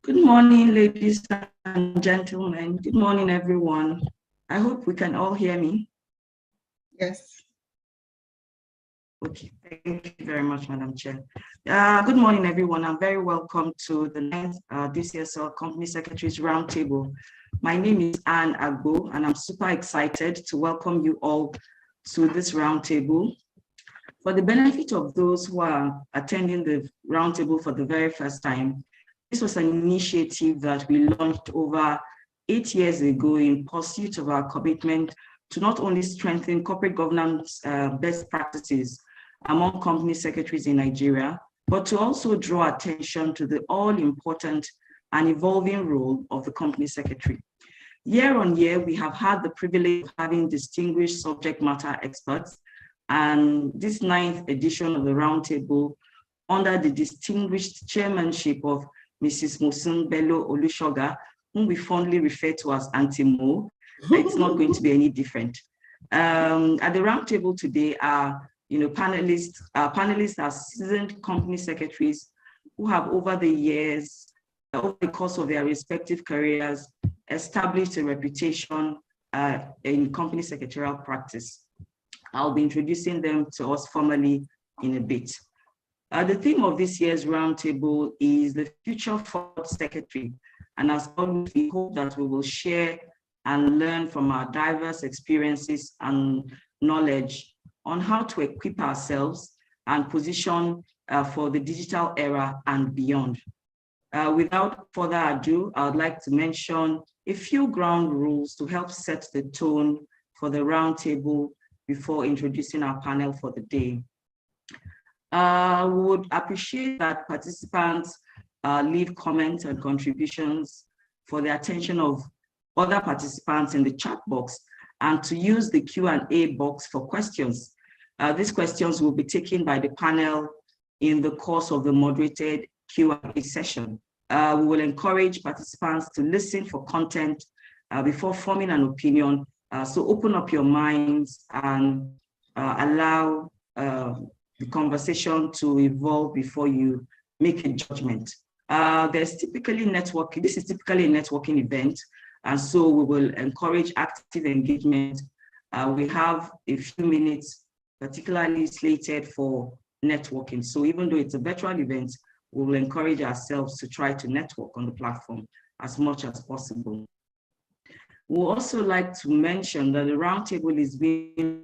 Good morning, ladies and gentlemen. Good morning, everyone. I hope we can all hear me. Yes. Okay, thank you very much, Madam Chair. Good morning, everyone. I'm very welcome to the 9th DCSL Company Secretaries Roundtable. My name is Anne Agbo, and I'm super excited to welcome you all to this roundtable. For the benefit of those who are attending the roundtable for the very first time, this was an initiative that we launched over 8 years ago in pursuit of our commitment to not only strengthen corporate governance best practices among company secretaries in Nigeria, but to also draw attention to the all-important and evolving role of the company secretary. Year on year, we have had the privilege of having distinguished subject matter experts, and this 9th edition of the Roundtable, under the distinguished chairmanship of Mrs. Mosun Bello Olushoga, whom we fondly refer to as Auntie Mo, it's not going to be any different. At the Roundtable today are panelists are seasoned company secretaries who have over the years, over the course of their respective careers, established a reputation in company secretarial practice. I'll be introducing them to us formally in a bit. The theme of this year's roundtable is the future for secretary. And as always, we hope that we will share and learn from our diverse experiences and knowledge on how to equip ourselves and position for the digital era and beyond. Without further ado, I would like to mention a few ground rules to help set the tone for the roundtable before introducing our panel for the day. We would appreciate that participants leave comments and contributions for the attention of other participants in the chat box, and to use the Q&A box for questions. These questions will be taken by the panel in the course of the moderated Q&A session. We will encourage participants to listen for content before forming an opinion. So open up your minds and allow the conversation to evolve before you make a judgment. This is typically a networking event, and so we will encourage active engagement. We have a few minutes particularly slated for networking. So even though it's a virtual event, we will encourage ourselves to try to network on the platform as much as possible. We'd also like to mention that the roundtable is being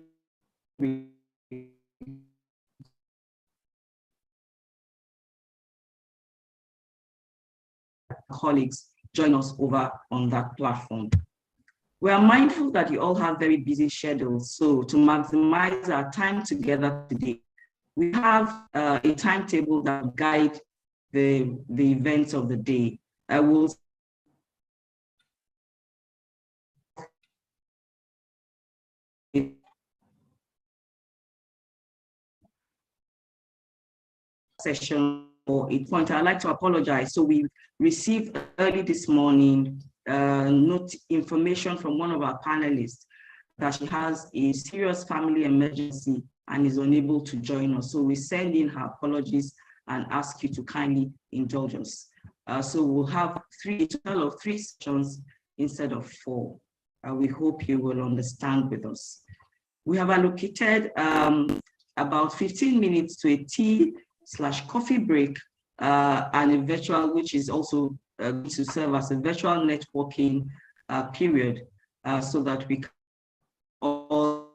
colleagues join us over on that platform. We are mindful that you all have very busy schedules, so to maximize our time together today, we have a timetable that will guide the events of the day. I will session or a point. I'd like to apologize. So we received early this morning information from one of our panelists that she has a serious family emergency and is unable to join us. So we send in her apologies and ask you to kindly indulge us. So we'll have a total of 3 sessions instead of 4. We hope you will understand with us. We have allocated about 15 minutes to a tea/coffee break and a virtual, which is also to serve as a virtual networking period, so that we can all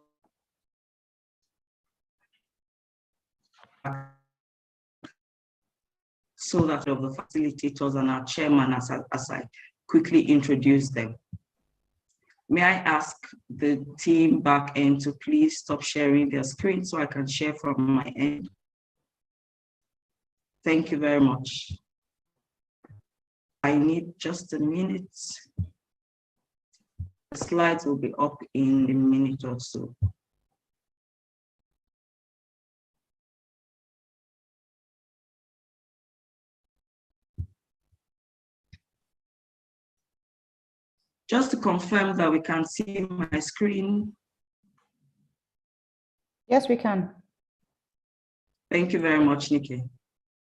so that of the facilitators and our chairman as I quickly introduce them. May I ask the team back end to please stop sharing their screen so I can share from my end. Thank you very much. I need just a minute. The slides will be up in a minute or so. Just to confirm that we can see my screen. Yes, we can. Thank you very much, Nikki.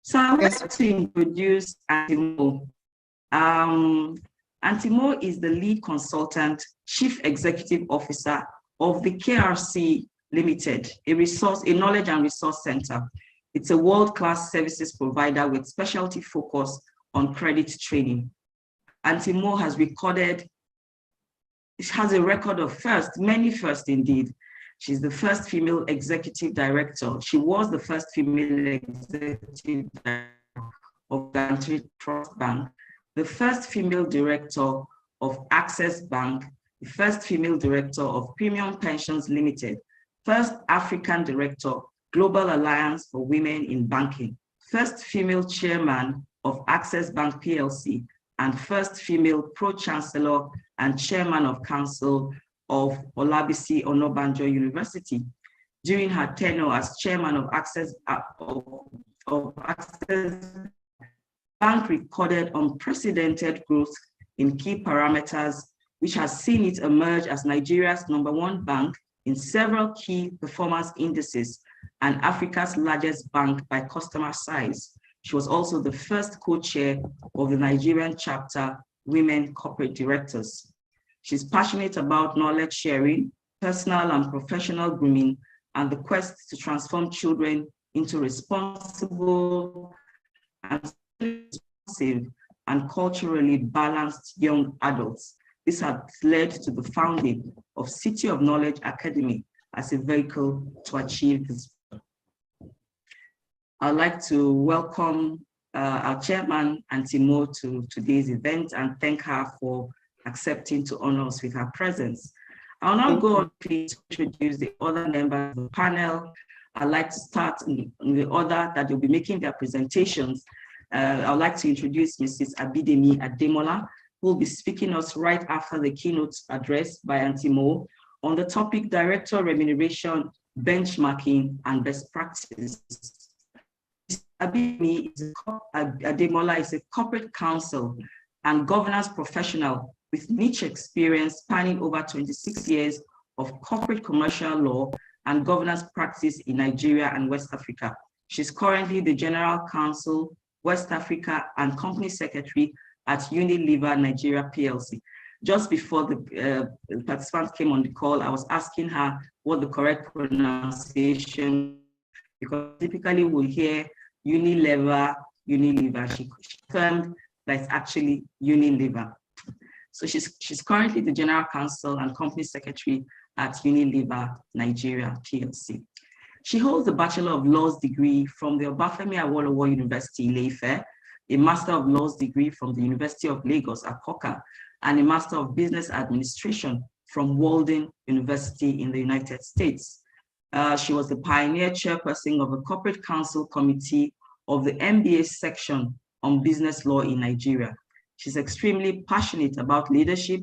So I would like to introduce Auntie Mo. Antimo is the lead consultant, chief executive officer of the KRC Limited, a knowledge and resource center. It's a world-class services provider with specialty focus on credit training. Antimo has a record of many firsts indeed. She's the first female executive director. She was the first female executive director of Guaranty Trust Bank, the first female director of Access Bank, the first female director of Premium Pensions Limited, first African director, Global Alliance for Women in Banking, first female chairman of Access Bank PLC, and first female pro-chancellor and chairman of council of Olabisi Onabanjo University. During her tenure as chairman of Access Bank recorded unprecedented growth in key parameters, which has seen it emerge as Nigeria's #1 bank in several key performance indices and Africa's largest bank by customer size. She was also the first co-chair of the Nigerian chapter Women Corporate Directors. She's passionate about knowledge sharing, personal and professional grooming, and the quest to transform children into responsible and responsive and culturally balanced young adults. This has led to the founding of City of Knowledge Academy as a vehicle to achieve this. I'd like to welcome our chairman, Antimo, to today's event and thank her for accepting to honor us with her presence. I'll now go on to introduce the other members of the panel. I'd like to start in the order that they'll be making their presentations. I'd like to introduce Mrs. Abidemi Ademola, who will be speaking us right after the keynote address by Antimo on the topic Director Remuneration, Benchmarking, and Best Practices. Abidemi Ademola is a corporate counsel and governance professional with niche experience spanning over 26 years of corporate commercial law and governance practice in Nigeria and West Africa. She's currently the General Counsel, West Africa, and Company Secretary at Unilever Nigeria PLC. Just before the participants came on the call, I was asking her what the correct pronunciation, because typically we'll hear Unilever. She confirmed that it's actually Unilever. So she's currently the General Counsel and Company Secretary at Unilever Nigeria PLC. She holds a Bachelor of Laws degree from the Obafemi Awolowo University, Ile-Ife, a Master of Laws degree from the University of Lagos, Akoka, and a Master of Business Administration from Walden University in the United States. She was the pioneer chairperson of the Corporate Counsel Committee of the MBA section on business law in Nigeria. She's extremely passionate about leadership,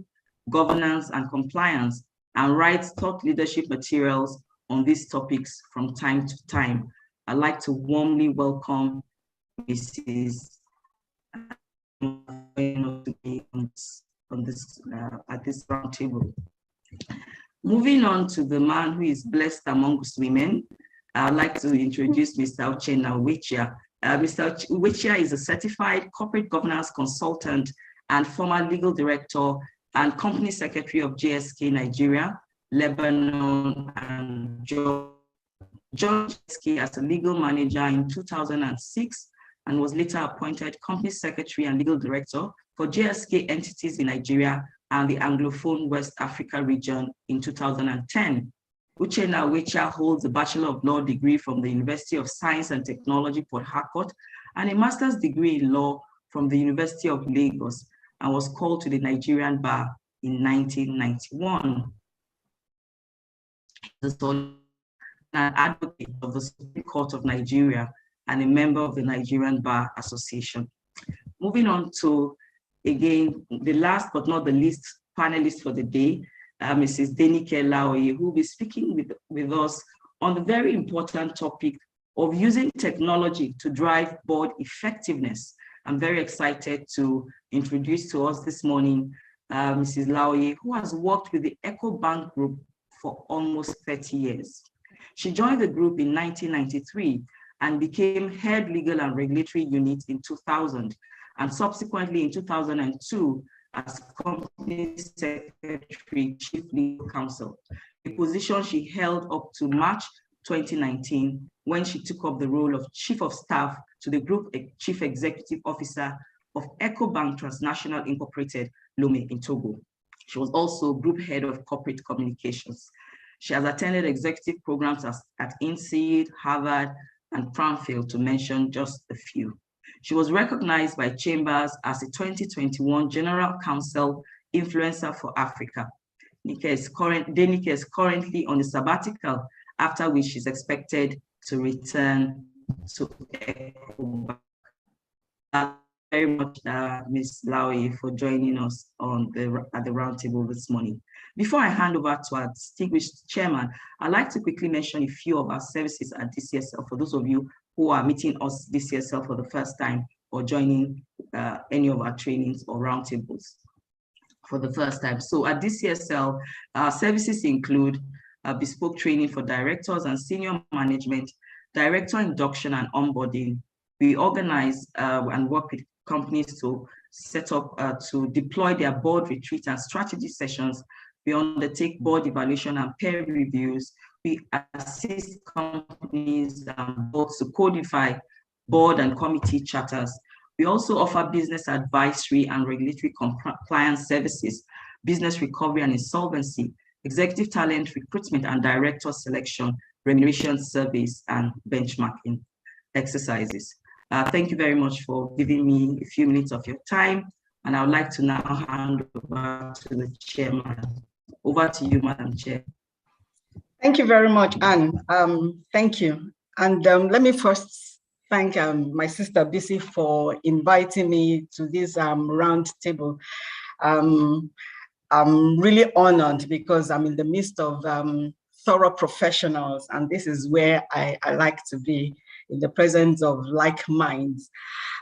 governance, and compliance, and writes thought leadership materials on these topics from time to time. I'd like to warmly welcome Mrs. At this roundtable. Moving on to the man who is blessed amongst women, I'd like to introduce Mr. Uchenna Uwechia. Mr. Uwechia is a certified corporate governance consultant and former legal director and company secretary of JSK Nigeria, Lebanon, and joined JSK as a legal manager in 2006 and was later appointed company secretary and legal director for JSK entities in Nigeria and the Anglophone West Africa region in 2010. Uchenna Uwechia holds a Bachelor of Law degree from the University of Science and Technology, Port Harcourt, and a master's degree in law from the University of Lagos, and was called to the Nigerian bar in 1991. He's an advocate of the Supreme Court of Nigeria and a member of the Nigerian Bar Association. Moving on to, again, the last but not the least panelist for the day, Mrs. Denike Laoye, who will be speaking with us on the very important topic of using technology to drive board effectiveness. I'm very excited to introduce to us this morning Mrs. Laoye, who has worked with the EcoBank Group for almost 30 years. She joined the group in 1993 and became head legal and regulatory unit in 2000. and subsequently in 2002 as Company Secretary, Chief Legal Counsel, a position she held up to March 2019 when she took up the role of Chief of Staff to the Group Chief Executive Officer of EcoBank Transnational Incorporated, Lomé in Togo. She was also Group Head of Corporate Communications. She has attended executive programs at INSEAD, Harvard, and Cranfield, to mention just a few. She was recognized by Chambers as a 2021 General Counsel Influencer for Africa. Denike is currently on a sabbatical, after which she's expected to return to EcoBank. Very much, Ms. Lawi, for joining us at the roundtable this morning. Before I hand over to our distinguished chairman, I'd like to quickly mention a few of our services at DCSL for those of you who are meeting us DCSL for the first time or joining any of our trainings or roundtables for the first time. So at DCSL, our services include bespoke training for directors and senior management, director induction and onboarding. We organize and work with companies to set up, to deploy their board retreat and strategy sessions. We undertake board evaluation and peer reviews. We assist companies and boards to codify board and committee charters. We also offer business advisory and regulatory compliance services, business recovery and insolvency, executive talent recruitment and director selection, remuneration surveys, and benchmarking exercises. Thank you very much for giving me a few minutes of your time. And I would like to now hand over to the chairman. Over to you, Madam Chair. Thank you very much, Anne. Thank you. And let me first thank my sister Bisi for inviting me to this round table. I'm really honored because I'm in the midst of thorough professionals, and this is where I like to be, in the presence of like minds.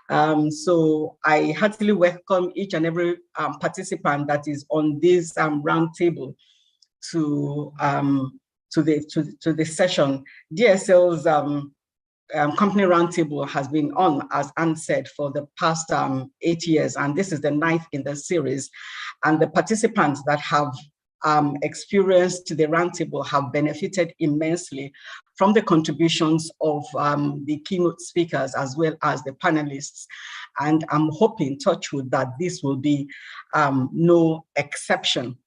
So I heartily welcome each and every participant that is on this round table to the session. DSL's company roundtable has been on, as Anne said, for the past 8 years, and this is the 9th in the series. And the participants that have experienced the roundtable have benefited immensely from the contributions of the keynote speakers as well as the panelists. And I'm hoping, touch wood, that this will be no exception.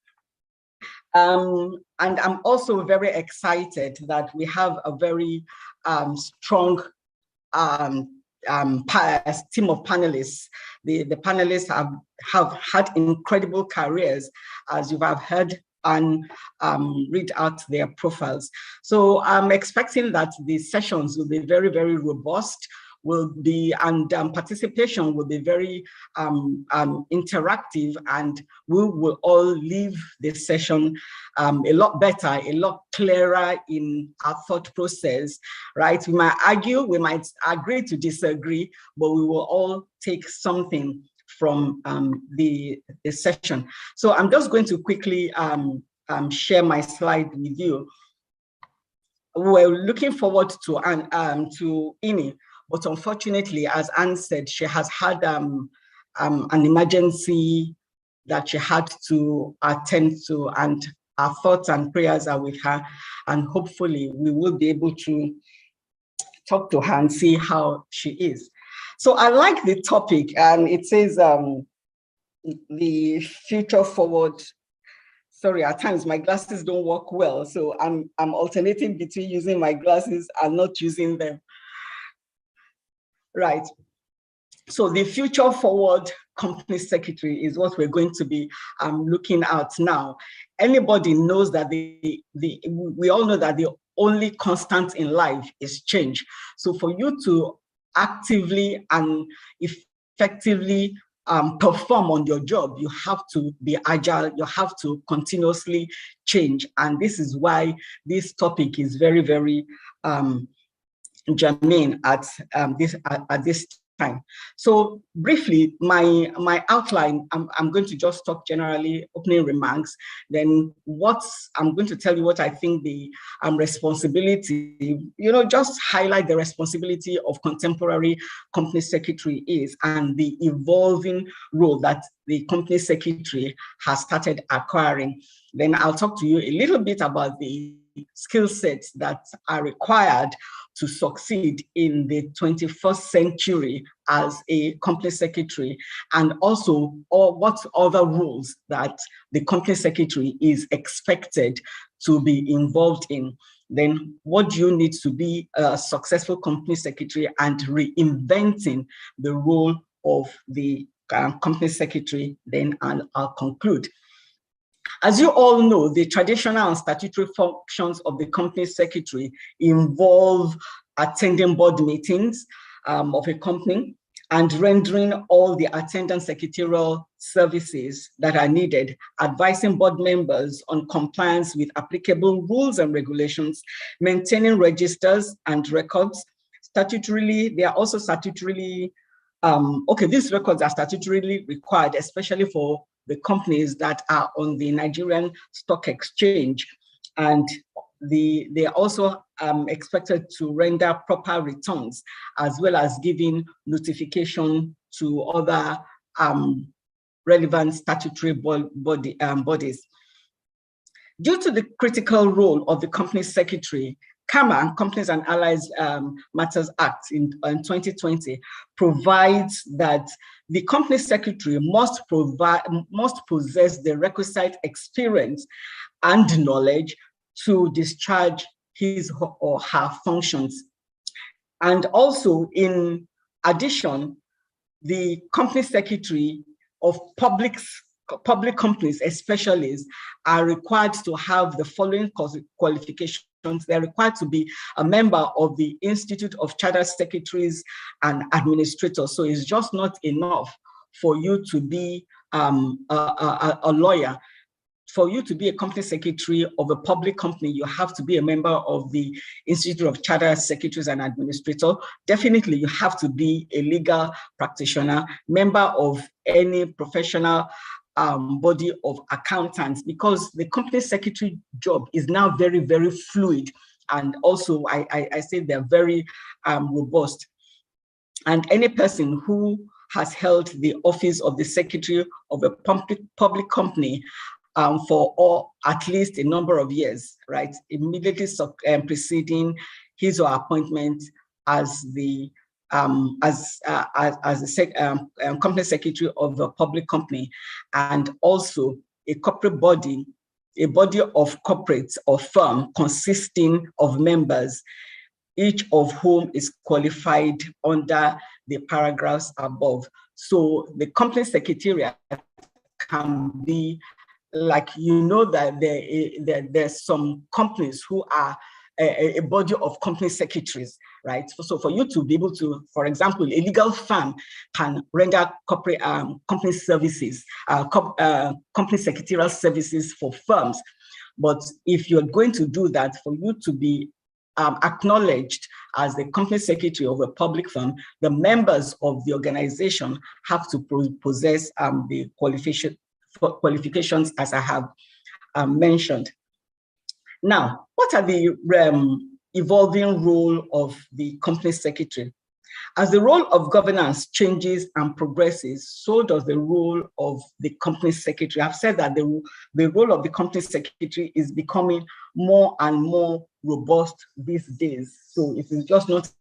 And I'm also very excited that we have a very strong team of panelists. The panelists have had incredible careers, as you have heard and read out their profiles. So I'm expecting that the sessions will be very, very robust, and participation will be very interactive, and we will all leave this session a lot better, a lot clearer in our thought process, right? We might argue, we might agree to disagree, but we will all take something from the session. So I'm just going to quickly share my slide with you. We're looking forward to Ini, but unfortunately, as Anne said, she has had an emergency that she had to attend to, and our thoughts and prayers are with her, and hopefully we will be able to talk to her and see how she is. So I like the topic, and it says the future forward. Sorry, at times my glasses don't work well, so I'm alternating between using my glasses and not using them. Right. So the future forward company secretary is what we're going to be looking at now. Anybody knows that we all know that the only constant in life is change. So for you to actively and effectively perform on your job, you have to be agile, you have to continuously change. And this is why this topic is very, very germane at this time. So briefly, my outline, I'm going to just talk generally, opening remarks. Then I'm going to tell you what I think the responsibility, just highlight the responsibility of contemporary company secretary is and the evolving role that the company secretary has started acquiring. Then I'll talk to you a little bit about the skill sets that are required to succeed in the 21st century as a company secretary, and also what other roles that the company secretary is expected to be involved in. Then what do you need to be a successful company secretary, and reinventing the role of the company secretary. Then I'll conclude. As you all know, the traditional and statutory functions of the company secretary involve attending board meetings of a company and rendering all the attendant secretarial services that are needed, advising board members on compliance with applicable rules and regulations, maintaining registers and records. Statutorily, they are also statutorily, these records are statutorily required, especially for the companies that are on the Nigerian Stock Exchange, and they are also expected to render proper returns, as well as giving notification to other relevant statutory bodies. Due to the critical role of the company secretary, CAMA, Companies and Allies Matters Act in 2020, provides that the company secretary must possess the requisite experience and knowledge to discharge his or her functions. And also, in addition, the company secretary of public companies, especially, are required to have the following qualifications. They're required to be a member of the Institute of Chartered Secretaries and Administrators. So it's just not enough for you to be a lawyer. For you to be a company secretary of a public company, you have to be a member of the Institute of Chartered Secretaries and Administrators. Definitely, you have to be a legal practitioner, member of any professional body of accountants, because the company secretary job is now very, very fluid. And also, I say they're very robust. And any person who has held the office of the secretary of a public company for at least a number of years, right, immediately preceding his or her appointment as the company secretary of a public company, and also a corporate body, a body of corporates or firm consisting of members, each of whom is qualified under the paragraphs above. So the company secretariat can be, like, that there's some companies who are a body of company secretaries, right? So for you to be able to, for example, a legal firm can render corporate company services, company secretarial services for firms. But if you're going to do that, for you to be acknowledged as the company secretary of a public firm, the members of the organization have to possess the qualifications as I have mentioned. Now, what are the evolving role of the company secretary? As the role of governance changes and progresses, so does the role of the company secretary. I've said that the role of the company secretary is becoming more and more robust these days. So it is just not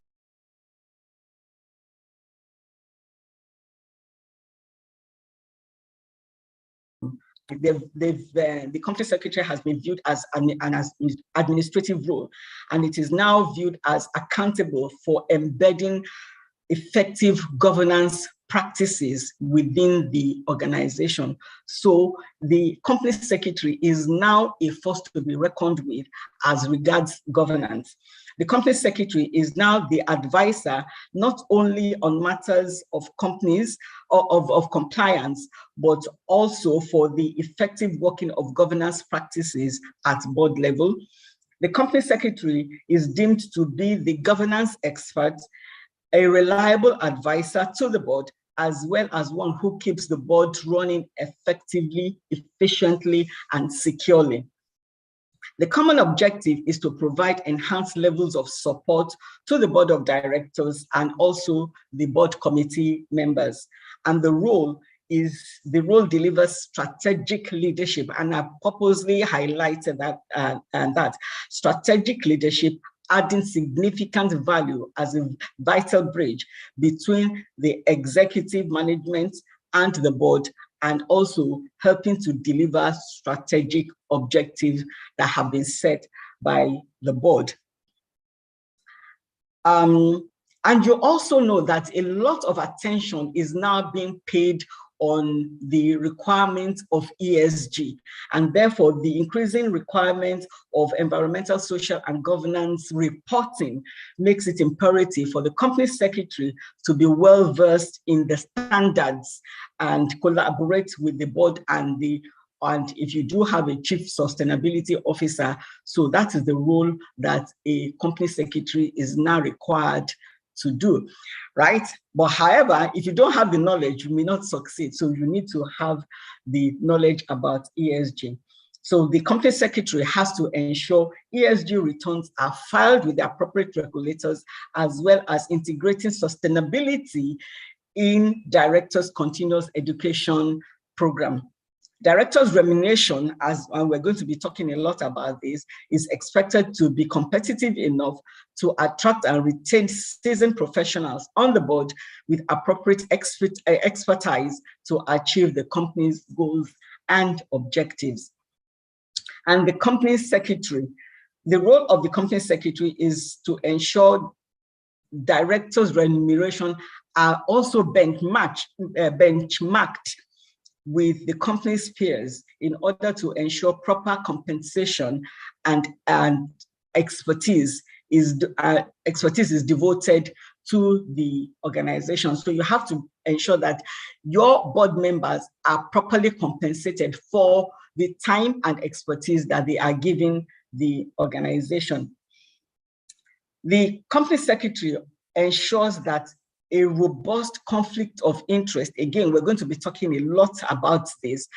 the company secretary has been viewed as an administrative role, and it is now viewed as accountable for embedding effective governance practices within the organization. So the company secretary is now a force to be reckoned with as regards governance. The company secretary is now the advisor, not only on matters of companies or of compliance, but also for the effective working of governance practices at board level. The company secretary is deemed to be the governance expert, a reliable advisor to the board, as well as one who keeps the board running effectively, efficiently, and securely. The common objective is to provide enhanced levels of support to the board of directors and also the board committee members. And the role delivers strategic leadership, and I purposely highlighted that strategic leadership, adding significant value as a vital bridge between the executive management and the board, and also helping to deliver strategic objectives that have been set by the board. And you also know that a lot of attention is now being paid on the requirements of ESG, and therefore the increasing requirements of environmental, social, and governance reporting makes it imperative for the company secretary to be well versed in the standards and collaborate with the board and if you do have a chief sustainability officer. So that is the role that a company secretary is now required to do, right? But however, if you don't have the knowledge, you may not succeed. So you need to have the knowledge about ESG. So the company secretary has to ensure ESG returns are filed with the appropriate regulators, as well as integrating sustainability in directors' continuous education program. Directors' remuneration, and we're going to be talking a lot about this, is expected to be competitive enough to attract and retain seasoned professionals on the board with appropriate expertise to achieve the company's goals and objectives. And the company secretary, the role of the company secretary is to ensure directors' remuneration are also benchmarked with the company's peers in order to ensure proper compensation and expertise is devoted to the organization. So you have to ensure that your board members are properly compensated for the time and expertise that they are giving the organization. The company secretary ensures that a robust conflict of interest. Again, we're going to be talking a lot about this.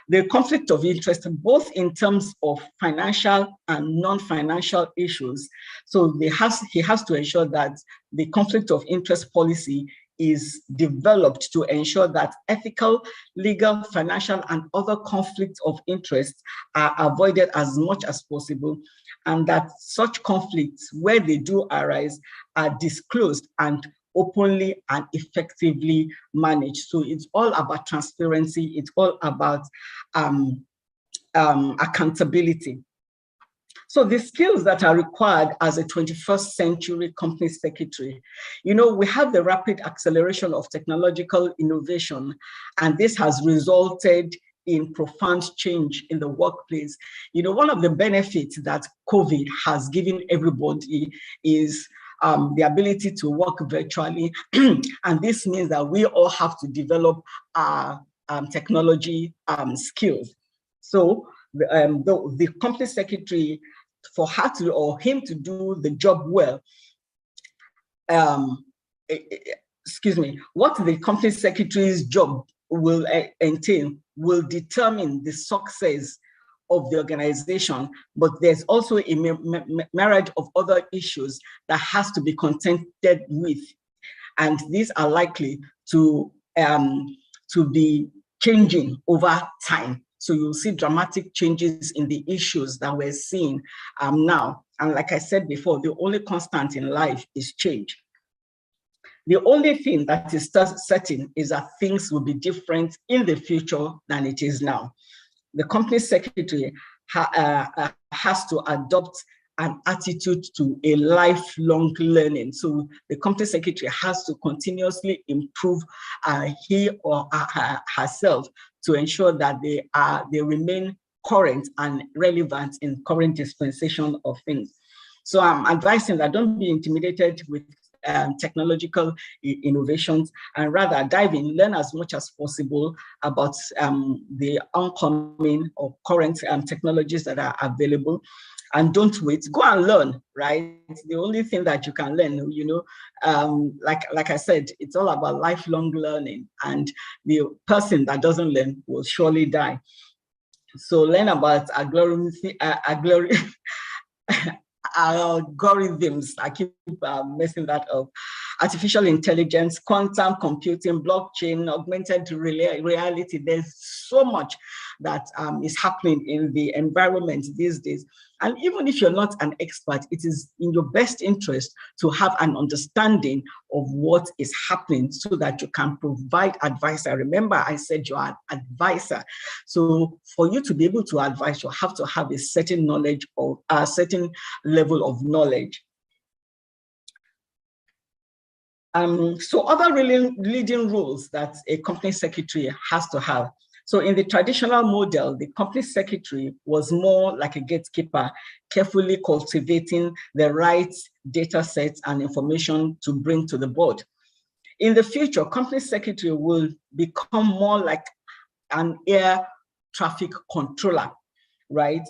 The conflict of interest, both in terms of financial and non-financial issues. So he has to ensure that the conflict of interest policy is developed to ensure that ethical, legal, financial, and other conflicts of interest are avoided as much as possible, and that such conflicts, where they do arise, are disclosed and openly and effectively managed. So it's all about transparency. It's all about accountability. So the skills that are required as a 21st century company secretary, you know, we have the rapid acceleration of technological innovation, and this has resulted in profound change in the workplace. You know, one of the benefits that COVID has given everybody is the ability to work virtually. And this means that we all have to develop our technology skills. So the company secretary, for her to or him to do the job well, what the company secretary's job will entail will determine the success of the organization, but there's also a myriad of other issues that has to be contended with, and these are likely to be changing over time. So you'll see dramatic changes in the issues that we're seeing now. And like I said before, the only constant in life is change. The only thing that is certain is that things will be different in the future than it is now. The company secretary has to adopt an attitude to a lifelong learning. So the company secretary has to continuously improve he or herself to ensure that they remain current and relevant in current dispensation of things. So I'm advising that don't be intimidated with technological innovations, and rather dive in, learn as much as possible about the oncoming or current technologies that are available. and don't wait. Go and learn, right? The only thing that you can learn, like I said, it's all about lifelong learning, and the person that doesn't learn will surely die. So learn about algorithms. I keep messing that up. Artificial intelligence, quantum computing, blockchain, augmented reality. There's so much that is happening in the environment these days. And even if you're not an expert, it is in your best interest to have an understanding of what is happening so that you can provide advice. I remember I said you're an advisor. So for you to be able to advise, you have to have a certain knowledge or a certain level of knowledge. So other leading roles that a company secretary has to have. So in the traditional model, the company secretary was more like a gatekeeper, carefully cultivating the right data sets and information to bring to the board. In the future, company secretary will become more like an air traffic controller, right?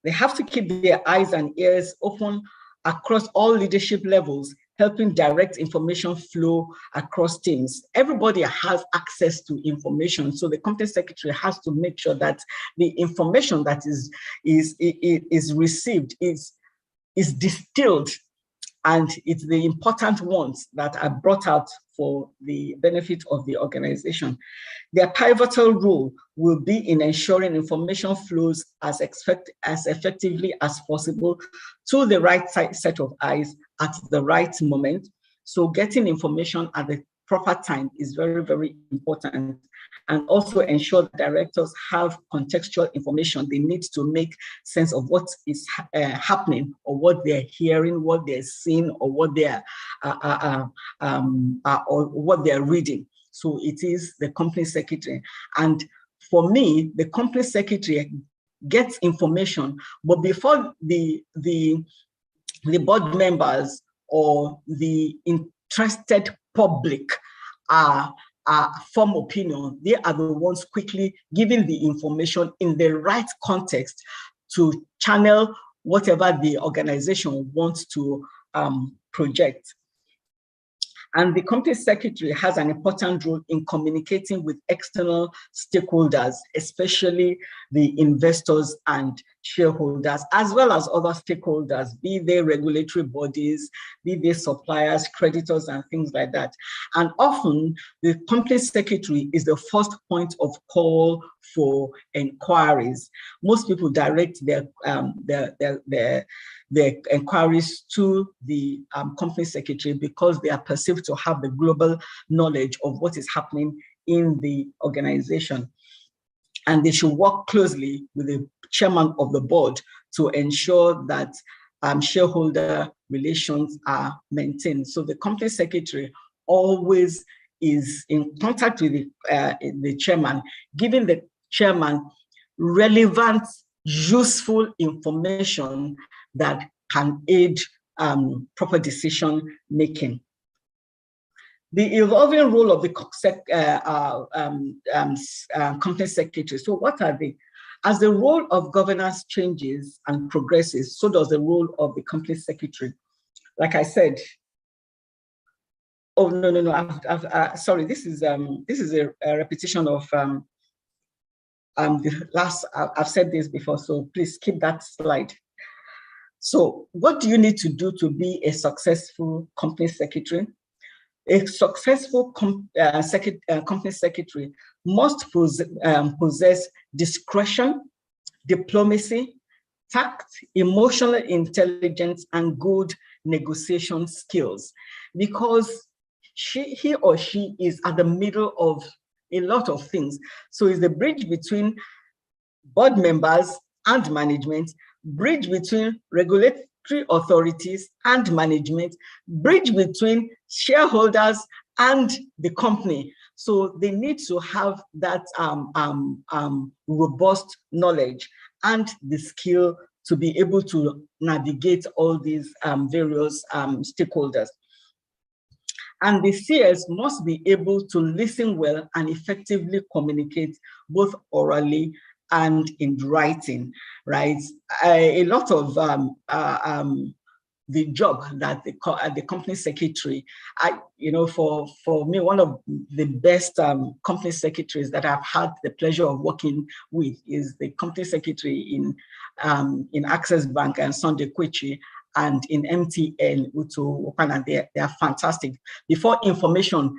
They have to keep their eyes and ears open across all leadership levels, helping direct information flow across teams. Everybody has access to information, so the company secretary has to make sure that the information that is received is distilled, and it's the important ones that are brought out for the benefit of the organization. Their pivotal role will be in ensuring information flows as effectively as possible to the right set of eyes at the right moment. So getting information at the proper time is very, very important. And also ensure that directors have contextual information they need to make sense of what is happening, or what they're hearing, what they're seeing, or what they're reading. So it is the company secretary. And for me, the company secretary gets information, but before the board members or the interested public form opinion, they are the ones quickly giving the information in the right context to channel whatever the organization wants to project. And the company secretary has an important role in communicating with external stakeholders, especially the investors and shareholders, as well as other stakeholders, be they regulatory bodies, be they suppliers, creditors, and things like that. And often the company secretary is the first point of call for inquiries. Most people direct their inquiries to the company secretary because they are perceived to have the global knowledge of what is happening in the organization. And they should work closely with the chairman of the board to ensure that shareholder relations are maintained. So the company secretary always is in contact with the chairman, giving the chairman relevant, useful information that can aid proper decision making. The evolving role of the company secretary. So what are they? As the role of governance changes and progresses, so does the role of the company secretary. Like I said, oh no, sorry, this is a repetition of the last. I've said this before, so please keep that slide. So what do you need to do to be a successful company secretary? A successful company secretary must possess discretion, diplomacy, tact, emotional intelligence, and good negotiation skills, because he or she is at the middle of a lot of things. So it's the bridge between board members and management, bridge between regulatory authorities and management, bridge between shareholders and the company. So they need to have that robust knowledge and the skill to be able to navigate all these various stakeholders. And the CS must be able to listen well and effectively communicate both orally and in writing, right? A lot of the job that the company secretary, for me, one of the best company secretaries that I've had the pleasure of working with is the company secretary in Access Bank and Sunday Kwechi, and in MTN, Uto Okana. They are fantastic. Before information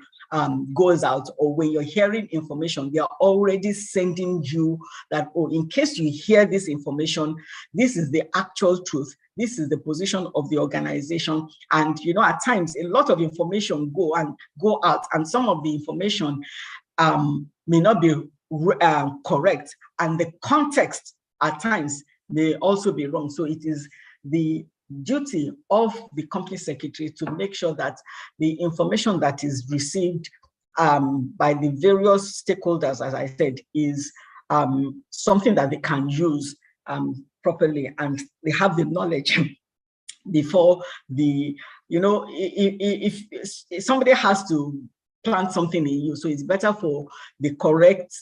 goes out, or when you're hearing information, they are already sending you that, oh, in case you hear this information, this is the actual truth. This is the position of the organization. And, at times, a lot of information go out, and some of the information may not be correct. And the context at times may also be wrong. So it is the duty of the company secretary to make sure that the information that is received by the various stakeholders, as I said, is something that they can use properly, and they have the knowledge before if somebody has to plant something in you, so it's better for the correct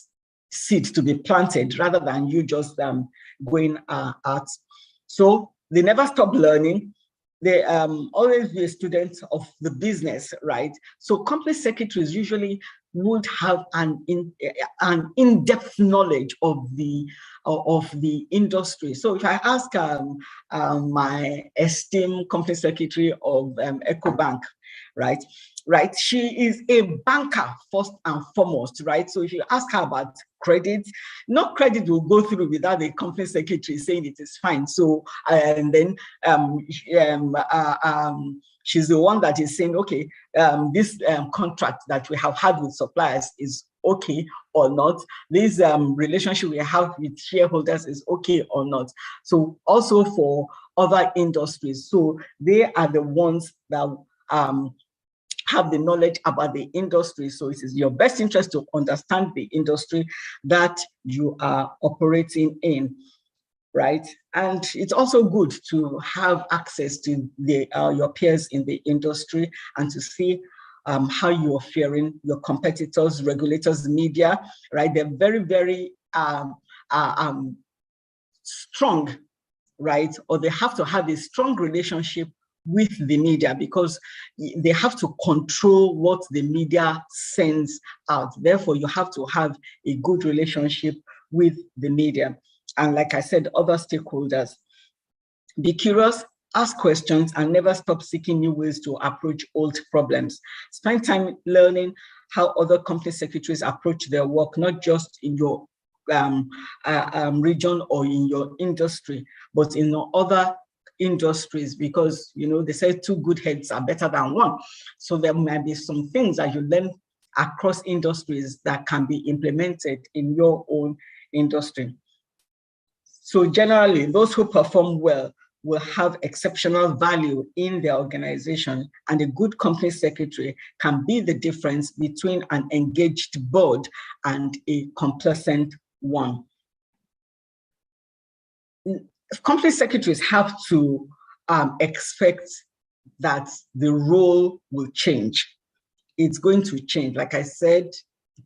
seed to be planted rather than you just going out. So they never stop learning. They always be a student of the business, right? So company secretaries usually would have an in-depth knowledge of the industry. So if I ask my esteemed company secretary of EcoBank, right, she is a banker first and foremost, right? So if you ask her about credit, no credit will go through without the company secretary saying it is fine. So and then she's the one that is saying, okay, this contract that we have had with suppliers is okay or not. This relationship we have with shareholders is okay or not. So also for other industries, so they are the ones that have the knowledge about the industry. So it is your best interest to understand the industry that you are operating in, right? And it's also good to have access to your peers in the industry and to see how you are faring, your competitors, regulators, media, right? They're very, very strong, right? Or they have to have a strong relationship with the media because they have to control what the media sends out. Therefore, you have to have a good relationship with the media. And like I said, other stakeholders. Be curious, ask questions, and never stop seeking new ways to approach old problems. Spend time learning how other company secretaries approach their work, not just in your region or in your industry, but in other industries, because they say two good heads are better than one. So there might be some things that you learn across industries that can be implemented in your own industry. So generally, those who perform well will have exceptional value in their organization, and a good company secretary can be the difference between an engaged board and a complacent one. Company secretaries have to expect that the role will change. It's going to change. Like I said,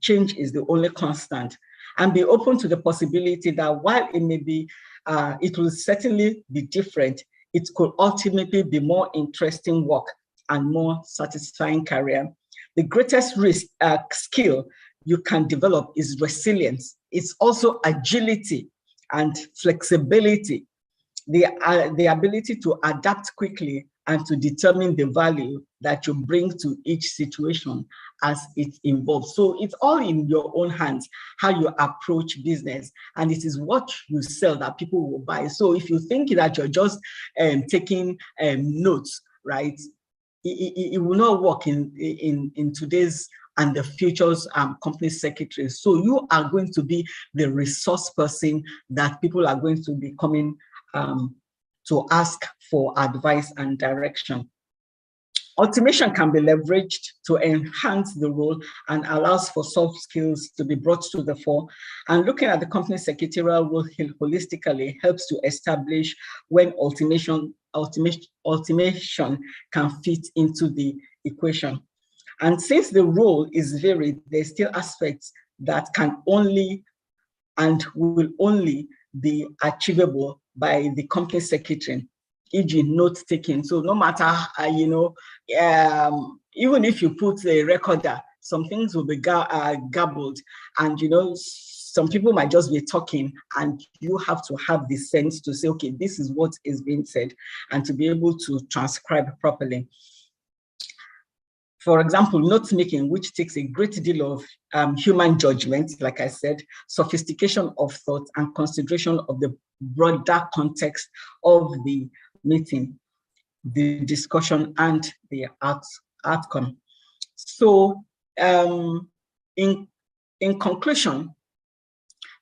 change is the only constant. And be open to the possibility that while it may be, it will certainly be different, it could ultimately be more interesting work and more satisfying career. The greatest skill you can develop is resilience. It's also agility and flexibility, the ability to adapt quickly and to determine the value that you bring to each situation as it involves. So it's all in your own hands, how you approach business, and it is what you sell that people will buy. So if you think that you're just taking notes, right, it will not work in today's and the future's company secretary. So you are going to be the resource person that people are going to be coming to ask for advice and direction. Automation can be leveraged to enhance the role and allows for soft skills to be brought to the fore. And looking at the company secretarial role holistically helps to establish when automation can fit into the equation. And since the role is varied, there's still aspects that can only and will only be achievable by the company secretary, e.g. note taking. So no matter, even if you put a recorder, some things will be garbled, and some people might just be talking, and you have to have the sense to say, okay, this is what is being said, and to be able to transcribe properly. For example, note making, which takes a great deal of human judgment, like I said, sophistication of thought, and consideration of the broader context of the meeting, the discussion, and the outcome. So in conclusion,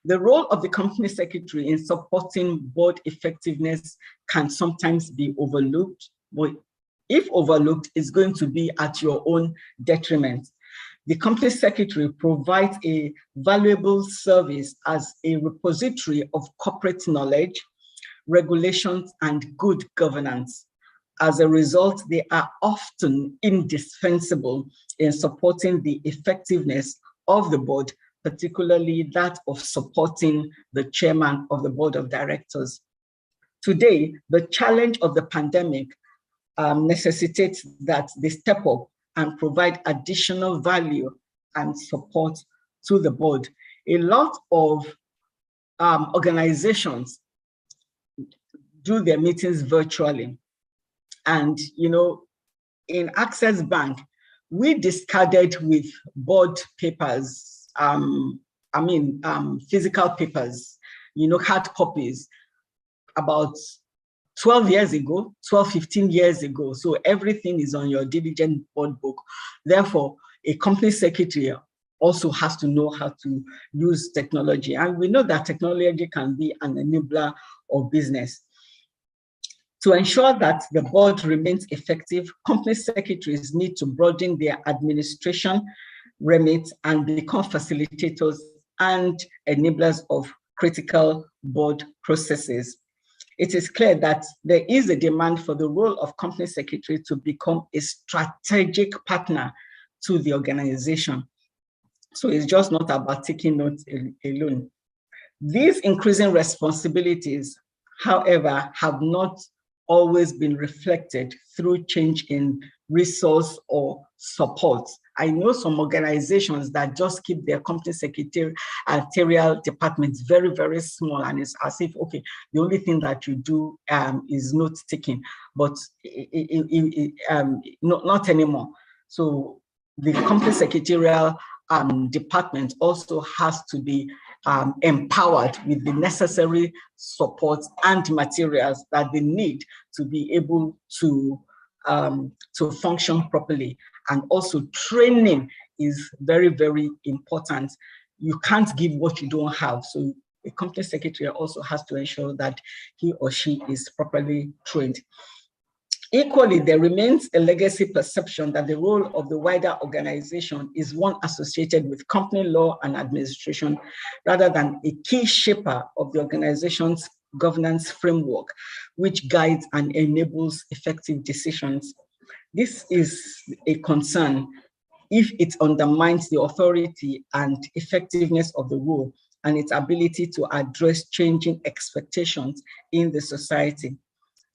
the role of the company secretary in supporting board effectiveness can sometimes be overlooked, but if overlooked, it's going to be at your own detriment. The company secretary provides a valuable service as a repository of corporate knowledge, regulations, and good governance. As a result, they are often indispensable in supporting the effectiveness of the board, particularly that of supporting the chairman of the board of directors. Today, the challenge of the pandemic necessitates that they step up and provide additional value and support to the board. A lot of organizations do their meetings virtually. And, in Access Bank, we discarded with board papers, physical papers, hard copies, about 12 years ago, 15 years ago. So everything is on your diligent board book. Therefore, a company secretary also has to know how to use technology. And we know that technology can be an enabler of business. To ensure that the board remains effective, company secretaries need to broaden their administration remit and become facilitators and enablers of critical board processes. It is clear that there is a demand for the role of company secretary to become a strategic partner to the organization. So it's just not about taking notes alone. These increasing responsibilities, however, have not always been reflected through change in resource or support. I know some organizations that just keep their company secretarial departments very, very small, and it's as if, okay, the only thing that you do is note taking, but not anymore. So the company secretarial department also has to be empowered with the necessary support and materials that they need to be able to function properly. And also training is very, very important. You can't give what you don't have. So the company secretary also has to ensure that he or she is properly trained. Equally, there remains a legacy perception that the role of the wider organization is one associated with company law and administration, rather than a key shaper of the organization's governance framework, which guides and enables effective decisions. This is a concern if it undermines the authority and effectiveness of the role and its ability to address changing expectations in the society.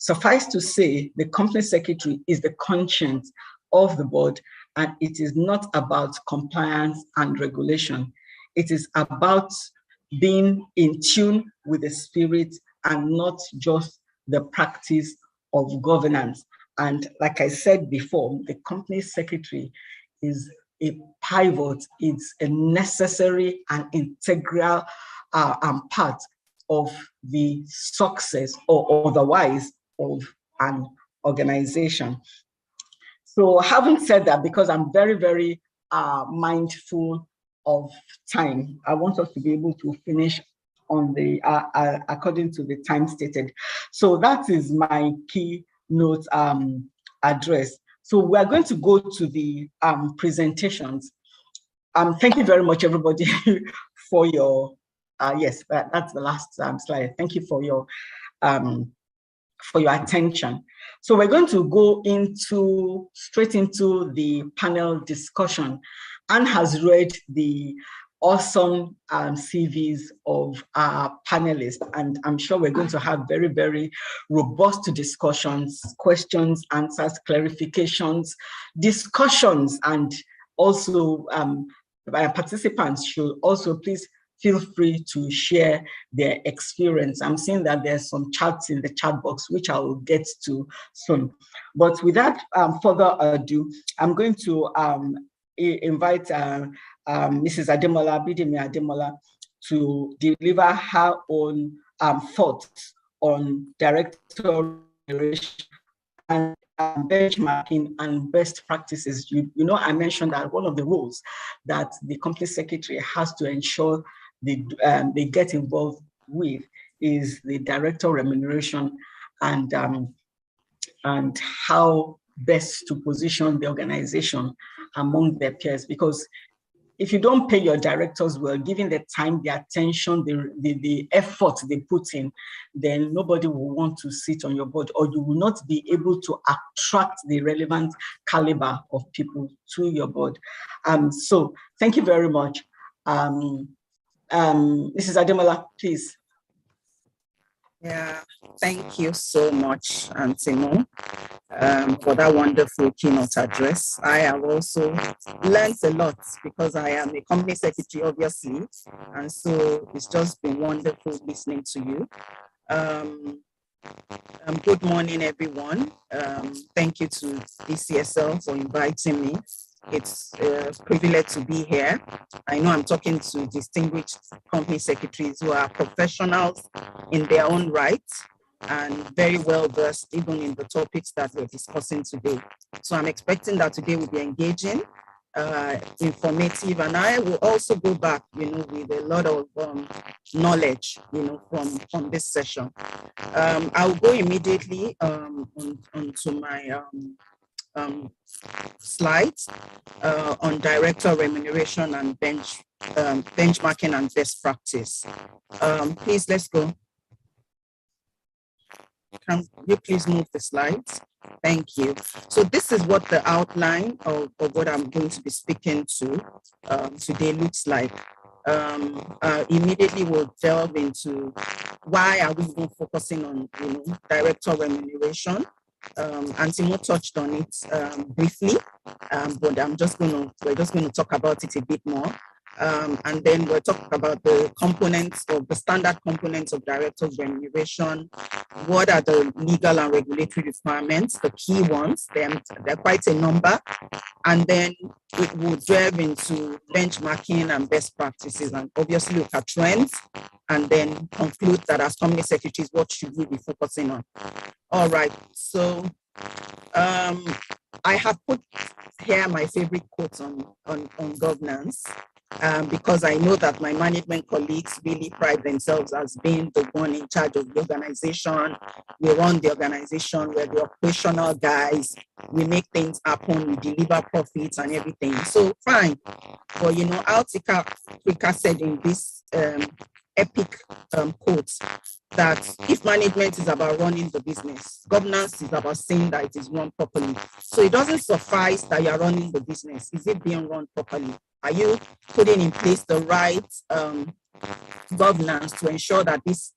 Suffice to say, the company secretary is the conscience of the board, and it is not about compliance and regulation. It is about being in tune with the spirit and not just the practice of governance. And like I said before, the company secretary is a pivot. It's a necessary and integral part of the success or otherwise of an organization. So having said that, because I'm very, very mindful of time, I want us to be able to finish on the according to the time stated. So that is my keynote address. So we're going to go to the presentations. Thank you very much, everybody, for your, yes, that's the last slide. Thank you for your attention. So we're going to go straight into the panel discussion. Anne has read the awesome CVs of our panelists. And I'm sure we're going to have very, very robust discussions, questions, answers, clarifications, discussions, and also participants should also please feel free to share their experience. I'm seeing that there's some chats in the chat box, which I will get to soon. But without further ado, I'm going to invite Mrs. Ademola, Bidemi Ademola, to deliver her own thoughts on director remuneration and benchmarking and best practices. You know, I mentioned that one of the roles that the company secretary has to ensure they get involved with is the director remuneration and how best to position the organization among their peers. Because if you don't pay your directors well, giving the time, the attention, the effort they put in, then nobody will want to sit on your board, or you will not be able to attract the relevant caliber of people to your board. So thank you very much. Mrs. Ademola, please. Yeah, thank you so much, Antimo, for that wonderful keynote address. I have also learned a lot because I am a company secretary, obviously, and so it's just been wonderful listening to you. Good morning, everyone. Thank you to DCSL for inviting me. It's a privilege to be here. I know I'm talking to distinguished company secretaries who are professionals in their own right and very well versed even in the topics that we're discussing today. So I'm expecting that today will be engaging, informative, and I will also go back, with a lot of knowledge, from this session. I'll go immediately onto my slides on director remuneration and benchmarking and best practice. Please, let's go. Can you please move the slides? Thank you. So this is what the outline of what I'm going to be speaking to today looks like. Immediately we'll delve into why are we even focusing on director remuneration. Antimo touched on it briefly, but we're just going to talk about it a bit more. And then we'll talk about the components of the standard components of director's remuneration. What are the legal and regulatory requirements, the key ones? There are quite a number. And then it will delve into benchmarking and best practices, and obviously look at trends, and then conclude that as company secretaries, what should we be focusing on? All right, so I have put here my favorite quotes on governance, because I know that my management colleagues really pride themselves as being the one in charge of the organization. We run the organization, we're the operational guys, we make things happen, we deliver profits and everything. So fine, but Altika Africa said in this epic quotes that if management is about running the business, governance is about seeing that it is run properly. So it doesn't suffice that you're running the business. Is it being run properly? Are you putting in place the right governance to ensure that this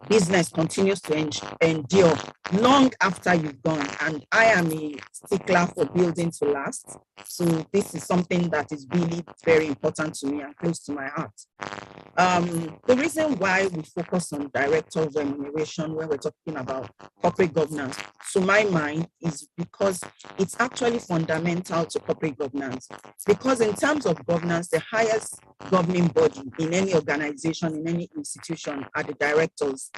business continues to endure long after you've gone? And I am a stickler for building to last. So this is something that is really very important to me and close to my heart. The reason why we focus on director remuneration when we're talking about corporate governance, to my mind, is because it's actually fundamental to corporate governance. Because in terms of governance, the highest governing body in any organization, in any institution, are the directors.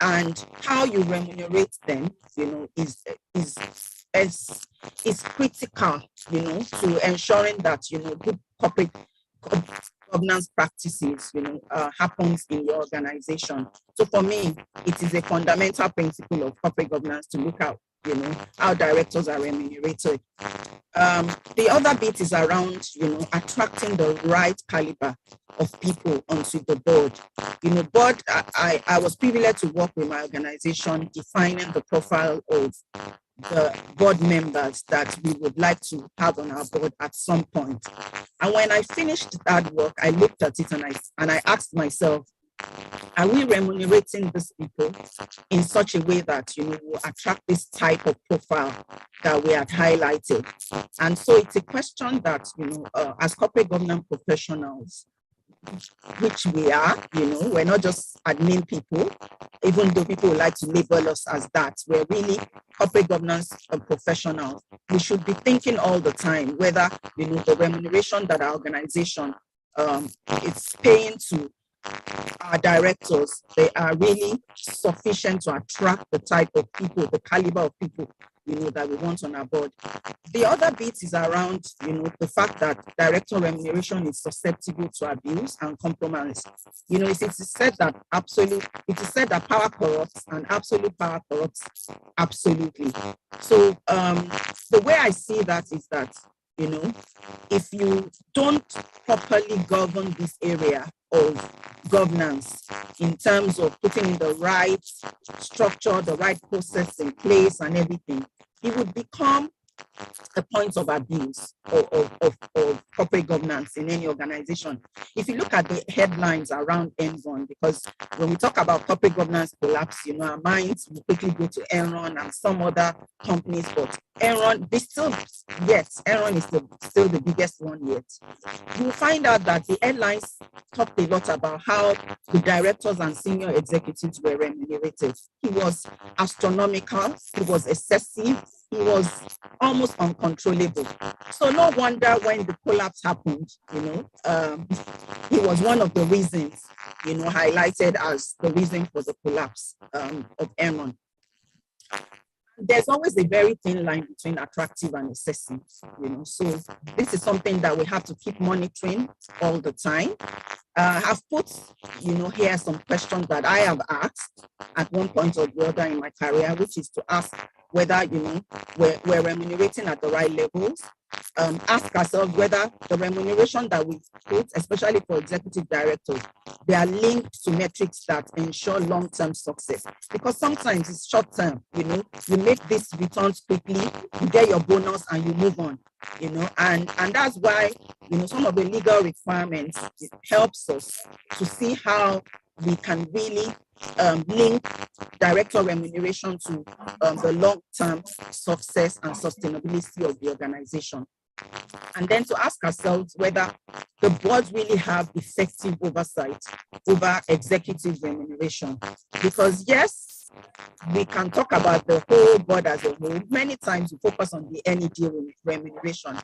And how you remunerate them, is critical, to ensuring that, good corporate governance practices, happens in your organization. So for me, it is a fundamental principle of corporate governance to look at, how directors are remunerated. The other bit is around, attracting the right caliber of people onto the board. Board, I was privileged to work with my organization, defining the profile of the board members that we would like to have on our board at some point. And when I finished that work, I looked at it and I asked myself, are we remunerating these people in such a way that, will attract this type of profile that we had highlighted? And so it's a question that, as corporate governance professionals, which we are, we're not just admin people, even though people would like to label us as that. We're really corporate governance professionals. We should be thinking all the time whether, the remuneration that our organization is paying to our directors, they are really sufficient to attract the type of people, the caliber of people, that we want on our board. The other bit is around, the fact that director remuneration is susceptible to abuse and compromise. It is said that power corrupts and absolute power corrupts absolutely. So the way I see that is that, if you don't properly govern this area of governance in terms of putting in the right structure, the right process in place and everything, it would become a point of abuse of corporate governance in any organization. If you look at the headlines around Enron, because when we talk about corporate governance collapse, our minds will quickly go to Enron and some other companies, but Enron, Enron is still the biggest one yet. You will find out that the headlines talked a lot about how the directors and senior executives were remunerated. It was astronomical, it was excessive, it was almost uncontrollable. So no wonder when the collapse happened, it was one of the reasons, highlighted as the reason for the collapse of Enron. There's always a very thin line between attractive and excessive, so this is something that we have to keep monitoring all the time. I've put, here some questions that I have asked at one point or the other in my career, which is to ask whether, we're remunerating at the right levels. Ask ourselves whether the remuneration that we put, especially for executive directors, they are linked to metrics that ensure long-term success. Because sometimes it's short-term, you make these returns quickly, you get your bonus and you move on, and that's why, some of the legal requirements, it helps us to see how we can really link director remuneration to the long-term success and sustainability of the organization. And then to ask ourselves whether the board really have effective oversight over executive remuneration. Because yes, we can talk about the whole board as a whole. Many times we focus on the NED remuneration,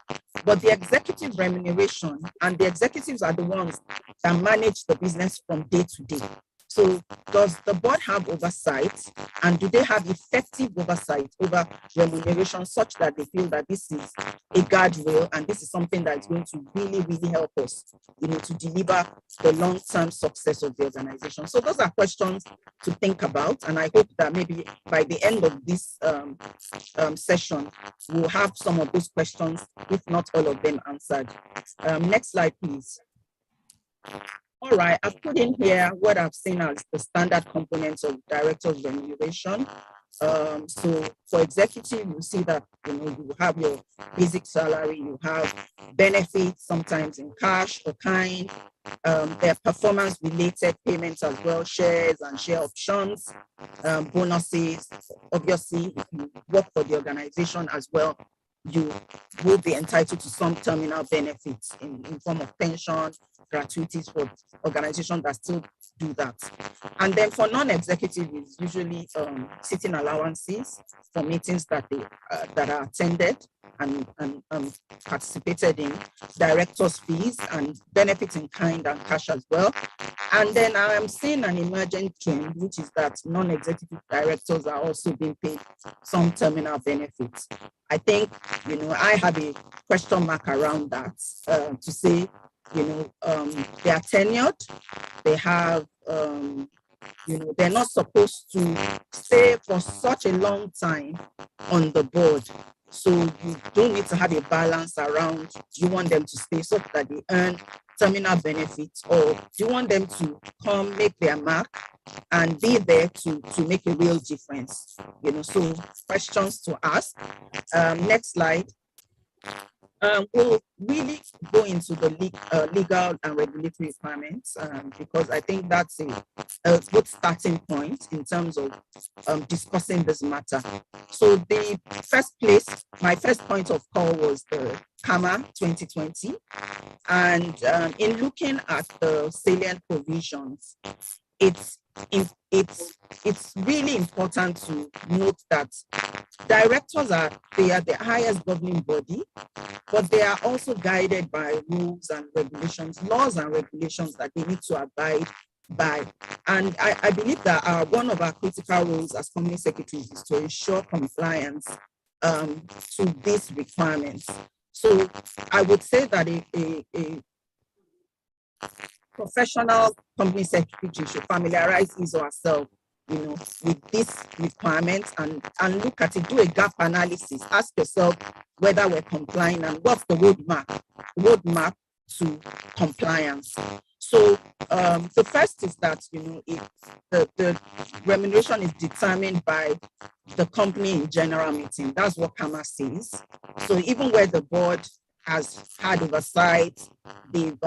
but the executive remuneration, and the executives are the ones that manage the business from day to day. So does the board have oversight, and do they have effective oversight over remuneration such that they feel that this is a guardrail and this is something that is going to really, really help us, to deliver the long-term success of the organization? So those are questions to think about, and I hope that maybe by the end of this session, we'll have some of those questions, if not all of them, answered. Next slide, please. All right, I've put in here what I've seen as the standard components of director's remuneration. So for executive, you see that you have your basic salary, you have benefits, sometimes in cash or kind. There are performance-related payments as well, shares and share options, bonuses. Obviously, if you work for the organization as well, you will be entitled to some terminal benefits in form of pension, gratuities for organizations that still do that. And then for non-executive, it's usually sitting allowances for meetings that are attended and participated in, directors' fees and benefits in kind and cash as well. And then I am seeing an emerging trend, which is that non-executive directors are also being paid some terminal benefits. I think, I have a question mark around that to say, they are tenured, they have, they're not supposed to stay for such a long time on the board. So you don't need to have a balance around, do you want them to stay so that they earn terminal benefits, or do you want them to come make their mark and be there to make a real difference? So questions to ask. Next slide. We'll really go into the legal and regulatory requirements because I think that's a good starting point in terms of discussing this matter. So my first point of call was the CAMA 2020. And in looking at the salient provisions, it's really important to note that directors they are the highest governing body, but they are also guided by rules and regulations, laws and regulations that they need to abide by. And I believe that one of our critical roles as company secretaries is to ensure compliance to these requirements. So I would say that a professional company secretary should familiarize his or herself, with these requirements and look at it, do a gap analysis, ask yourself whether we're complying and what's the roadmap to compliance. So the first is that, the remuneration is determined by the company in general meeting. That's what CAMA says. So even where the board has had oversight, they've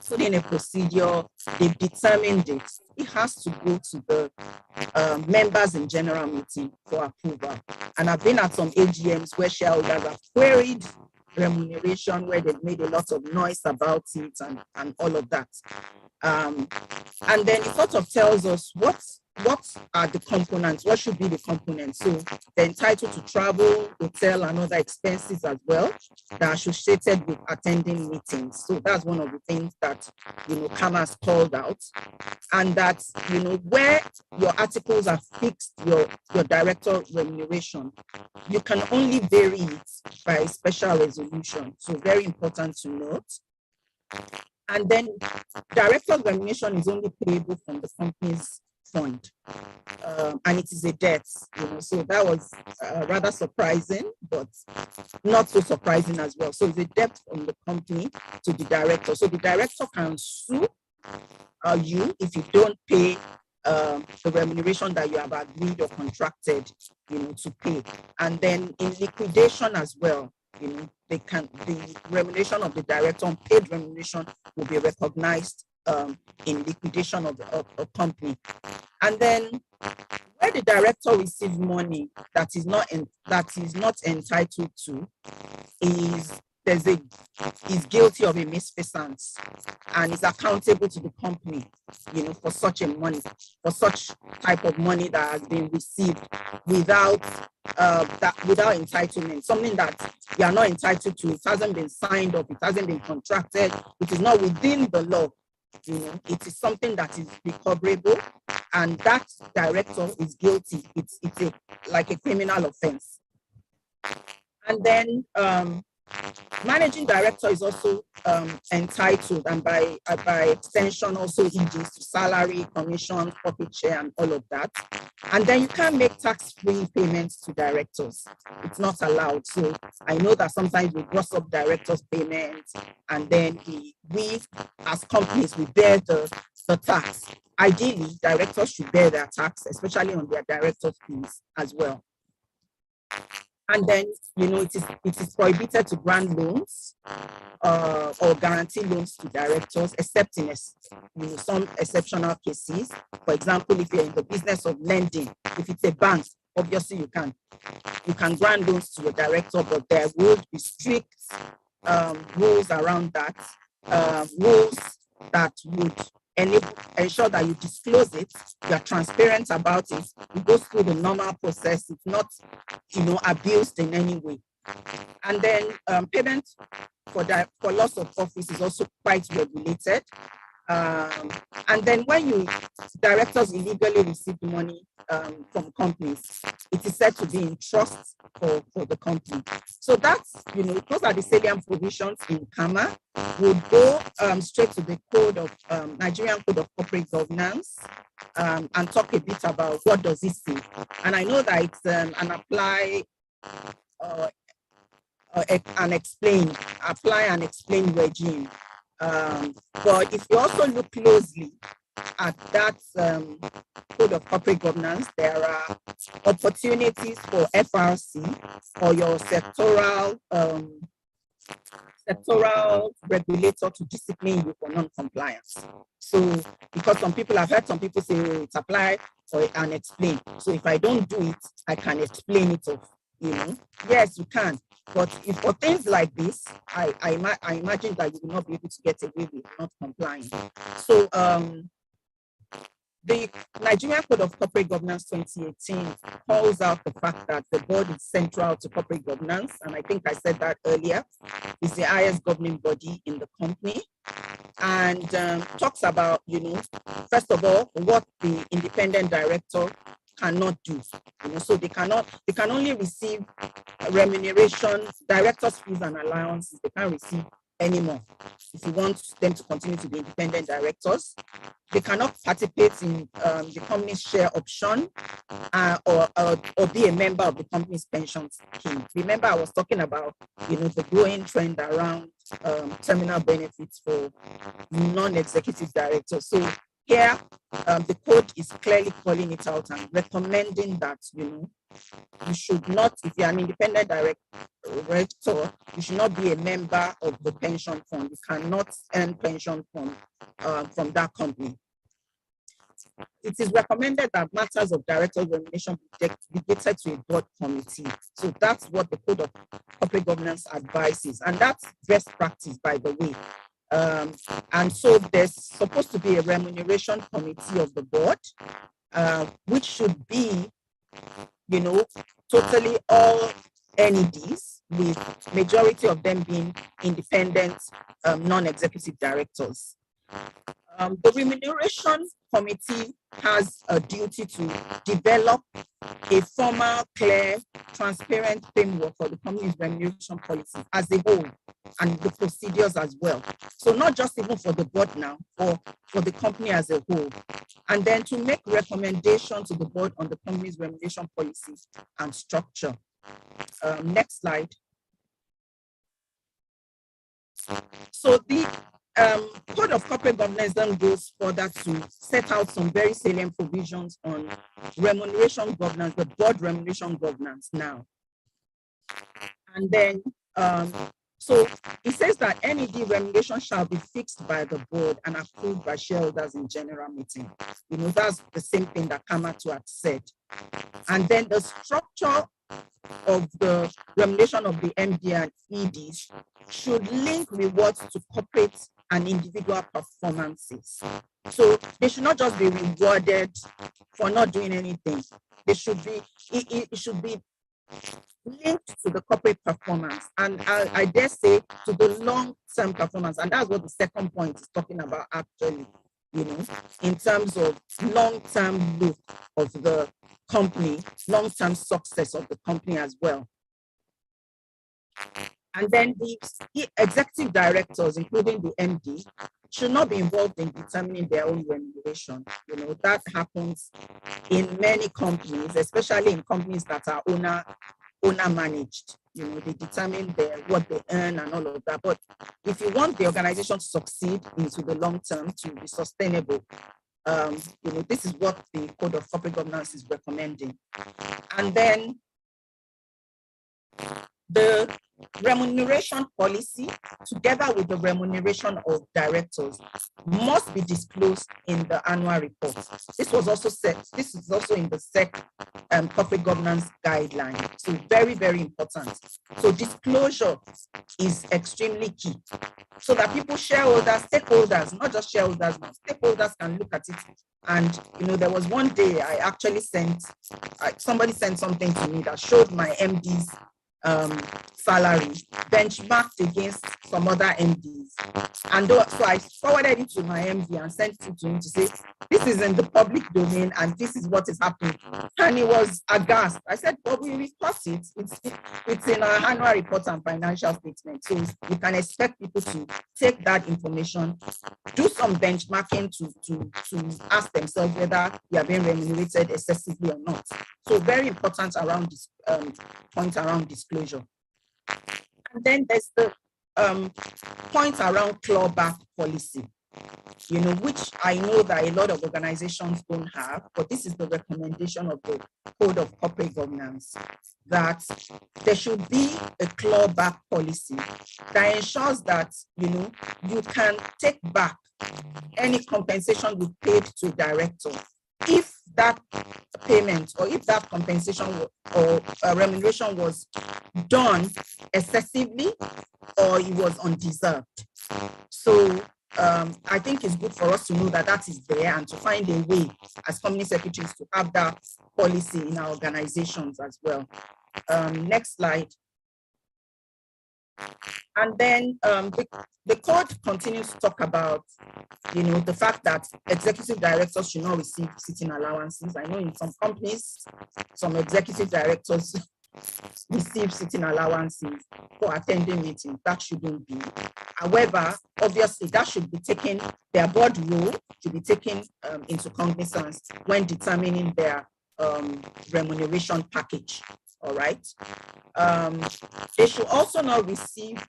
put in a procedure, they've determined it, it has to go to the members in general meeting for approval. And I've been at some AGMs where shareholders have queried remuneration, where they've made a lot of noise about it and all of that. And then it sort of tells us what are the components, what should be the components. So they're entitled to travel, hotel, and other expenses as well that are associated with attending meetings. So that's one of the things that, CAMA has called out. And that, where your articles are fixed, your director remuneration, you can only vary it by special resolution. So very important to note. And then director remuneration is only payable from the company's fund, and it is a debt. So that was rather surprising, but not so surprising as well. So it's a debt from the company to the director. So the director can sue you if you don't pay the remuneration that you have agreed or contracted, to pay. And then in liquidation as well, the remuneration of the director, unpaid remuneration, will be recognized in liquidation of the company. And then where the director receives money that is not entitled to is guilty of a misfeasance and is accountable to the company, for such type of money that has been received without entitlement, something that you are not entitled to. It hasn't been signed up, it hasn't been contracted, it is not within the law. It is something that is recoverable, and that director is guilty. It's like a criminal offense. And then managing director is also entitled, and by extension also EGs, to salary, commission, profit share, and all of that. And then you can't make tax-free payments to directors. It's not allowed. So I know that sometimes we gross up directors' payments, and then we as companies, we bear the tax. Ideally, directors should bear their tax, especially on their director fees as well. And then, it is prohibited to grant loans or guarantee loans to directors, except in some exceptional cases. For example, if you're in the business of lending, if it's a bank, obviously you can grant loans to a director, but there would be strict rules around that, rules that would ensure that you disclose it, you are transparent about it, it goes through the normal process, it's not, abused in any way. And then payment for loss of office is also quite regulated. And then when directors illegally receive money from companies, it is said to be in trust for the company. So that's, those are the salient provisions in CAMA. We'll go straight to the Nigerian Code of Corporate Governance and talk a bit about what does it say. And I know that it's an apply and explain regime. But if you also look closely at that Code of Corporate Governance, there are opportunities for FRC or your sectoral sectoral regulator to discipline you for non-compliance. So, because some people, I've heard some people say, oh, it's apply or and explain. So if I don't do it, I can explain it off, you know. Yes, you can. But if for things like this, I imagine that you will not be able to get away with not complying. So the Nigerian Code of Corporate Governance 2018 calls out the fact that the board is central to corporate governance. And I think I said that earlier. It's the highest governing body in the company. And talks about, you know, first of all, what the independent director cannot do. You know, so they can only receive remuneration, directors' fees and allowances. They can't receive anymore. If you want them to continue to be independent directors, they cannot participate in the company's share option or be a member of the company's pension scheme. Remember, I was talking about, you know, the growing trend around terminal benefits for non-executive directors. So here, the code is clearly calling it out and recommending that, you know, you should not, if you're an independent director, you should not be a member of the pension fund. You cannot earn pension from that company. It is recommended that matters of director remuneration be delegated to a board committee. So that's what the Code of Corporate Governance advises. And that's best practice, by the way. And so there's supposed to be a remuneration committee of the board, which should be, you know, totally all NEDs, with majority of them being independent non-executive directors. The remuneration committee has a duty to develop a formal, clear, transparent framework for the company's remuneration policy as a whole and the procedures as well. So not just even for the board now, or for the company as a whole. And then to make recommendations to the board on the company's remuneration policy and structure. Next slide. So the Code of Corporate Governance then goes further to set out some very salient provisions on remuneration governance, the board remuneration governance now. And then, so it says that NED remuneration shall be fixed by the board and approved by shareholders in general meeting. You know, that's the same thing that Kamatu had said. And then the structure of the remuneration of the MD and EDs should link rewards to corporate and individual performances. So they should not just be rewarded for not doing anything. They should be, it should be linked to the corporate performance, and I dare say to the long-term performance. And that's what the second point is talking about actually, you know, in terms of long-term look of the company, long-term success of the company as well. And then the executive directors, including the MD, should not be involved in determining their own remuneration. You know, that happens in many companies, especially in companies that are owner managed. You know, they determine what they earn and all of that. But if you want the organization to succeed into the long term, to be sustainable, you know, this is what the Code of Corporate Governance is recommending. And then the remuneration policy, together with the remuneration of directors, must be disclosed in the annual report. This was also set. This is also in the SEC corporate governance guideline. So very, very important. So disclosure is extremely key, so that people, shareholders, stakeholders, not just shareholders, but stakeholders can look at it. And you know, there was one day I actually somebody sent something to me that showed my MD's salary benchmarked against some other MDs. And so I forwarded it to my MD and sent it to him to say, this is in the public domain and this is what is happening. And he was aghast. I said, well, we report it. It's in our annual report and financial statement. So you can expect people to take that information, do some benchmarking to ask themselves whether they are being remunerated excessively or not. So very important around this point around disclosure. And then there's the point around clawback policy. you know, which I know that a lot of organizations don't have, but this is the recommendation of the Code of Corporate Governance, that there should be a clawback policy that ensures that, you know, you can take back any compensation you paid to a director if that payment or if that compensation or remuneration was done excessively or it was undeserved. So I think it's good for us to know that that is there and to find a way as company secretaries to have that policy in our organizations as well. Next slide. And then the code continues to talk about, you know, the fact that executive directors should not receive sitting allowances. I know in some companies, some executive directors receive sitting allowances for attending meetings. That shouldn't be. However, obviously, that should be taken, their board role should be taken into cognizance when determining their remuneration package. All right. They should also not receive,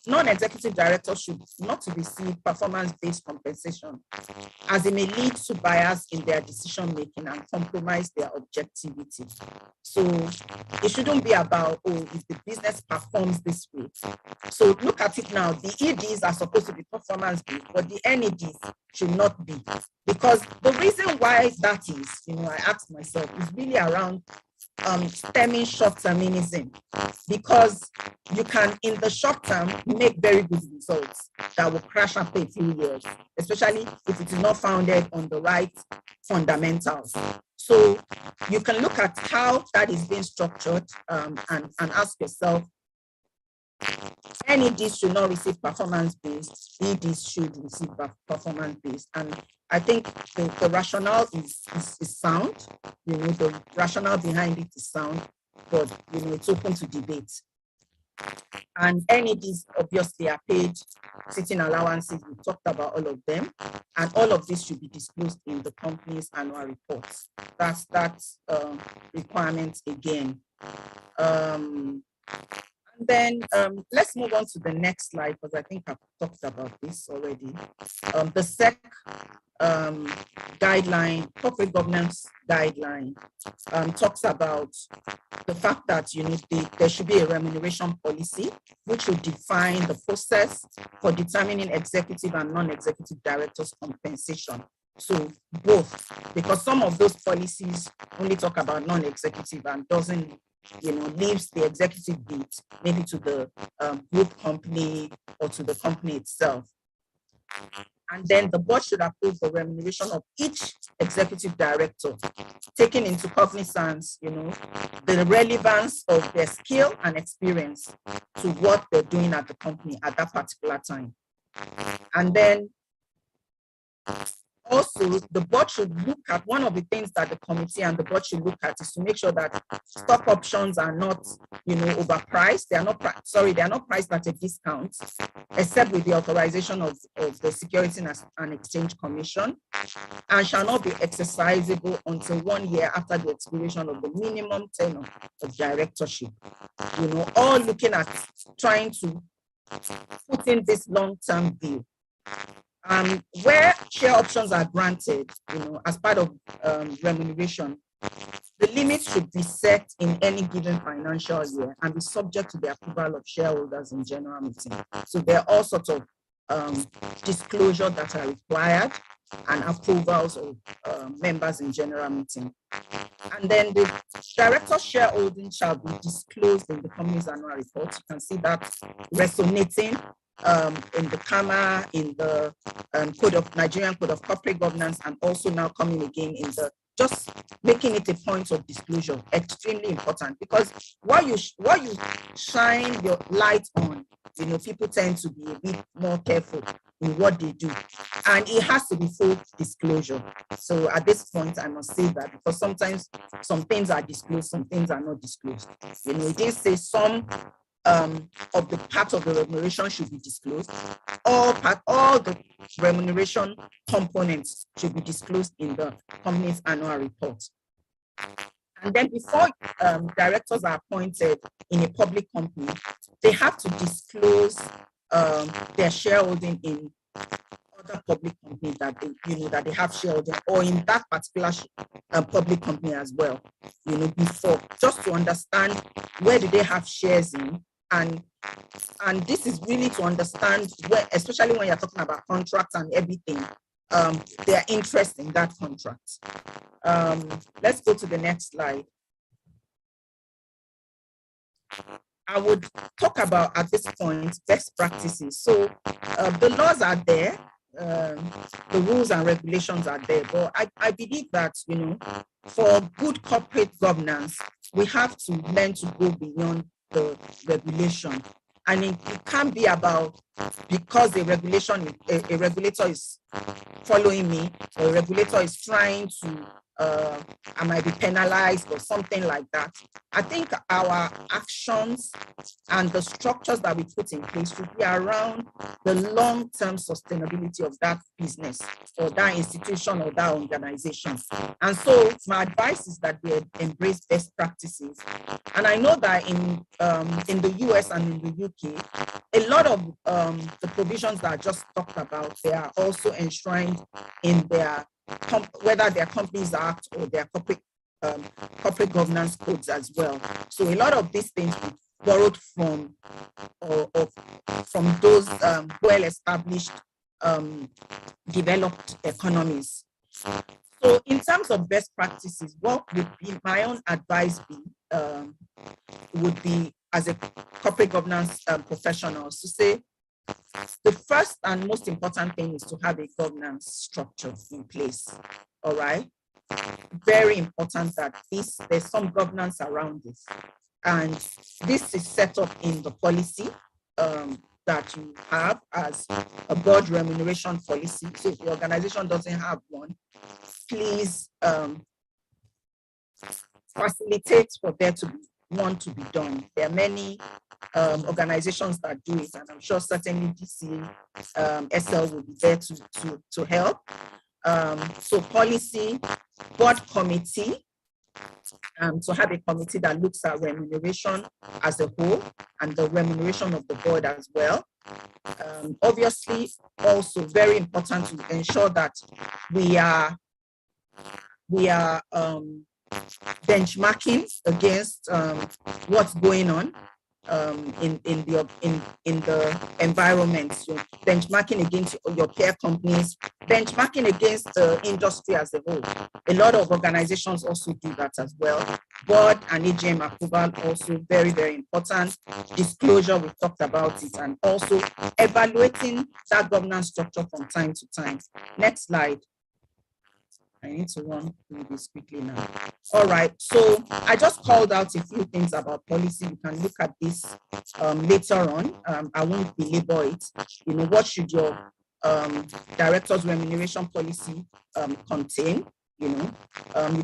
non-executive directors should not receive performance-based compensation, as it may lead to bias in their decision-making and compromise their objectivity. So it shouldn't be about, oh, if the business performs this way. So look at it now, the EDs are supposed to be performance-based, but the NEDs should not be. Because the reason why that is, you know, I asked myself, is really around stemming short-termism, because you can, in the short term, make very good results that will crash after a few years, especially if it is not founded on the right fundamentals. So you can look at how that is being structured and ask yourself, NEDs should not receive performance-based, EDs should receive performance-based. And I think the rationale is sound, you know, the rationale behind it is sound, but, you know, it's open to debate. And NEDs obviously are paid sitting allowances. We talked about all of them, and all of this should be disclosed in the company's annual reports. That's requirement again. And then let's move on to the next slide, because I think I've talked about this already. The SEC guideline, corporate governance guideline, talks about the fact that, you know, there should be a remuneration policy which will define the process for determining executive and non-executive directors' compensation. So both, because some of those policies only talk about non-executive and doesn't, you know, leaves the executive bit maybe to the group company or to the company itself. And then the board should approve the remuneration of each executive director, taking into cognizance, you know, the relevance of their skill and experience to what they're doing at the company at that particular time. And then also, the board should look at, one of the things that the committee and the board should look at is to make sure that stock options are not, you know, overpriced. They are not, they are not priced at a discount, except with the authorization of the Securities and Exchange Commission, and shall not be exercisable until 1 year after the expiration of the minimum tenure of directorship. You know, all looking at trying to put in this long-term view. Where share options are granted, you know, as part of remuneration, the limit should be set in any given financial year and be subject to the approval of shareholders in general meeting. So there are all sorts of disclosure that are required and approvals of members in general meeting. And then the director's shareholding shall be disclosed in the company's annual report. You can see that resonating in the CAMA, in the Nigerian Code of Corporate Governance, and also now coming again in the, just making it a point of disclosure, extremely important, because what you shine your light on, you know, people tend to be a bit more careful in what they do, and it has to be full disclosure. So at this point, I must say that, because sometimes some things are disclosed, some things are not disclosed. You know, it did say some of the part of the remuneration should be disclosed. All the remuneration components should be disclosed in the company's annual report. And then before directors are appointed in a public company, they have to disclose their shareholding in other public company that they, that they have shareholding, or in that particular public company as well, before, just to understand where do they have shares in, and this is really to understand where, especially when you're talking about contracts and everything, their interest in that contract. Let's go to the next slide. I would talk about, at this point, best practices. So the laws are there, the rules and regulations are there, but I believe that, for good corporate governance, we have to learn to go beyond the regulation. And it can't be about, because a regulator is following me, or a regulator is trying to, I might be penalized or something like that. I think our actions and the structures that we put in place should be around the long-term sustainability of that business or that institution or that organization. And so my advice is that we embrace best practices. And I know that in the US and in the UK, a lot of the provisions that I just talked about, they are also enshrined in their whether their Companies Act or their corporate governance codes as well. So a lot of these things we borrowed from those well-established developed economies. So in terms of best practices, what would be my own advice would be, as a corporate governance professional, to say the first and most important thing is to have a governance structure in place. All right. Very important that there's some governance around this. And this is set up in the policy that you have as a board remuneration policy. So if the organization doesn't have one, please facilitate for there to be one to be done. There are many organizations that do it, and I'm sure certainly DC SL will be there to help. So policy, board committee, to have a committee that looks at remuneration as a whole and the remuneration of the board as well. Obviously, also very important to ensure that we are benchmarking against what's going on in the environment. So benchmarking against your peer companies, benchmarking against the industry as a whole. A lot of organizations also do that as well. Board and AGM approval also very, very important. Disclosure, we talked about it, and also evaluating that governance structure from time to time. Next slide. I need to run through this quickly now. All right, so I just called out a few things about policy. You can look at this later on. I won't belabor it. What should your director's remuneration policy contain? You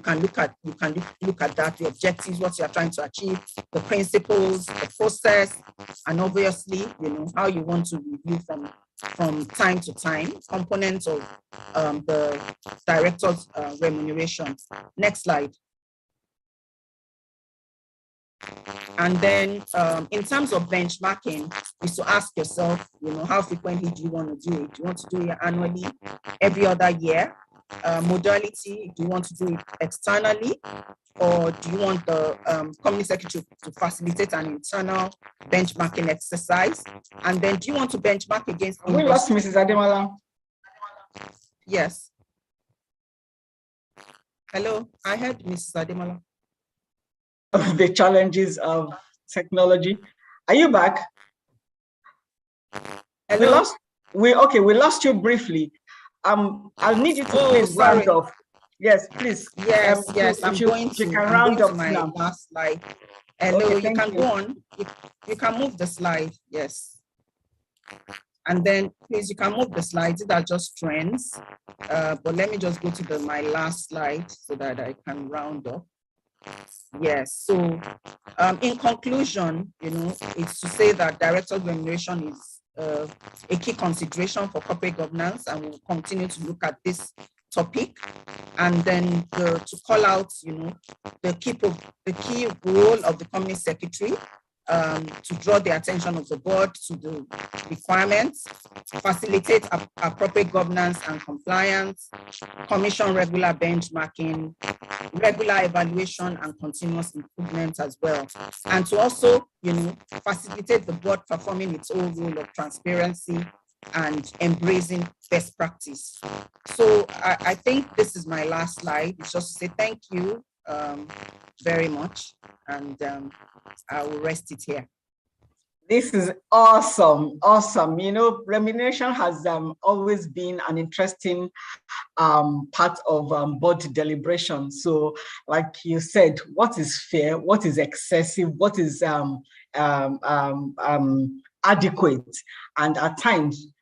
can look at that, the objectives, what you are trying to achieve, the principles, the process, and obviously, how you want to review from time to time, components of the director's remuneration. Next slide. And then in terms of benchmarking, is to ask yourself, how frequently do you want to do it? Do you want to do it annually, every other year? Modality, do you want to do it externally, or do you want the company secretary to facilitate an internal benchmarking exercise? And then do you want to benchmark against we lost Mrs. Ademola? Yes. Hello, I heard Mrs. Ademola. Of the challenges of technology. Are you back? Hello? We lost you briefly. I'll need you to please round off. Yes, please. Yes, I'm going to round up my now. last slide. Hello, okay, you can go on. You can move the slide, yes. And then please, you can move the slides. These are just trends. But let me just go to my last slide so that I can round up. Yes, so in conclusion, it's to say that director's remuneration is a key consideration for corporate governance, and we'll continue to look at this topic. And then to call out, the key role of the company secretary to draw the attention of the board to the requirements, facilitate appropriate governance and compliance, commission regular benchmarking, regular evaluation and continuous improvement as well. And to also, facilitate the board performing its own role of transparency and embracing best practice. So I think this is my last slide. It's just to say thank you very much, and I will rest it here. This is awesome, awesome. Remuneration has always been an interesting part of board deliberation. So, like you said, what is fair, what is excessive, what is adequate, and at times,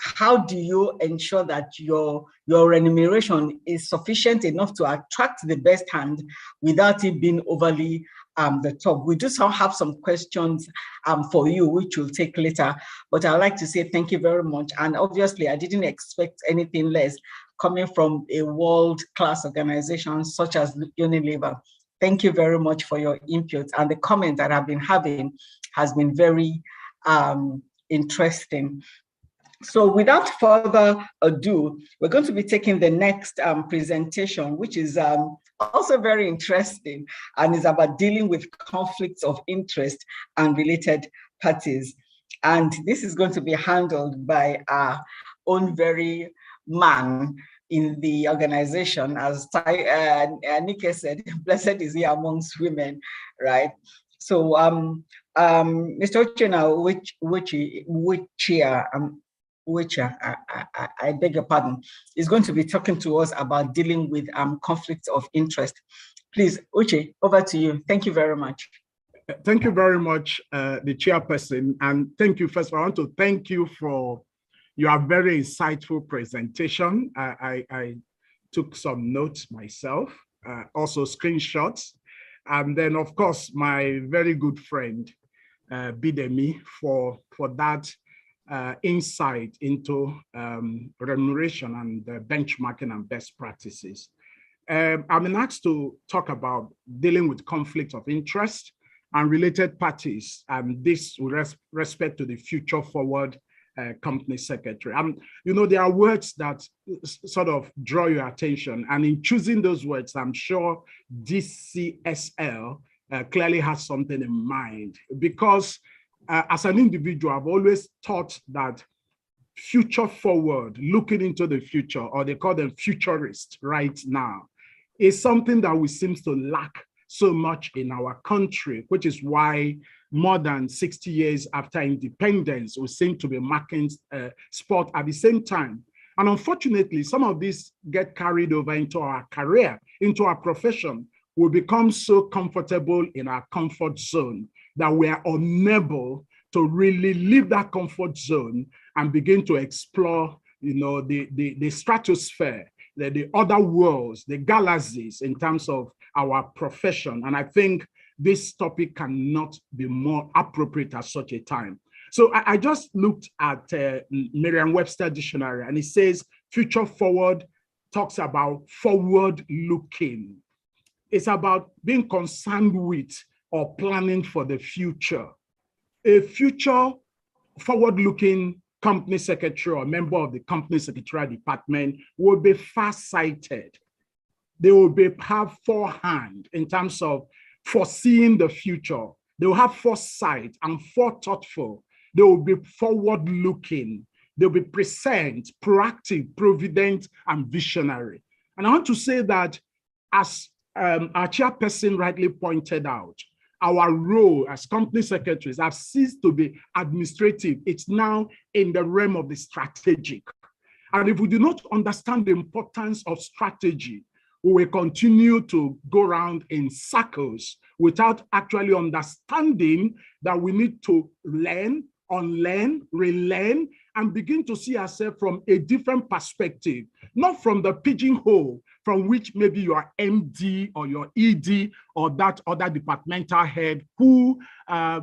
how do you ensure that your remuneration is sufficient enough to attract the best hand without it being overly the top? We do have some questions for you, which we'll take later, but I'd like to say thank you very much. And obviously, I didn't expect anything less coming from a world-class organization such as Unilever. Thank you very much for your input, and the comment that I've been having has been very interesting. So without further ado, we're going to be taking the next presentation, which is also very interesting and is about dealing with conflicts of interest and related parties. And this is going to be handled by our own very man in the organization. As Nike said, blessed is he amongst women, right? So Mr. Uchenna, which I beg your pardon, is going to be talking to us about dealing with conflicts of interest. Please, Uche, over to you. Thank you very much. Thank you very much, the chairperson. And thank you. First, I want to thank you for your very insightful presentation. I took some notes myself, also screenshots. And then, of course, my very good friend, Bidemi, for that insight into remuneration and benchmarking and best practices. I'm been asked to talk about dealing with conflict of interest and related parties, and this with respect to the future forward company secretary. There are words that sort of draw your attention, and in choosing those words, I'm sure DCSL clearly has something in mind, because as an individual, I've always thought that future forward, looking into the future, or they call them futurists right now, is something that we seem to lack so much in our country, which is why more than 60 years after independence, we seem to be marking sport at the same time. And unfortunately, some of these get carried over into our career, into our profession. We become so comfortable in our comfort zone that we are unable to really leave that comfort zone and begin to explore, the stratosphere, the other worlds, the galaxies in terms of our profession. And I think this topic cannot be more appropriate at such a time. So I just looked at Merriam-Webster dictionary, and it says future forward talks about forward looking. It's about being concerned with or planning for the future. A future forward-looking company secretary or member of the company secretarial department will be far-sighted. They will have forehand in terms of foreseeing the future. They will have foresight and forethoughtful. They will be forward-looking. They'll be present, proactive, provident, and visionary. And I want to say that, as our chairperson rightly pointed out, our role as company secretaries have ceased to be administrative. It's now in the realm of the strategic. And if we do not understand the importance of strategy, we will continue to go around in circles without actually understanding that we need to learn, unlearn, relearn, and begin to see ourselves from a different perspective, not from the pigeonhole from which maybe your MD or your ED or that other departmental head who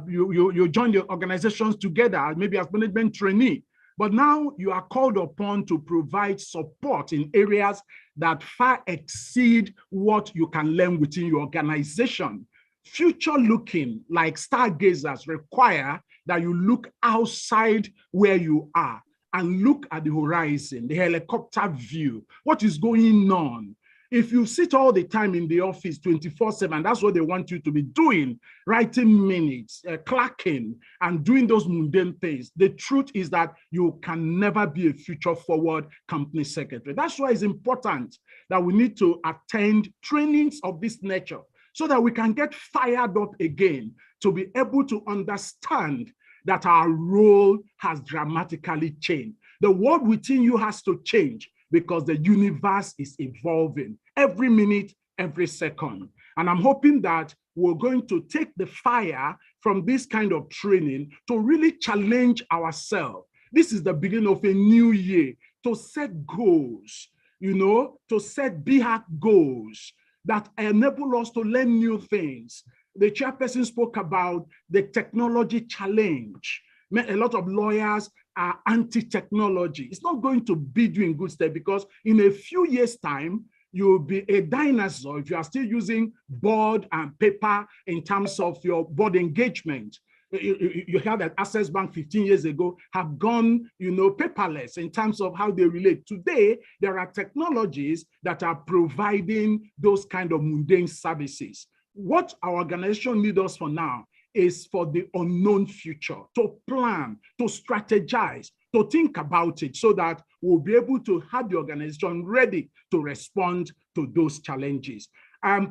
you join the organizations together, maybe as management trainee. But now you are called upon to provide support in areas that far exceed what you can learn within your organization. Future looking, like stargazers, require that you look outside where you are and look at the horizon, the helicopter view, what is going on. If you sit all the time in the office 24/7, that's what they want you to be doing, writing minutes, clerking, and doing those mundane things. The truth is that you can never be a future forward company secretary. That's why it's important that we need to attend trainings of this nature so that we can get fired up again to be able to understand that our role has dramatically changed. The world within you has to change because the universe is evolving every minute, every second. And I'm hoping that we're going to take the fire from this kind of training to really challenge ourselves. This is the beginning of a new year, to set goals, to set BHAC goals that enable us to learn new things. The chairperson spoke about the technology challenge. A lot of lawyers are anti-technology. It's not going to be doing good stead because in a few years' time, you'll be a dinosaur if you are still using board and paper in terms of your board engagement. You heard that Access Bank 15 years ago have gone, paperless in terms of how they relate. Today, there are technologies that are providing those kind of mundane services. What our organization needs us for now is for the unknown future, to plan, to strategize, to think about it so that we'll be able to have the organization ready to respond to those challenges.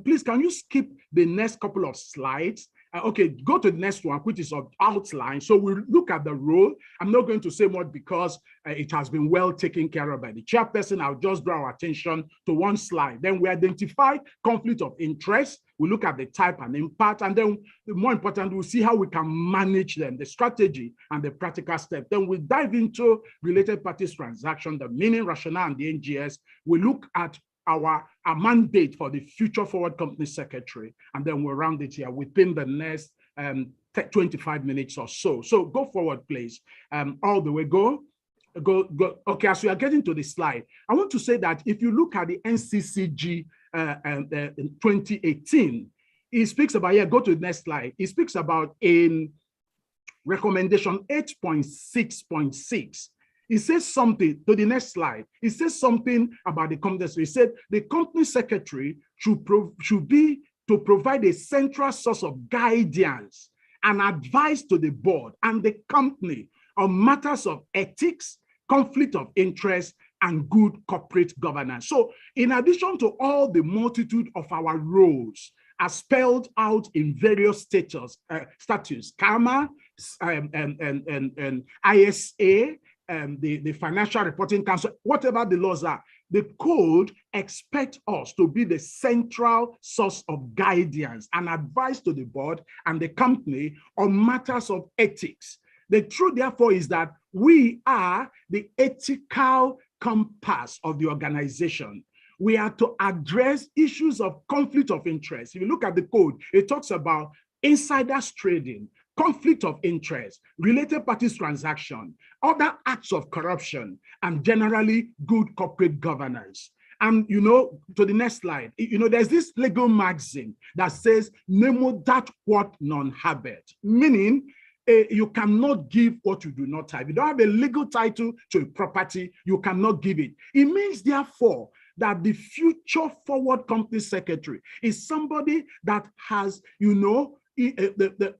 Please, can you skip the next couple of slides? Okay, go to the next one, which is of outline. So we'll look at the role. I'm not going to say much because it has been well taken care of by the chairperson. I'll just draw our attention to one slide. Then we identify conflict of interest. We look at the type and impact. And then the more important, we'll see how we can manage them, the strategy and the practical steps. Then we dive into related parties transaction, the meaning, rationale, and the NGS. We look at our mandate for the future forward company secretary, and then we'll round it here within the next 25 minutes or so. So go forward, please. All the way, go. Okay, as we are getting to the slide, I want to say that if you look at the NCCG in 2018, it speaks about, go to the next slide. It speaks about in recommendation 8.6.6. It says something, to the next slide, it says something about the company. So it said the company secretary should be to provide a central source of guidance and advice to the board and the company on matters of ethics, conflict of interest, and good corporate governance. So in addition to all the multitude of our roles as spelled out in various statutes, CAMA, and ISA, the Financial Reporting Council, whatever the laws are, the code expects us to be the central source of guidance and advice to the board and the company on matters of ethics. The truth, therefore, is that we are the ethical compass of the organization. We are to address issues of conflict of interest. If you look at the code, it talks about insiders trading, conflict of interest, related parties transaction, other acts of corruption, and generally good corporate governance. And, to the next slide, there's this legal maxim that says, nemo that what none habet, meaning you cannot give what you do not have. If you don't have a legal title to a property, you cannot give it. It means, therefore, that the future forward company secretary is somebody that has,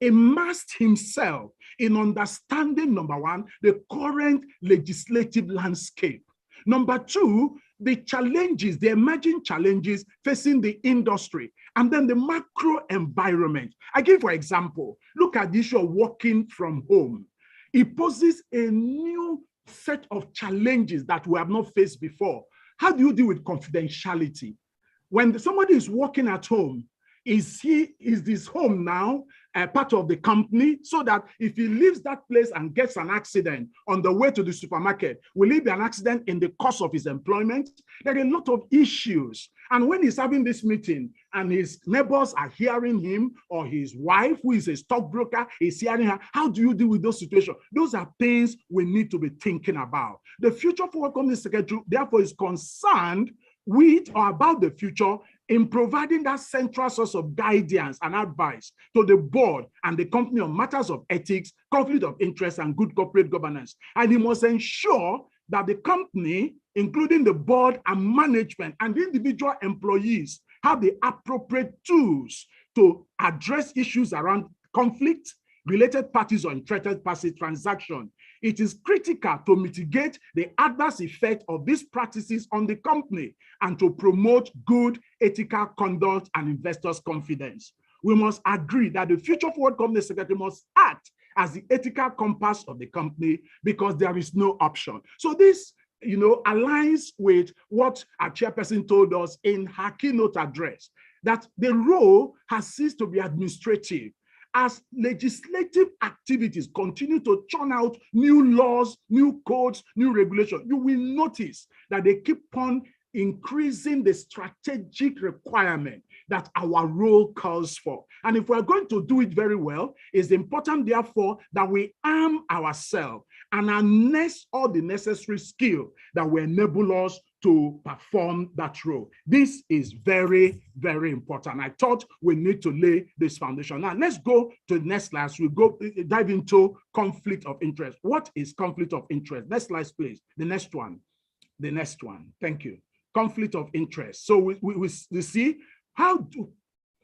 immersed himself in understanding, number one, the current legislative landscape. Number two, the challenges, the emerging challenges facing the industry, and then the macro environment. I give, for example, look at the issue of working from home. It poses a new set of challenges that we have not faced before. How do you deal with confidentiality? When somebody is working at home, is this home now part of the company, so that if he leaves that place and gets an accident on the way to the supermarket, will it be an accident in the course of his employment? There are a lot of issues. And when he's having this meeting and his neighbors are hearing him, or his wife, who is a stockbroker, is hearing her, how do you deal with those situations? Those are things we need to be thinking about. The future forward company secretary, therefore, is concerned with or about the future in providing that central source of guidance and advice to the board and the company on matters of ethics, conflict of interest, and good corporate governance. And he must ensure that the company, including the board and management and the individual employees, have the appropriate tools to address issues around conflict, related parties or interested party transaction. It is critical to mitigate the adverse effect of these practices on the company and to promote good ethical conduct and investors' confidence. We must agree that the Future Forward Company Secretary must act as the ethical compass of the company because there is no option. So this, aligns with what our chairperson told us in her keynote address, that the role has ceased to be administrative. As legislative activities continue to churn out new laws, new codes, new regulations, you will notice that they keep on increasing the strategic requirement that our role calls for. And if we're going to do it very well, it's important, therefore, that we arm ourselves and harness all the necessary skill that will enable us to perform that role. This is very, very important. I thought we need to lay this foundation. Now, let's go to the next slide. We dive into conflict of interest. What is conflict of interest? Next slide, please. The next one. The next one. Thank you. Conflict of interest. So we see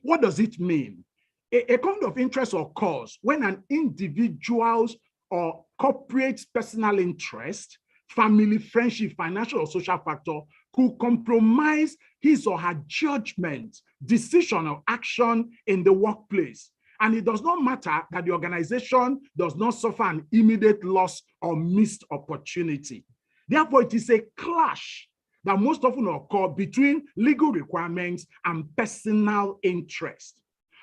what does it mean? A conflict of interest occurs when an individual's or corporate personal interest, family, friendship, financial or social factor could compromise his or her judgment, decision, or action in the workplace. And it does not matter that the organization does not suffer an immediate loss or missed opportunity. Therefore, it is a clash that most often occur between legal requirements and personal interest.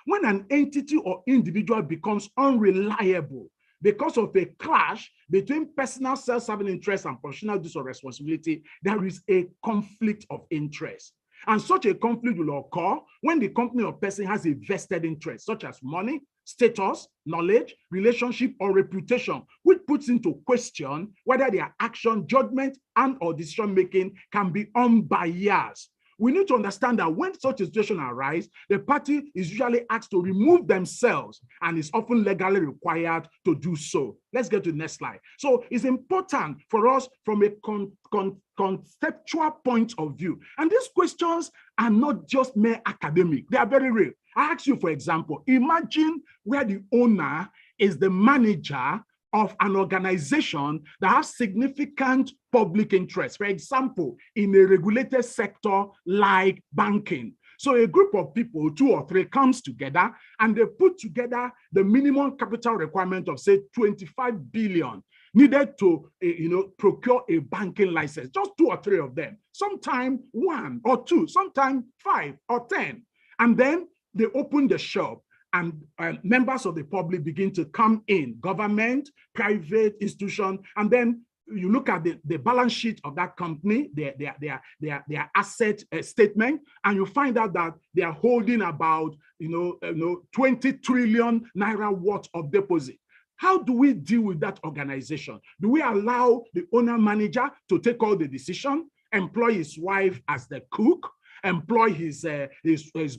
When an entity or individual becomes unreliable because of a clash between personal self-serving interest and professional duties or responsibility, there is a conflict of interest. And such a conflict will occur when the company or person has a vested interest, such as money, status, knowledge, relationship, or reputation, which puts into question whether their action, judgment, and/or decision-making can be unbiased. We need to understand that when such a situation arises, the party is usually asked to remove themselves and is often legally required to do so. Let's get to the next slide. So it's important for us from a conceptual point of view. And these questions are not just mere academic, they are very real. I ask you, for example, imagine where the owner is the manager of an organization that has significant public interest, for example, in a regulated sector like banking. So a group of people, 2 or 3, comes together and they put together the minimum capital requirement of, say, 25 billion needed to procure a banking license, just 2 or 3 of them, sometime 1 or 2, sometime 5 or 10. And then they open the shop and members of the public begin to come in, government, private institution, and then you look at the balance sheet of that company, their asset statement, and you find out that they are holding about 20 trillion naira worth of deposit. How do we deal with that organization? Do we allow the owner manager to take all the decision, employ his wife as the cook, employ his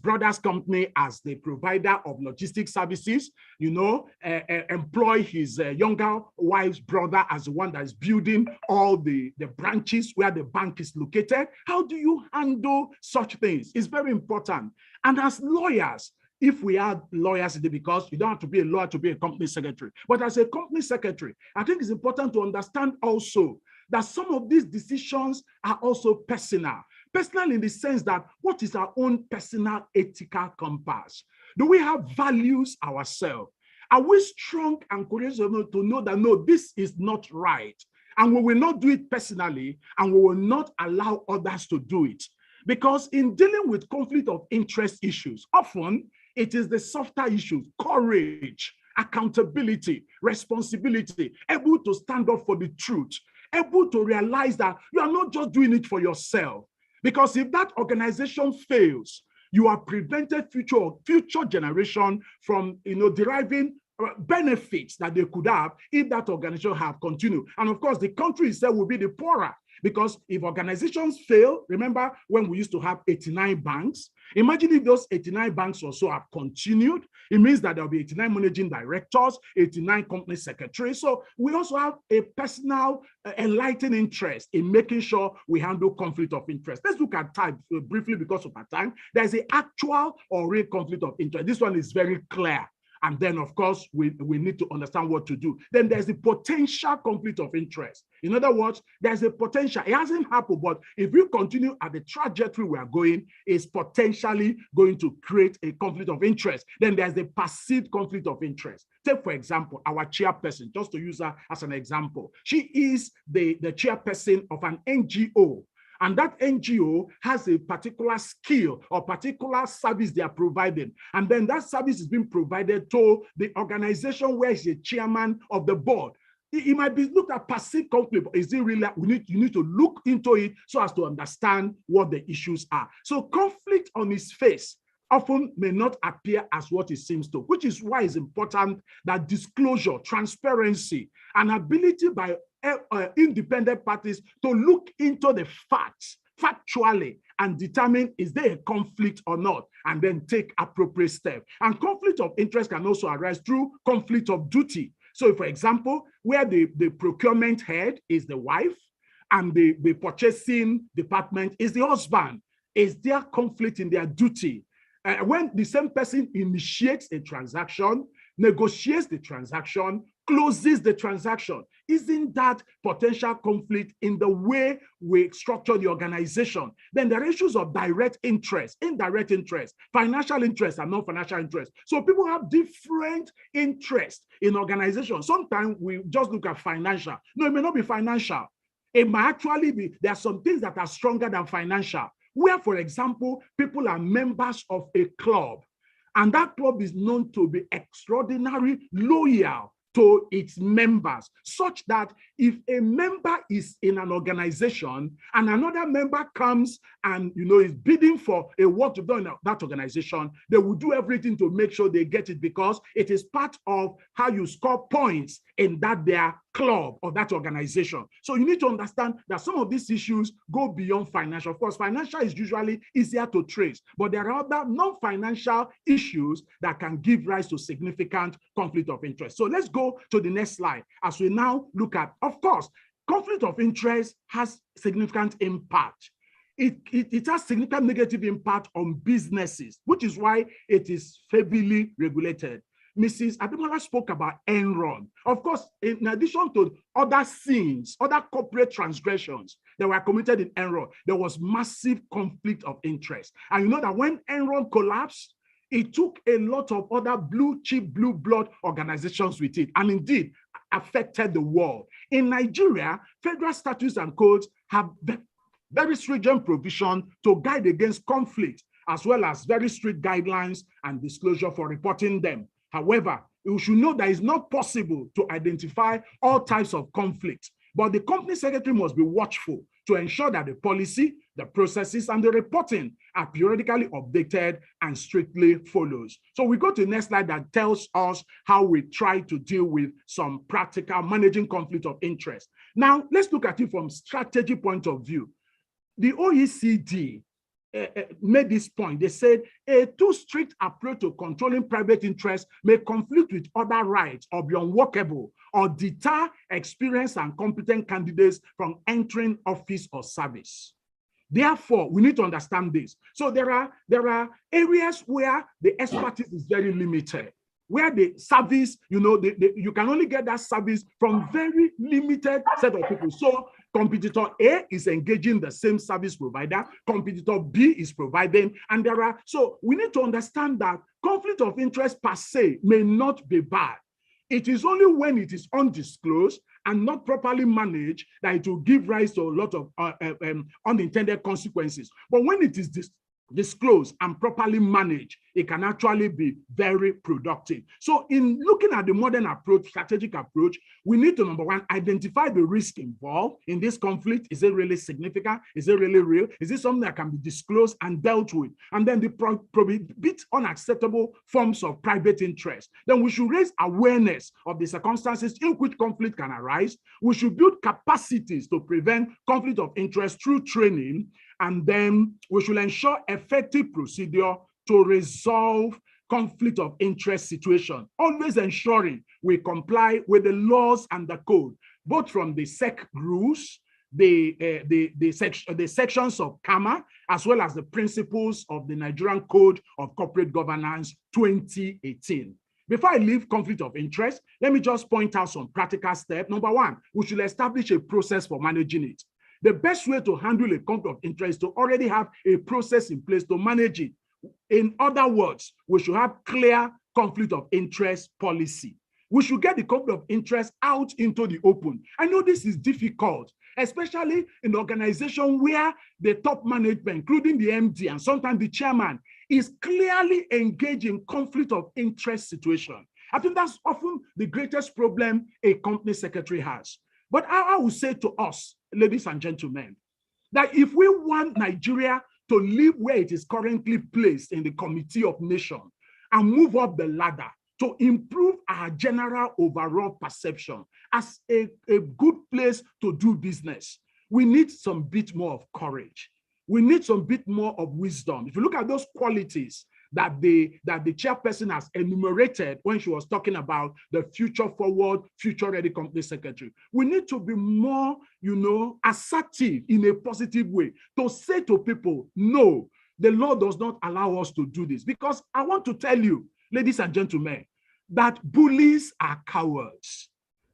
brother's company as the provider of logistics services, employ his younger wife's brother as the one that is building all the branches where the bank is located? How do you handle such things? It's very important. And as lawyers, if we are lawyers today, because you don't have to be a lawyer to be a company secretary, but as a company secretary, I think it's important to understand also that some of these decisions are also personal. Personal in the sense that what is our own personal ethical compass? Do we have values ourselves? Are we strong and courageous enough to know that, no, this is not right? And we will not do it personally, and we will not allow others to do it. Because in dealing with conflict of interest issues, often it is the softer issues, courage, accountability, responsibility, able to stand up for the truth, able to realize that you are not just doing it for yourself. Because if that organization fails, you have prevented future generation from deriving benefits that they could have if that organization have continued. And of course, the country itself will be the poorer Because if organizations fail, remember when we used to have 89 banks, imagine if those 89 banks also have continued, it means that there'll be 89 managing directors, 89 company secretaries. So we also have a personal enlightened interest in making sure we handle conflict of interest. Let's look at type briefly because of our time. There's the actual or real conflict of interest. This one is very clear. And then, of course, we need to understand what to do. Then there's the potential conflict of interest. In other words, there's a potential. It hasn't happened, but if we continue at the trajectory we are going, it's potentially going to create a conflict of interest. Then there's the perceived conflict of interest. Take, for example, our chairperson, just to use her as an example. She is the chairperson of an NGO. And that NGO has a particular skill or particular service they are providing. And then that service is being provided to the organization where she's a chairman of the board. It might be looked at perceived conflict, but is it really, you need to look into it so as to understand what the issues are. So conflict on its face often may not appear as what it seems to, which is why it's important that disclosure, transparency, and ability by independent parties to look into the facts factually and determine is there a conflict or not, and then take appropriate steps. And conflict of interest can also arise through conflict of duty. So, for example, where the procurement head is the wife and the purchasing department is the husband, is there conflict in their duty? When the same person initiates a transaction, negotiates the transaction, closes the transaction, isn't that potential conflict in the way we structure the organization? Then there are issues of direct interest, indirect interest, financial interest, and non-financial interest. So people have different interests in organizations. Sometimes we just look at financial. No, it may not be financial. It might actually be, there are some things that are stronger than financial. Where, for example, people are members of a club, and that club is known to be extraordinarily loyal to its members, such that if a member is in an organization and another member comes and is bidding for a work to be done in that organization, they will do everything to make sure they get it, because it is part of how you score points in their club or that organization. So you need to understand that some of these issues go beyond financial. Of course, financial is usually easier to trace, but there are other non-financial issues that can give rise to significant conflict of interest. So let's go to the next slide as we now look at, of course, conflict of interest has significant impact. It has significant negative impact on businesses, which is why it is heavily regulated. Mrs. Ademola spoke about Enron. Of course, in addition to other sins, other corporate transgressions that were committed in Enron, there was massive conflict of interest. And you know that when Enron collapsed, it took a lot of other blue chip, blue blood organizations with it, and indeed affected the world. In Nigeria, federal statutes and codes have very stringent provision to guide against conflict, as well as very strict guidelines and disclosure for reporting them. However, you should know that it's not possible to identify all types of conflict, but the company secretary must be watchful to ensure that the policy, the processes, and the reporting are periodically updated and strictly follows. So we go to the next slide that tells us how we try to deal with some practical managing conflict of interest. Now, let's look at it from strategy point of view. The OECD made this point. They said a too strict approach to controlling private interests may conflict with other rights or be unworkable or deter experienced and competent candidates from entering office or service. Therefore, we need to understand this. So there are areas where the expertise is very limited, where the service, you can only get that service from very limited set of people. So competitor A is engaging the same service provider, competitor B is providing, and so we need to understand that conflict of interest per se may not be bad. It is only when it is undisclosed and not properly managed that it will give rise to a lot of unintended consequences. But when it is disclosed and properly managed, it can actually be very productive. So in looking at the modern approach, strategic approach, we need to, number one, identify the risk involved in this conflict. Is it really significant? Is it really real? Is it something that can be disclosed and dealt with? And then the prohibit unacceptable forms of private interest. Then we should raise awareness of the circumstances in which conflict can arise. We should build capacities to prevent conflict of interest through training. And then we should ensure effective procedure to resolve conflict of interest situation, always ensuring we comply with the laws and the code, both from the SEC rules, the sections of CAMA, as well as the principles of the Nigerian Code of Corporate Governance 2018. Before I leave conflict of interest, let me just point out some practical steps. Number one, we should establish a process for managing it. The best way to handle a conflict of interest is to already have a process in place to manage it. In other words, we should have clear conflict of interest policy. We should get the conflict of interest out into the open. I know this is difficult, especially in the organization where the top management, including the MD and sometimes the chairman, is clearly engaged in conflict of interest situation. I think that's often the greatest problem a company secretary has. But I will say to us, ladies and gentlemen, that if we want Nigeria to live where it is currently placed in the Committee of Nations and move up the ladder to improve our general overall perception as a good place to do business, we need some bit more of courage. We need some bit more of wisdom. If you look at those qualities that the chairperson has enumerated when she was talking about the future forward, future ready company secretary, we need to be more, assertive in a positive way to say to people, no, the law does not allow us to do this. Because I want to tell you, ladies and gentlemen, that bullies are cowards.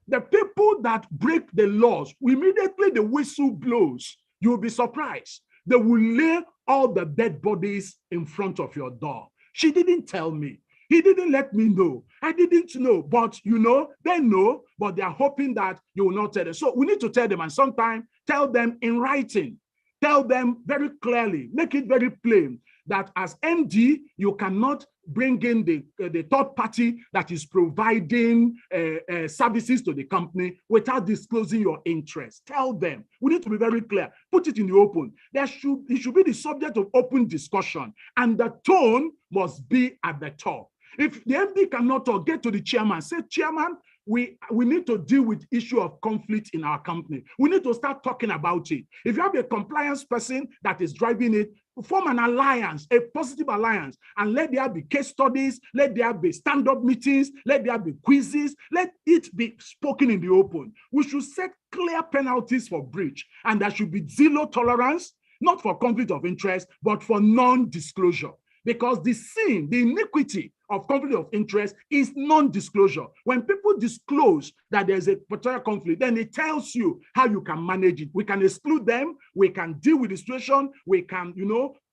The people that break the laws, immediately the whistle blows, you'll be surprised. They will lay all the dead bodies in front of your door. She didn't tell me. He didn't let me know. I didn't know. But, they know, but they are hoping that you will not tell them. So we need to tell them, and sometimes tell them in writing. Tell them very clearly, make it very plain that as MD, you cannot bring in the third party that is providing services to the company without disclosing your interest. Tell them. We need to be very clear. Put it in the open. It should be the subject of open discussion, and the tone must be at the top. If the MD cannot talk, get to the chairman. Say, Chairman, we need to deal with issue of conflict in our company. We need to start talking about it. If you have a compliance person that is driving it, form an alliance, a positive alliance, and let there be case studies, let there be stand-up meetings, let there be quizzes, let it be spoken in the open. We should set clear penalties for breach, and there should be zero tolerance, not for conflict of interest, but for non-disclosure. Because the sin, the iniquity of conflict of interest is non-disclosure. When people disclose that there's a potential conflict, then it tells you how you can manage it. We can exclude them, we can deal with the situation, we can,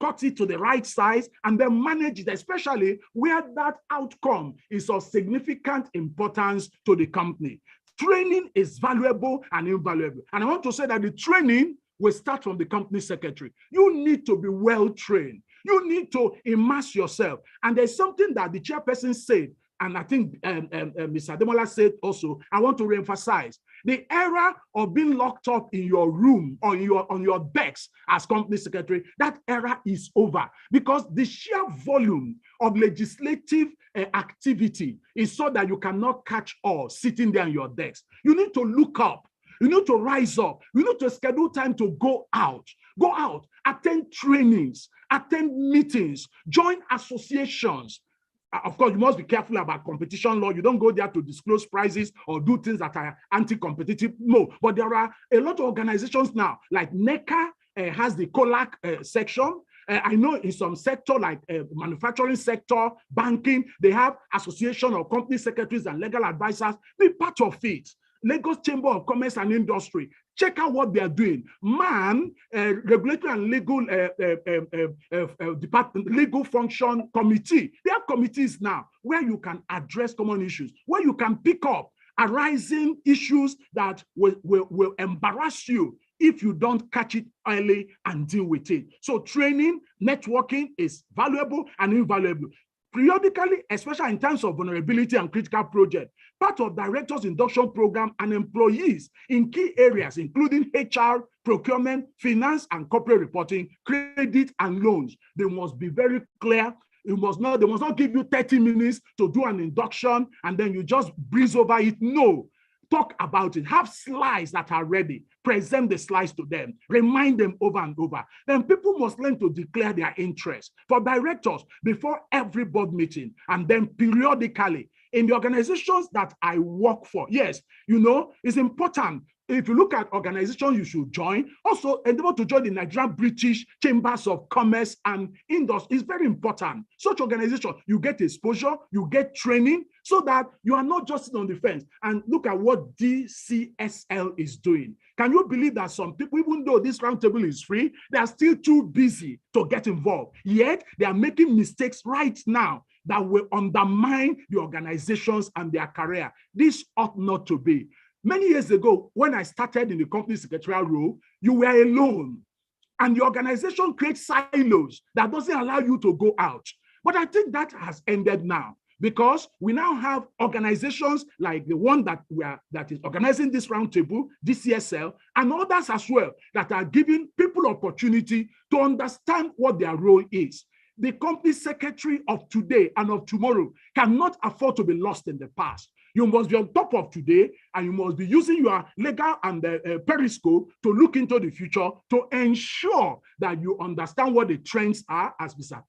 cut it to the right size and then manage it, especially where that outcome is of significant importance to the company. Training is valuable and invaluable. And I want to say that the training will start from the company secretary. You need to be well trained. You need to immerse yourself. And there's something that the chairperson said, and I think Mr. Ademola said also, I want to reemphasize. The era of being locked up in your room or on your decks as company secretary, that era is over, because the sheer volume of legislative activity is so that you cannot catch all sitting there on your decks. You need to look up. You need to rise up. You need to schedule time to go out, attend trainings, attend meetings, join associations. Of course, you must be careful about competition law. You don't go there to disclose prices or do things that are anti-competitive. No, but there are a lot of organizations now, like NECA has the COLAC section. I know in some sector, like manufacturing sector, banking, they have association of company secretaries and legal advisors. Be part of it. Lagos Chamber of Commerce and Industry, check out what they are doing. Regulatory and legal department, legal function committee. They have committees now where you can address common issues, where you can pick up arising issues that will embarrass you if you don't catch it early and deal with it. So training, networking is valuable and invaluable. Periodically, especially in terms of vulnerability and critical project, part of directors' induction program and employees in key areas, including HR, procurement, finance, and corporate reporting, credit, and loans. They must be very clear. They must not give you 30 minutes to do an induction and then you just breeze over it. No. Talk about it. Have slides that are ready. Present the slides to them. Remind them over and over. Then people must learn to declare their interest for directors before every board meeting and then periodically in the organizations that I work for. Yes, it's important. If you look at organizations you should join, also endeavor to join the Nigerian British Chambers of Commerce and Industry. It's very important. Such organization, you get exposure, you get training, so that you are not just sitting on the fence. And look at what DCSL is doing. Can you believe that some people, even though this roundtable is free, they are still too busy to get involved. Yet they are making mistakes right now that will undermine the organizations and their career. This ought not to be. Many years ago, when I started in the company secretarial role, you were alone. And the organization creates silos that doesn't allow you to go out. But I think that has ended now, because we now have organizations like the one that is organizing this roundtable, DCSL, and others as well, that are giving people opportunity to understand what their role is. The company secretary of today and of tomorrow cannot afford to be lost in the past. You must be on top of today, and you must be using your legal and periscope to look into the future to ensure that you understand what the trends are, as Mr.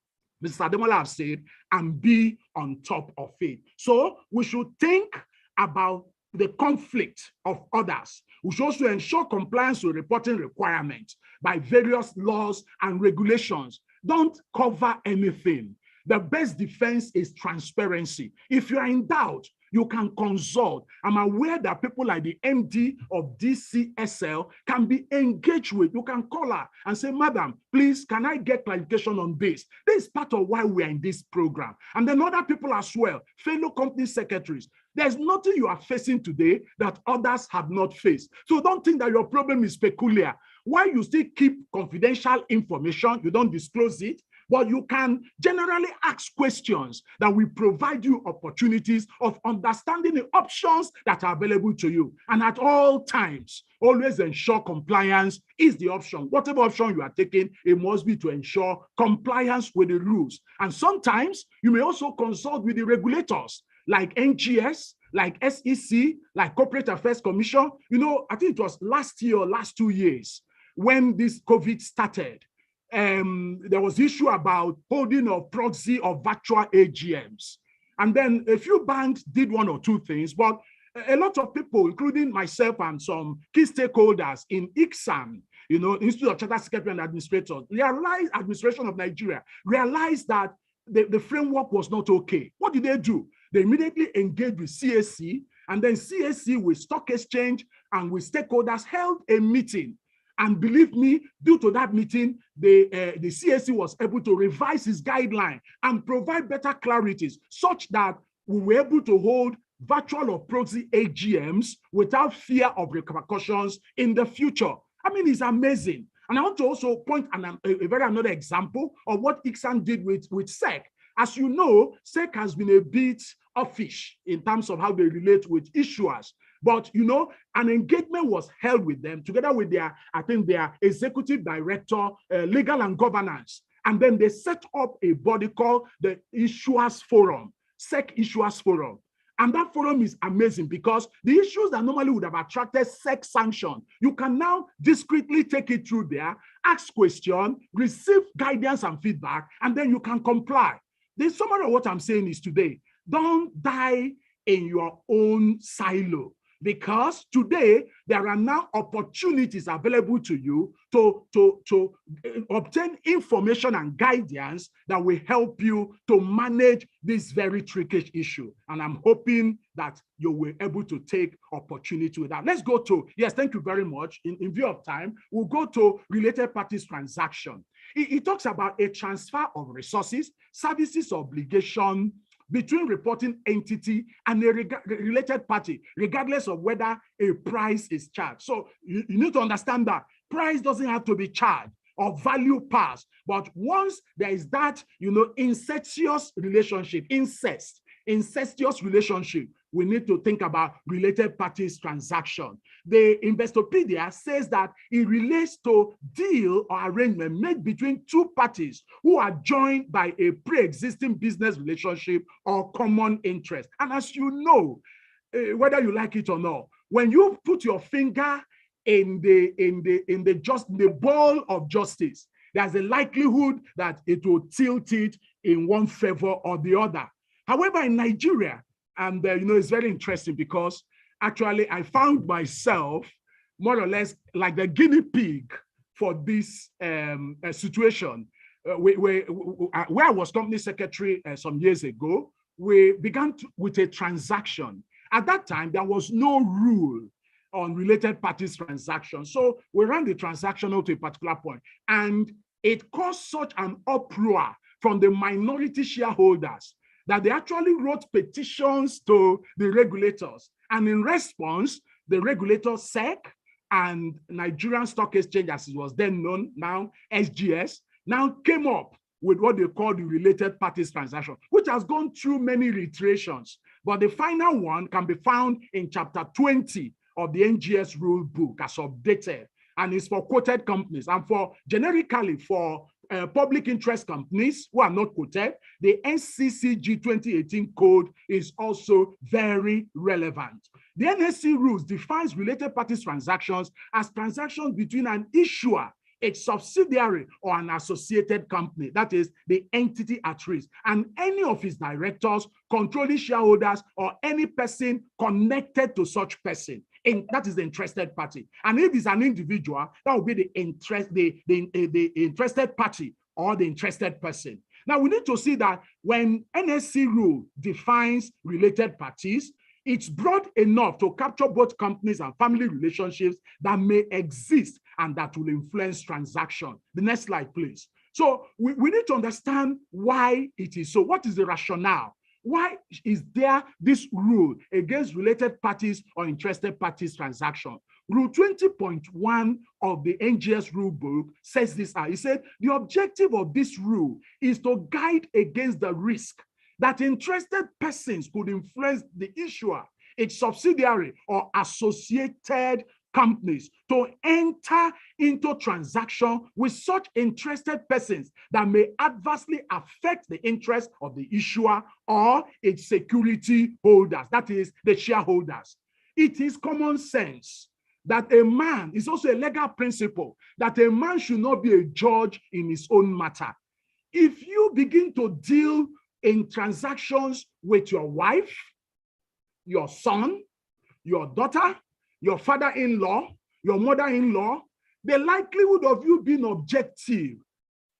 Ademola have said, and be on top of it. So we should think about the conflict of others. We should also ensure compliance with reporting requirements by various laws and regulations. Don't cover anything. The best defense is transparency. If you are in doubt, you can consult. I'm aware that people like the MD of DCSL can be engaged with. You can call her and say, Madam, please, can I get clarification on this? This is part of why we are in this program. And then other people as well, fellow company secretaries. There's nothing you are facing today that others have not faced. So don't think that your problem is peculiar. Why you still keep confidential information, you don't disclose it, but you can generally ask questions that will provide you opportunities of understanding the options that are available to you. And at all times, always ensure compliance is the option. Whatever option you are taking, it must be to ensure compliance with the rules. And sometimes you may also consult with the regulators like NGS, like SEC, like Corporate Affairs Commission. I think it was last year or last 2 years when this COVID started. There was issue about holding of proxy or virtual AGMs. And then a few banks did one or two things, but a lot of people, including myself and some key stakeholders in ICSAN, Institute of Chartered Secretaries and Administrators, Administration of Nigeria, realized that the framework was not okay. What did they do? They immediately engaged with CAC, and then CAC with Stock Exchange and with stakeholders held a meeting. And believe me, due to that meeting, the CAC was able to revise its guideline and provide better clarities such that we were able to hold virtual or proxy AGMs without fear of repercussions in the future. I mean, it's amazing. And I want to also point another example of what ICSAN did with SEC. As you know, SEC has been a bit offish in terms of how they relate with issuers. But, an engagement was held with them together with their executive director, legal and governance. And then they set up a body called the Issuers Forum, SEC Issuers Forum. And that forum is amazing because the issues that normally would have attracted SEC sanction, you can now discreetly take it through there, ask questions, receive guidance and feedback, and then you can comply. The summary of what I'm saying is today, don't die in your own silo, because today there are now opportunities available to you to obtain information and guidance that will help you to manage this very tricky issue. And I'm hoping that you will be able to take opportunity with that. Let's go to, yes, thank you very much. In view of time, we'll go to related parties transaction. It talks about a transfer of resources, services, obligation between reporting entity and a related party, regardless of whether a price is charged. So you need to understand that price doesn't have to be charged or value passed. But once there is that, incestuous relationship, incestuous relationship, we need to think about related parties transaction. The Investopedia says that it relates to deal or arrangement made between two parties who are joined by a pre-existing business relationship or common interest. And as you know, whether you like it or not, when you put your finger in the ball of justice, there's a likelihood that it will tilt it in one favor or the other. However, in Nigeria, and it's very interesting because actually I found myself more or less like the guinea pig for this situation. Where I was company secretary some years ago, we began with a transaction. At that time, there was no rule on related parties transactions. So we ran the transaction up to a particular point, and it caused such an uproar from the minority shareholders that they actually wrote petitions to the regulators. And in response, the regulator, SEC, and Nigerian Stock Exchange, as it was then known, now SGS, now came up with what they call the related parties transaction, which has gone through many reiterations. But the final one can be found in chapter 20 of the NGS rule book as updated, and it's for quoted companies. And for generically for public interest companies who are not quoted, the NCCG 2018 code is also very relevant. The NSC rules defines related parties transactions as transactions between an issuer, a subsidiary, or an associated company, that is the entity at risk, and any of its directors, controlling shareholders, or any person connected to such person. That is the interested party. And if it's an individual, that will be the interested party or the interested person. Now, we need to see that when NSC rule defines related parties, it's broad enough to capture both companies and family relationships that may exist and that will influence transaction. The next slide, please. So we need to understand why it is so. What is the rationale? Why is there this rule against related parties or interested parties transaction? Rule 20.1 of the NGS rule book says this. It said the objective of this rule is to guide against the risk that interested persons could influence the issuer, its subsidiary, or associated companies to enter into transaction with such interested persons that may adversely affect the interest of the issuer or its security holders, that is, the shareholders. It is common sense that a man, is also a legal principle, that a man should not be a judge in his own matter. If you begin to deal in transactions with your wife, your son, your daughter, your father-in-law, your mother-in-law, the likelihood of you being objective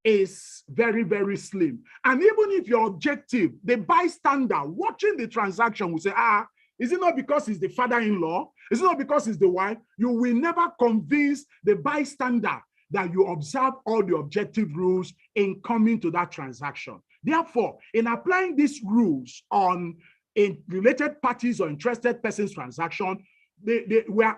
is very, very slim. And even if you're objective, the bystander watching the transaction will say, is it not because it's the father-in-law? Is it not because it's the wife? You will never convince the bystander that you observe all the objective rules in coming to that transaction. Therefore, in applying these rules on related parties or interested persons transaction, they were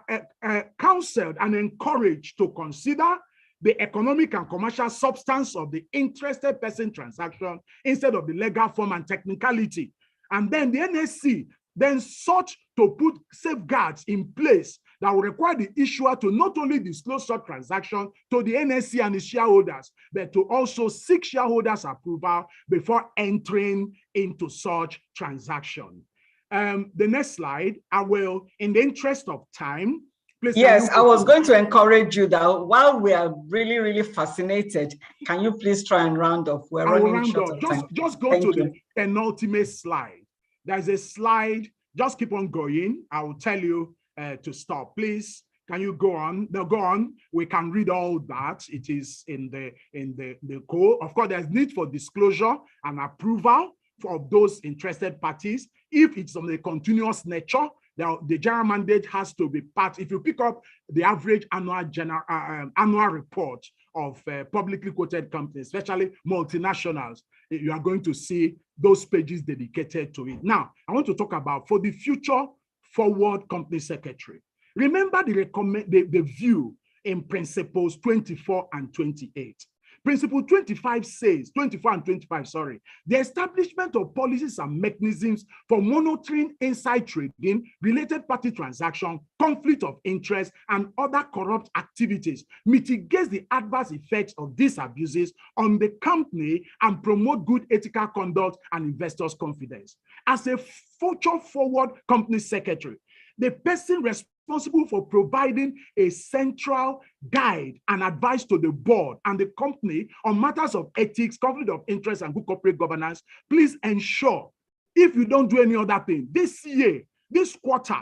counseled and encouraged to consider the economic and commercial substance of the interested person transaction instead of the legal form and technicality. And then the NSC then sought to put safeguards in place that will require the issuer to not only disclose such transaction to the NSC and its shareholders, but to also seek shareholders' approval before entering into such transaction. The next slide, I will, in the interest of time, please. Yes, I was going to encourage you that while we are really, really fascinated, can you please try and round off? We're running short of time. Just go to the penultimate slide. There's a slide, just keep on going. I will tell you to stop. Please, can you go on? No, go on. We can read all that. It is in the code. Of course, there's need for disclosure and approval of those interested parties. If it's of a continuous nature, the general mandate has to be part. If you pick up the average annual report of publicly quoted companies, especially multinationals, you are going to see those pages dedicated to it. Now, I want to talk about for the future forward company secretary. Remember the view in principles 24 and 28. Principle 25 says, 24 and 25, sorry, the establishment of policies and mechanisms for monitoring inside trading, related party transaction, conflict of interest, and other corrupt activities mitigates the adverse effects of these abuses on the company and promote good ethical conduct and investors' confidence. As a future-forward company secretary, the person responsible for providing a central guide and advice to the board and the company on matters of ethics, conflict of interest, and good corporate governance, please ensure, if you don't do any other thing, this year, this quarter,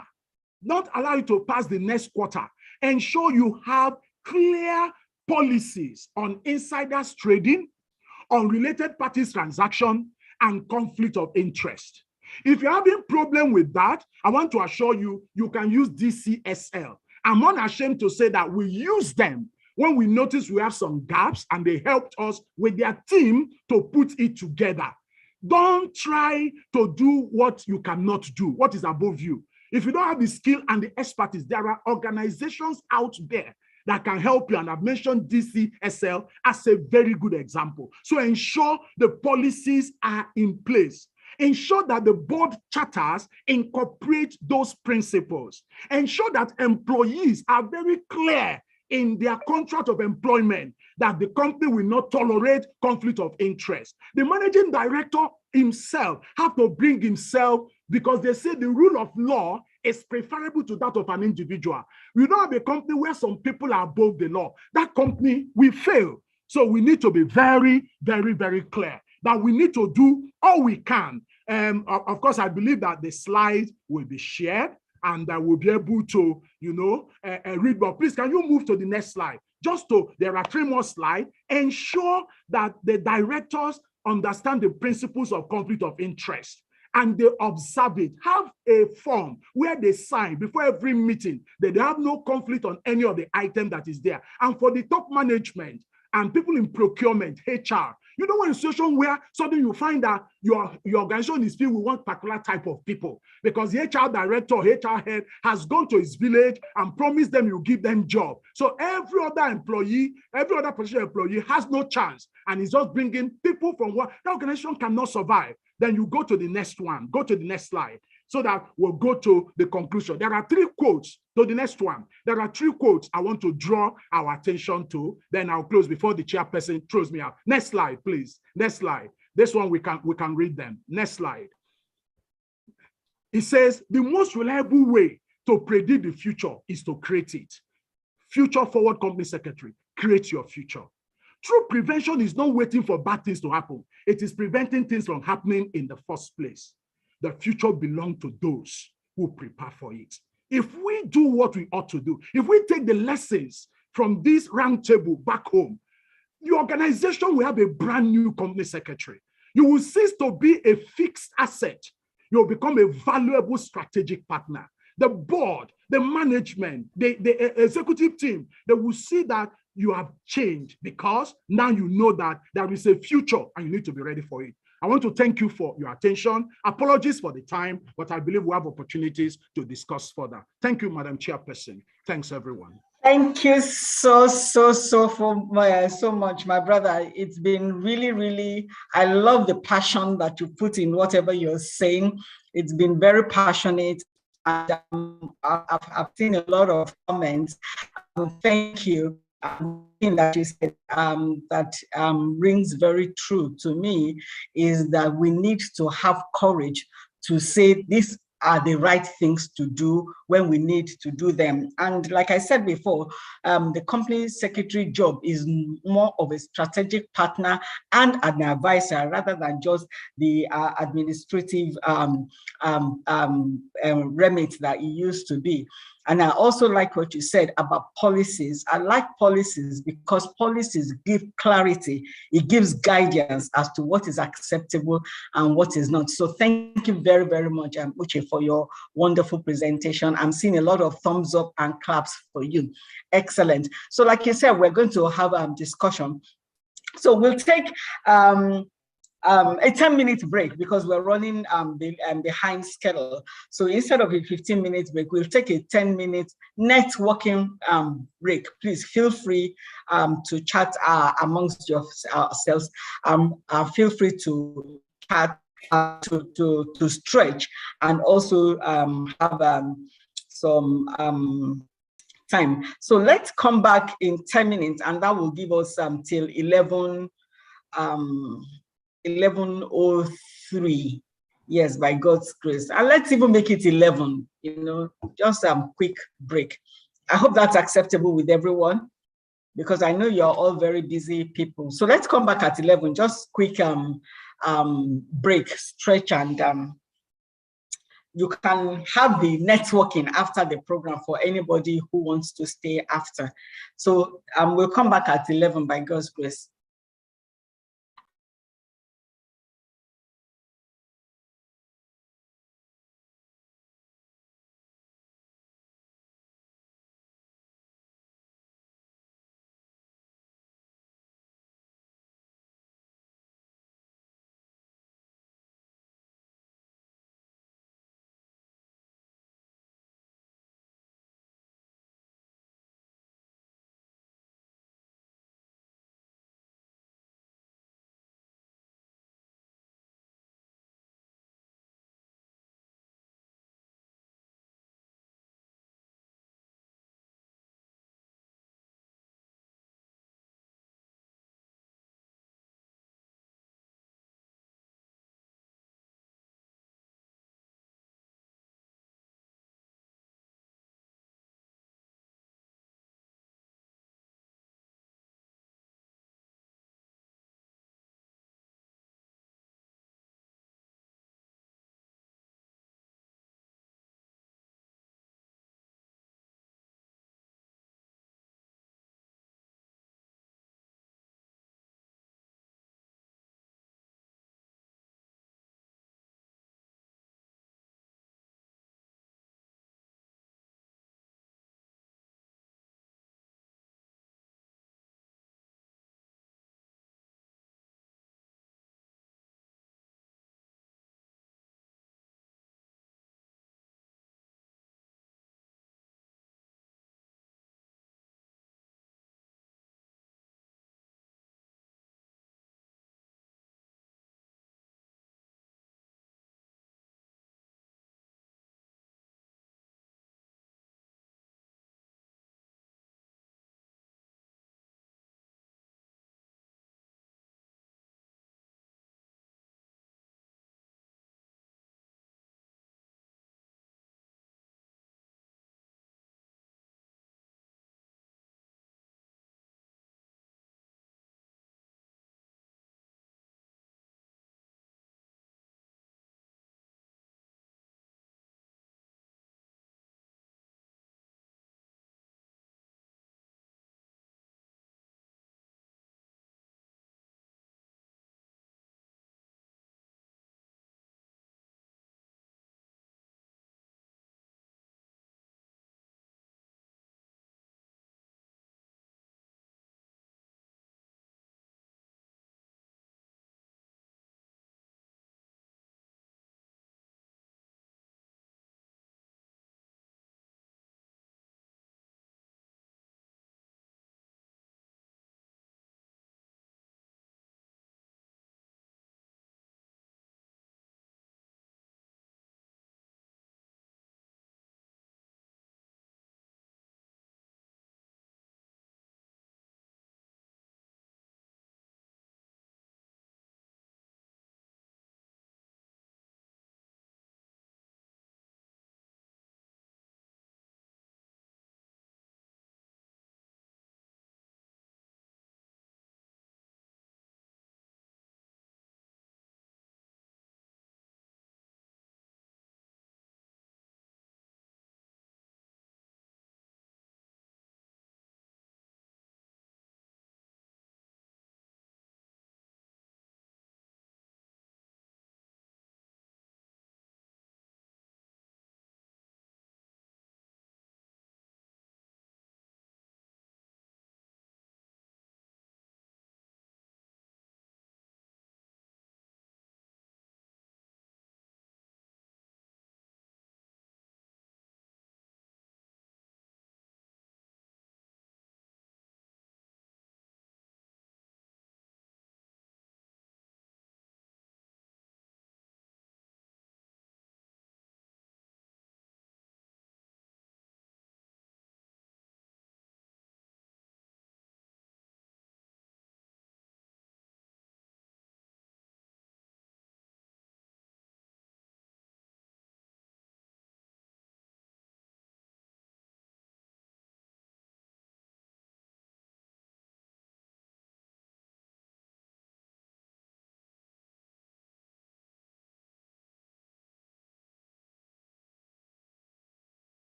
not allow you to pass the next quarter, ensure you have clear policies on insiders trading, on related parties transaction, and conflict of interest. If you're having problem with that, I want to assure you, you can use DCSL. I'm unashamed to say that we use them when we notice we have some gaps, and they helped us with their team to put it together. Don't try to do what you cannot do, what is above you. If you don't have the skill and the expertise, there are organizations out there that can help you, and I've mentioned DCSL as a very good example. So ensure the policies are in place. Ensure that the board charters incorporate those principles. Ensure that employees are very clear in their contract of employment that the company will not tolerate conflict of interest. The managing director himself have to bring himself, because they say the rule of law is preferable to that of an individual. We don't have a company where some people are above the law. That company will fail. So we need to be very, very, very clear that we need to do all we can. Of course, I believe that the slides will be shared and that we'll be able to, read. But please, can you move to the next slide? There are 3 more slides. Ensure that the directors understand the principles of conflict of interest and they observe it. Have a form where they sign before every meeting that they have no conflict on any of the item that is there. And for the top management and people in procurement, HR, you don't want a situation where suddenly you find that your organization is filled with one particular type of people because the HR director, HR head has gone to his village and promised them you give them job. So every other employee, every other position employee has no chance, and he's just bringing people from what the organization cannot survive. Then you go to the next one, go to the next slide, so that we'll go to the conclusion. There are 3 quotes to the next one. There are 3 quotes I want to draw our attention to. Then I'll close before the chairperson throws me out. Next slide, please. Next slide. This one we can read them. Next slide. It says the most reliable way to predict the future is to create it. Future forward company secretary, create your future. True prevention is not waiting for bad things to happen. It is preventing things from happening in the first place. The future belongs to those who prepare for it. If we do what we ought to do, if we take the lessons from this roundtable back home, the organization will have a brand new company secretary. You will cease to be a fixed asset. You will become a valuable strategic partner. The board, the management, the executive team, they will see that you have changed because now you know that there is a future and you need to be ready for it. I want to thank you for your attention. Apologies for the time, but I believe we have opportunities to discuss further. Thank you, Madam Chairperson. Thanks, everyone. Thank you so much, my brother. It's been really, really, I love the passion that you put in whatever you're saying. It's been very passionate. And I've seen a lot of comments. Thank you. Thing that you said that rings very true to me is that we need to have courage to say these are the right things to do when we need to do them. And like I said before, the company secretary job is more of a strategic partner and an advisor rather than just the administrative remit that it used to be. And I also like what you said about policies. I like policies because policies give clarity. It gives guidance as to what is acceptable and what is not. So thank you very, very much, Uche, for your wonderful presentation. I'm seeing a lot of thumbs up and claps for you. Excellent. So like you said, we're going to have a discussion. So we'll take a 10-minute break because we're running behind schedule. So instead of a 15-minute break, we'll take a 10-minute networking break. Please feel free to chat amongst yourselves. Feel free to chat, to stretch, and also have some time. So let's come back in 10 minutes, and that will give us till 11:03. Yes, by God's grace. And let's even make it 11, just a quick break. I hope that's acceptable with everyone, because I know you're all very busy people. So let's come back at 11, just quick break, stretch, and you can have the networking after the program for anybody who wants to stay after. So we'll come back at 11 by God's grace.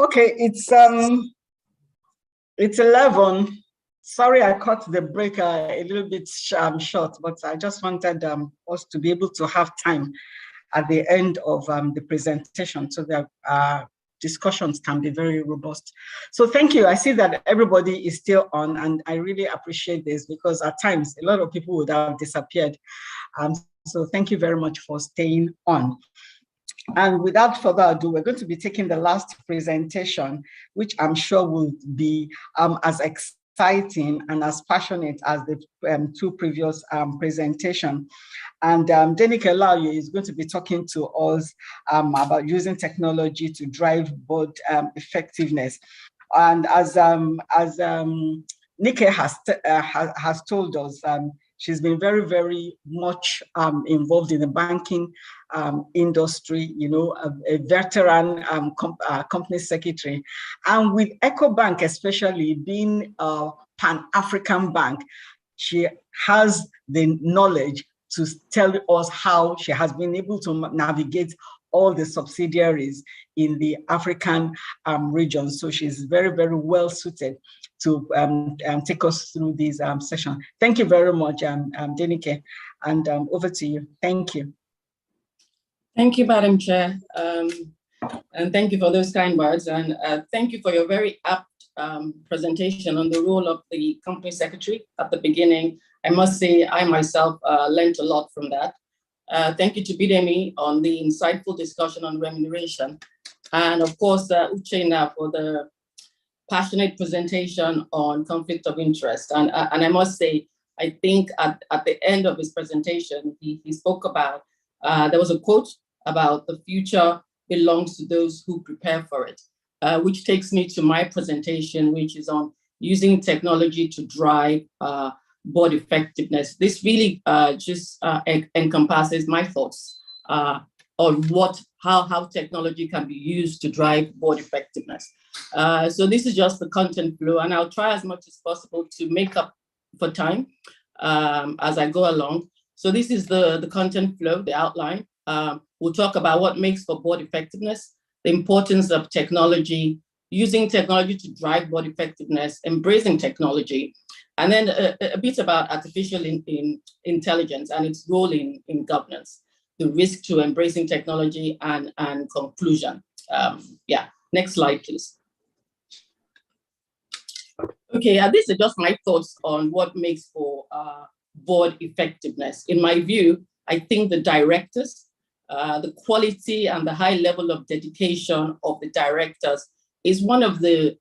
Okay, it's 11. Sorry, I cut the break a little bit short, but I just wanted us to be able to have time at the end of the presentation so that discussions can be very robust. So thank you. I see that everybody is still on, and I really appreciate this because at times a lot of people would have disappeared. So thank you very much for staying on. And without further ado, we're going to be taking the last presentation, which I'm sure will be as exciting and as passionate as the two previous presentations. And Denike Laoye is going to be talking to us about using technology to drive board effectiveness. And as Nike has told us, she's been very, very much involved in the banking industry, you know, a veteran company secretary. And with EcoBank, especially being a Pan-African bank, she has the knowledge to tell us how she has been able to navigate all the subsidiaries in the African region. So she's very, very well suited to take us through this session. Thank you very much, Denike, and over to you. Thank you. Thank you, Madam Chair, and thank you for those kind words, and thank you for your very apt presentation on the role of the company secretary at the beginning. I must say, I myself learned a lot from that. Thank you to Bidemi on the insightful discussion on remuneration. And of course, Uchenna for the passionate presentation on conflict of interest. And I must say, I think at the end of his presentation, he spoke about, there was a quote about the future belongs to those who prepare for it, which takes me to my presentation, which is on using technology to drive board effectiveness. This really just encompasses my thoughts on how technology can be used to drive board effectiveness. So this is just the content flow, and I'll try as much as possible to make up for time as I go along. So this is the content flow, the outline. We'll talk about what makes for board effectiveness, the importance of technology, using technology to drive board effectiveness, embracing technology, and then a bit about artificial intelligence and its role in governance, the risk to embracing technology, and conclusion. Yeah, next slide, please. Okay, these are just my thoughts on what makes for board effectiveness. In my view, I think the directors, the quality and the high level of dedication of the directors is one of the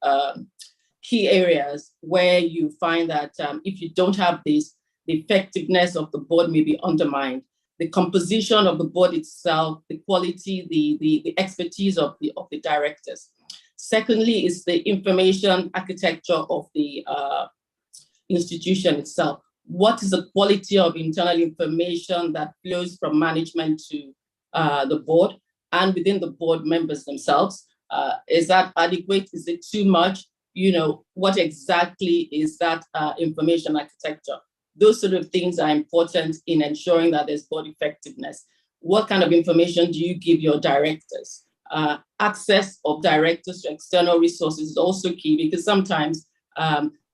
key areas where you find that if you don't have this, the effectiveness of the board may be undermined. The composition of the board itself, the quality, the expertise of the directors. Secondly, is the information architecture of the institution itself. What is the quality of internal information that flows from management to the board and within the board members themselves? Is that adequate? Is it too much? You know, what exactly is that information architecture? Those sort of things are important in ensuring that there's board effectiveness. What kind of information do you give your directors? Access of directors to external resources is also key, because sometimes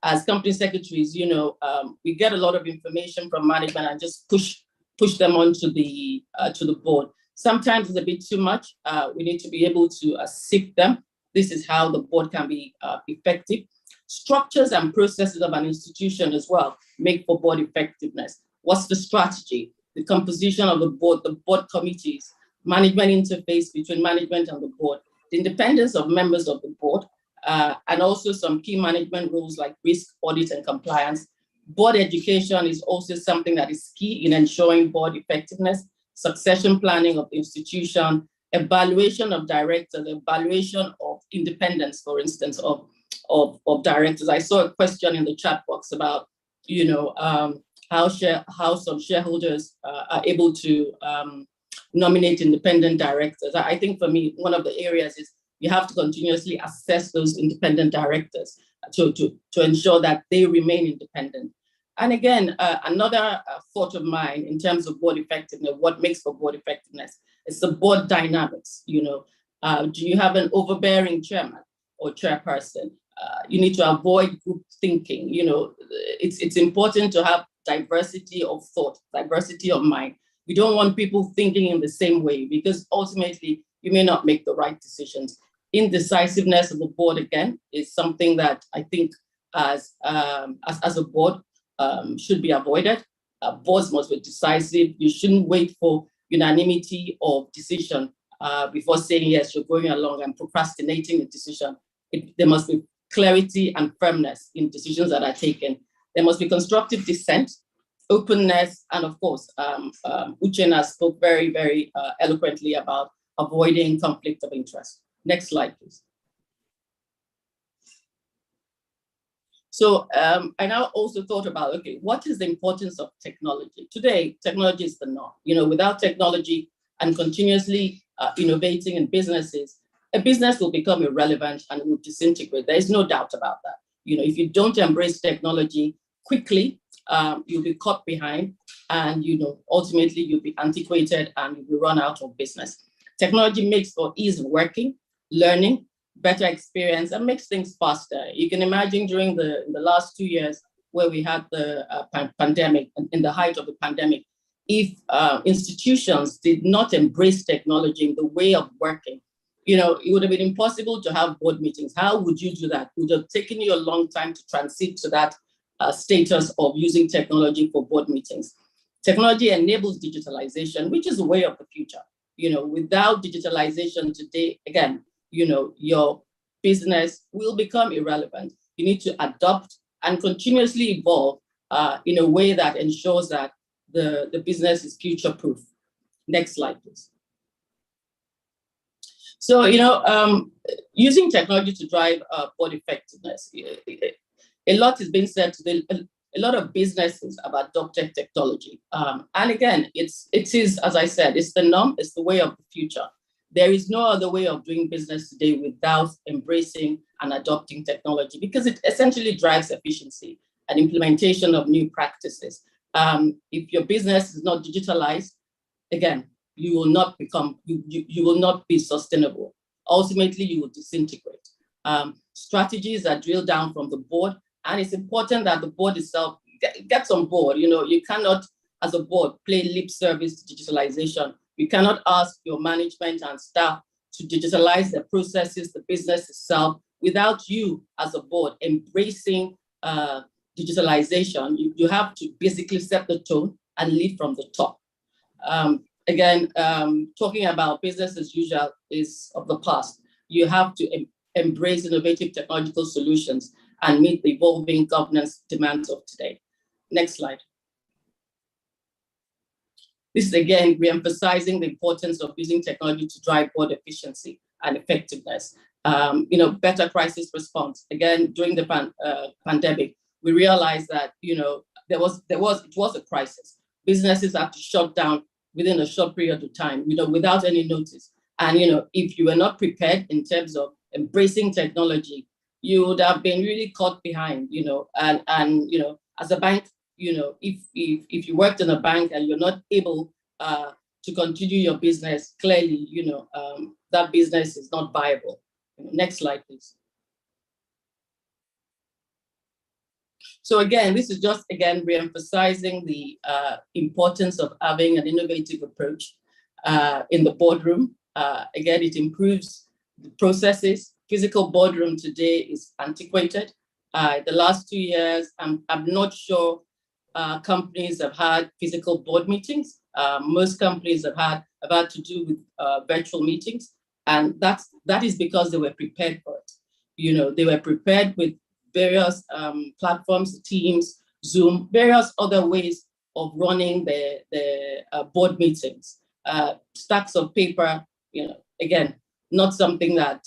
as company secretaries, you know, we get a lot of information from management and just push them onto the to the board. Sometimes it's a bit too much. We need to be able to sift them. This is how the board can be effective. Structures and processes of an institution as well make for board effectiveness. What's the strategy? The composition of the board committees, management interface between management and the board, the independence of members of the board, and also some key management rules like risk, audit, and compliance. Board education is also something that is key in ensuring board effectiveness, succession planning of the institution, evaluation of directors, evaluation of independence, for instance, of directors. I saw a question in the chat box about, you know, how some shareholders are able to nominate independent directors. I think for me, one of the areas is you have to continuously assess those independent directors to ensure that they remain independent. And again, another thought of mine in terms of board effectiveness, what makes for board effectiveness, is the board dynamics. You know, do you have an overbearing chairman? or chairperson. You need to avoid group thinking. It's important to have diversity of thought, diversity of mind. We don't want people thinking in the same way, because ultimately you may not make the right decisions. Indecisiveness of the board, again, is something that I think as a board should be avoided. Boards must be decisive. You shouldn't wait for unanimity of decision before saying yes, you're going along, and procrastinating the decision. There must be clarity and firmness in decisions that are taken. There must be constructive dissent, openness, and of course, Uchenna spoke very, very eloquently about avoiding conflict of interest. Next slide, please. So I now also thought about, okay, what is the importance of technology? Today, technology is the norm. Without technology and continuously innovating in businesses, a business will become irrelevant and will disintegrate. There is no doubt about that. If you don't embrace technology quickly, you'll be caught behind, and ultimately you'll be antiquated and you'll be run out of business. Technology makes for ease of working, learning, better experience, and makes things faster. You can imagine during the last 2 years where we had the pandemic, in the height of the pandemic, if institutions did not embrace technology in the way of working, it would have been impossible to have board meetings. How would you do that? It would have taken you a long time to transit to that status of using technology for board meetings. Technology enables digitalization, which is the way of the future. Without digitalization today, again, your business will become irrelevant. You need to adopt and continuously evolve in a way that ensures that the business is future-proof. Next slide, please. So, using technology to drive board effectiveness, a lot is being said today. A lot of businesses have adopted technology. And again, it is, as I said, it's the norm, it's the way of the future. There is no other way of doing business today without embracing and adopting technology, because it essentially drives efficiency and implementation of new practices. If your business is not digitalized, again, you will not become, you will not be sustainable. Ultimately, you will disintegrate. Strategies are drilled down from the board, and it's important that the board itself gets on board. You cannot, as a board, play lip service to digitalization. You cannot ask your management and staff to digitalize the processes, the business itself, without you as a board embracing digitalization. You have to basically set the tone and lead from the top. Again, talking about business as usual is of the past. You have to embrace innovative technological solutions and meet the evolving governance demands of today. Next slide. This is again re-emphasizing the importance of using technology to drive board efficiency and effectiveness. Better crisis response. Again, during the pandemic, we realized that it was a crisis. Businesses had to shut down within a short period of time, without any notice. And if you were not prepared in terms of embracing technology, you would have been really caught behind. And as a bank, if you worked in a bank and you're not able to continue your business, clearly, that business is not viable. Next slide, please. So again, this is just, again, re-emphasizing the importance of having an innovative approach in the boardroom. Again, it improves the processes. Physical boardroom today is antiquated. The last 2 years, I'm not sure companies have had physical board meetings. Most companies have had to do with virtual meetings. And that is because they were prepared for it. They were prepared with various platforms, Teams, Zoom, various other ways of running the board meetings. Stacks of paper, again, not something that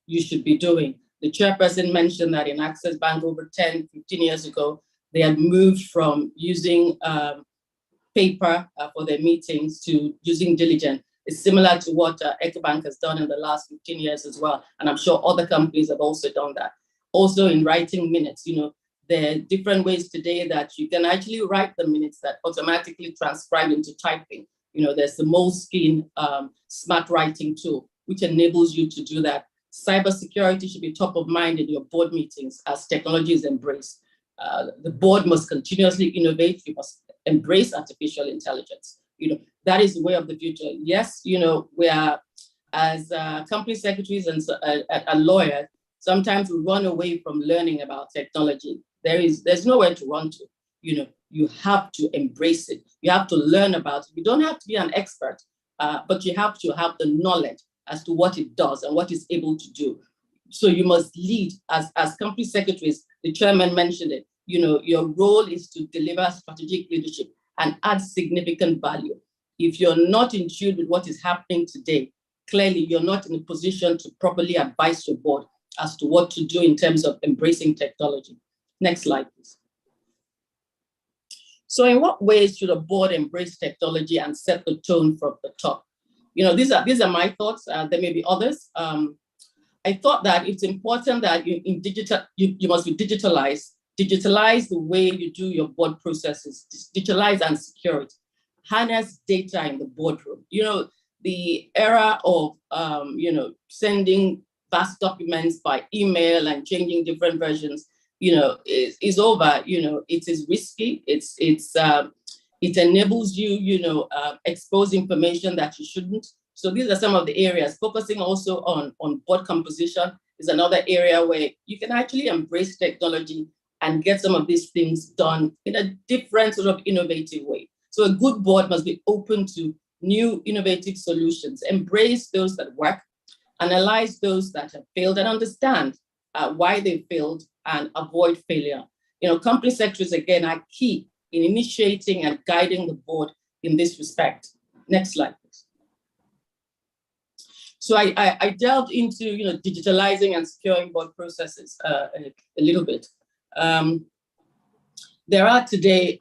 you should be doing. The chairperson mentioned that in Access Bank over 10, 15 years ago, they had moved from using paper for their meetings to using Diligent. It's similar to what EcoBank has done in the last 15 years as well. And I'm sure other companies have also done that. Also in writing minutes, there are different ways today that you can actually write the minutes that automatically transcribe into typing. There's the Moleskine smart writing tool, which enables you to do that Cybersecurity should be top of mind in your board meetings as technology is embraced. The board must continuously innovate. You must embrace artificial intelligence. That is the way of the future. Yes, we are, as company secretaries and a lawyer, sometimes we run away from learning about technology. There's nowhere to run to. You have to embrace it. You have to learn about it. You don't have to be an expert, but you have to have the knowledge as to what it does and what it's able to do. So you must lead as company secretaries. The chairman mentioned it. Your role is to deliver strategic leadership and add significant value. If you're not in tune with what is happening today, clearly you're not in a position to properly advise your board as to what to do in terms of embracing technology. Next slide, please. So in what ways should a board embrace technology and set the tone from the top? These are my thoughts. There may be others. I thought that it's important that you must be digitalized. Digitalize the way you do your board processes. Digitalize and secure it. Harness data in the boardroom. The era of sending vast documents by email and changing different versions, is over. It is risky. It enables you, expose information that you shouldn't. So these are some of the areas. Focusing also on board composition is another area where you can actually embrace technology and get some of these things done in a different sort of innovative way. So a good board must be open to new innovative solutions, embrace those that work, analyze those that have failed, and understand why they failed and avoid failure. Company secretaries, again, are key in initiating and guiding the board in this respect. Next slide, please. So I delved into digitalizing and securing board processes a little bit. There are today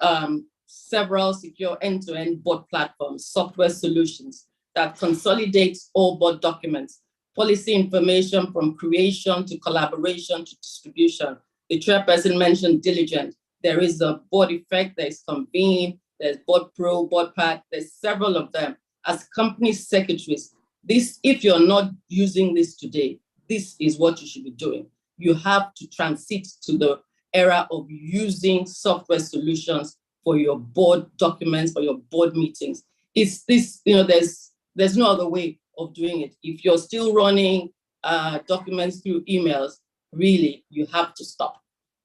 several secure end-to-end board platforms, software solutions that consolidate all board documents, policy information from creation to collaboration to distribution. The chairperson mentioned Diligent. There is a Board Effect, there's Convene, there's Board Pro, Board Pad, there's several of them. As company secretaries, if you're not using this today, this is what you should be doing. You have to transit to the era of using software solutions for your board documents, for your board meetings. It's this, there's no other way of doing it. If you're still running documents through emails, really, you have to stop.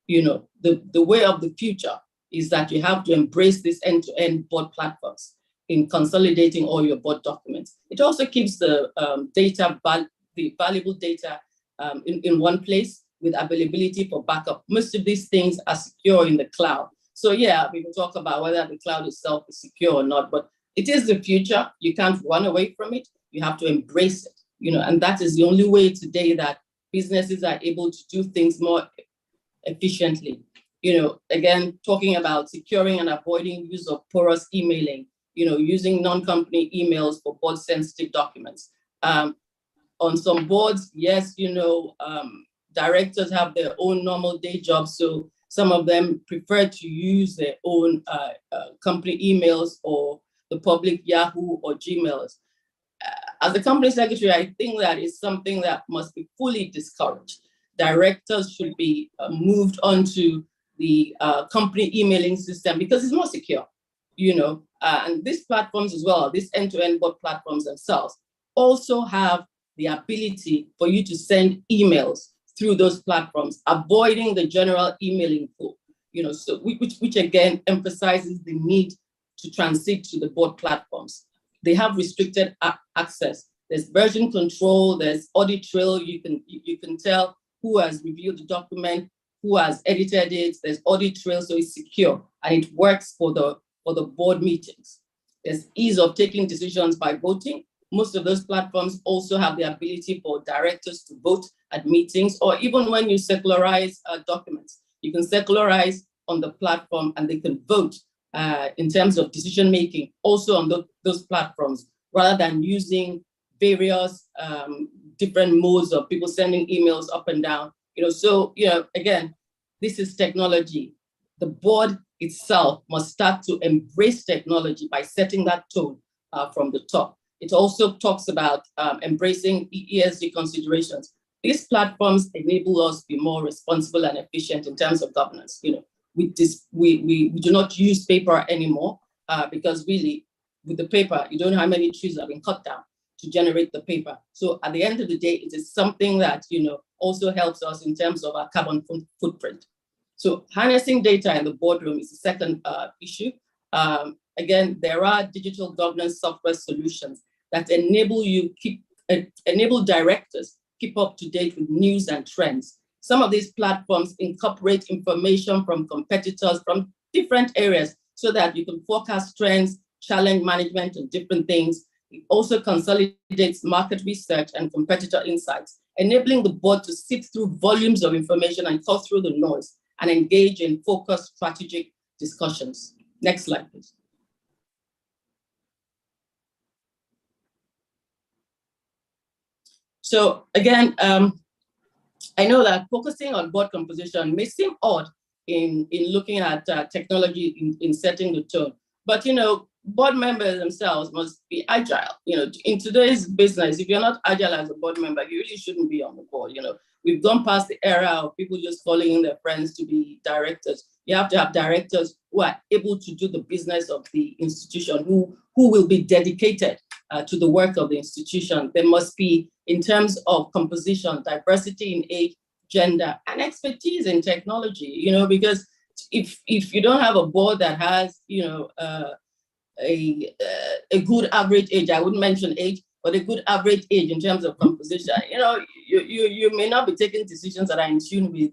The way of the future is that you have to embrace this end-to-end board platforms in consolidating all your board documents. It also keeps the valuable data in one place with availability for backup. Most of these things are secure in the cloud. So yeah, we can talk about whether the cloud itself is secure or not, but it is the future. You can't run away from it. You have to embrace it, and that is the only way today that businesses are able to do things more efficiently. Again, talking about securing and avoiding use of porous emailing, using non-company emails for board sensitive documents. On some boards, yes, directors have their own normal day jobs, so some of them prefer to use their own company emails or the public Yahoo or Gmails. As a company secretary, I think that is something that must be fully discouraged. Directors should be moved onto the company emailing system because it's more secure, and these platforms as well, these end-to-end board platforms themselves also have the ability for you to send emails through those platforms, avoiding the general emailing pool, so which again emphasizes the need to transit to the board platforms. They have restricted access. There's version control, there's audit trail. You can tell who has reviewed the document, who has edited it. There's audit trail, so it's secure and it works for the board meetings. There's ease of taking decisions by voting. Most of those platforms also have the ability for directors to vote at meetings, or even when you circularize documents, you can circularize on the platform and they can vote in terms of decision making also on those platforms, rather than using various different modes of people sending emails up and down. So again, this is technology. The board itself must start to embrace technology by setting that tone from the top. It also talks about embracing ESG considerations. these platforms enable us to be more responsible and efficient in terms of governance. With this, we do not use paper anymore because really, with the paper, you don't know how many trees have been cut down to generate the paper. So at the end of the day, it is something that also helps us in terms of our carbon footprint. So harnessing data in the boardroom is the second issue. Again, there are digital governance software solutions that enable directors keep up to date with news and trends. Some of these platforms incorporate information from competitors from different areas so that you can forecast trends, challenge management and different things. It also consolidates market research and competitor insights, enabling the board to sift through volumes of information and cut through the noise and engage in focused strategic discussions. Next slide, please. So again, I know that focusing on board composition may seem odd in looking at technology in setting the tone, but board members themselves must be agile. In today's business, if you're not agile as a board member, you really shouldn't be on the board. We've gone past the era of people just following their friends to be directors. You have to have directors who are able to do the business of the institution, who will be dedicated to the work of the institution. There must be, in terms of composition, diversity in age, gender, and expertise in technology, because if you don't have a board that has, a good average age, I wouldn't mention age, but a good average age in terms of composition, you may not be taking decisions that are in tune with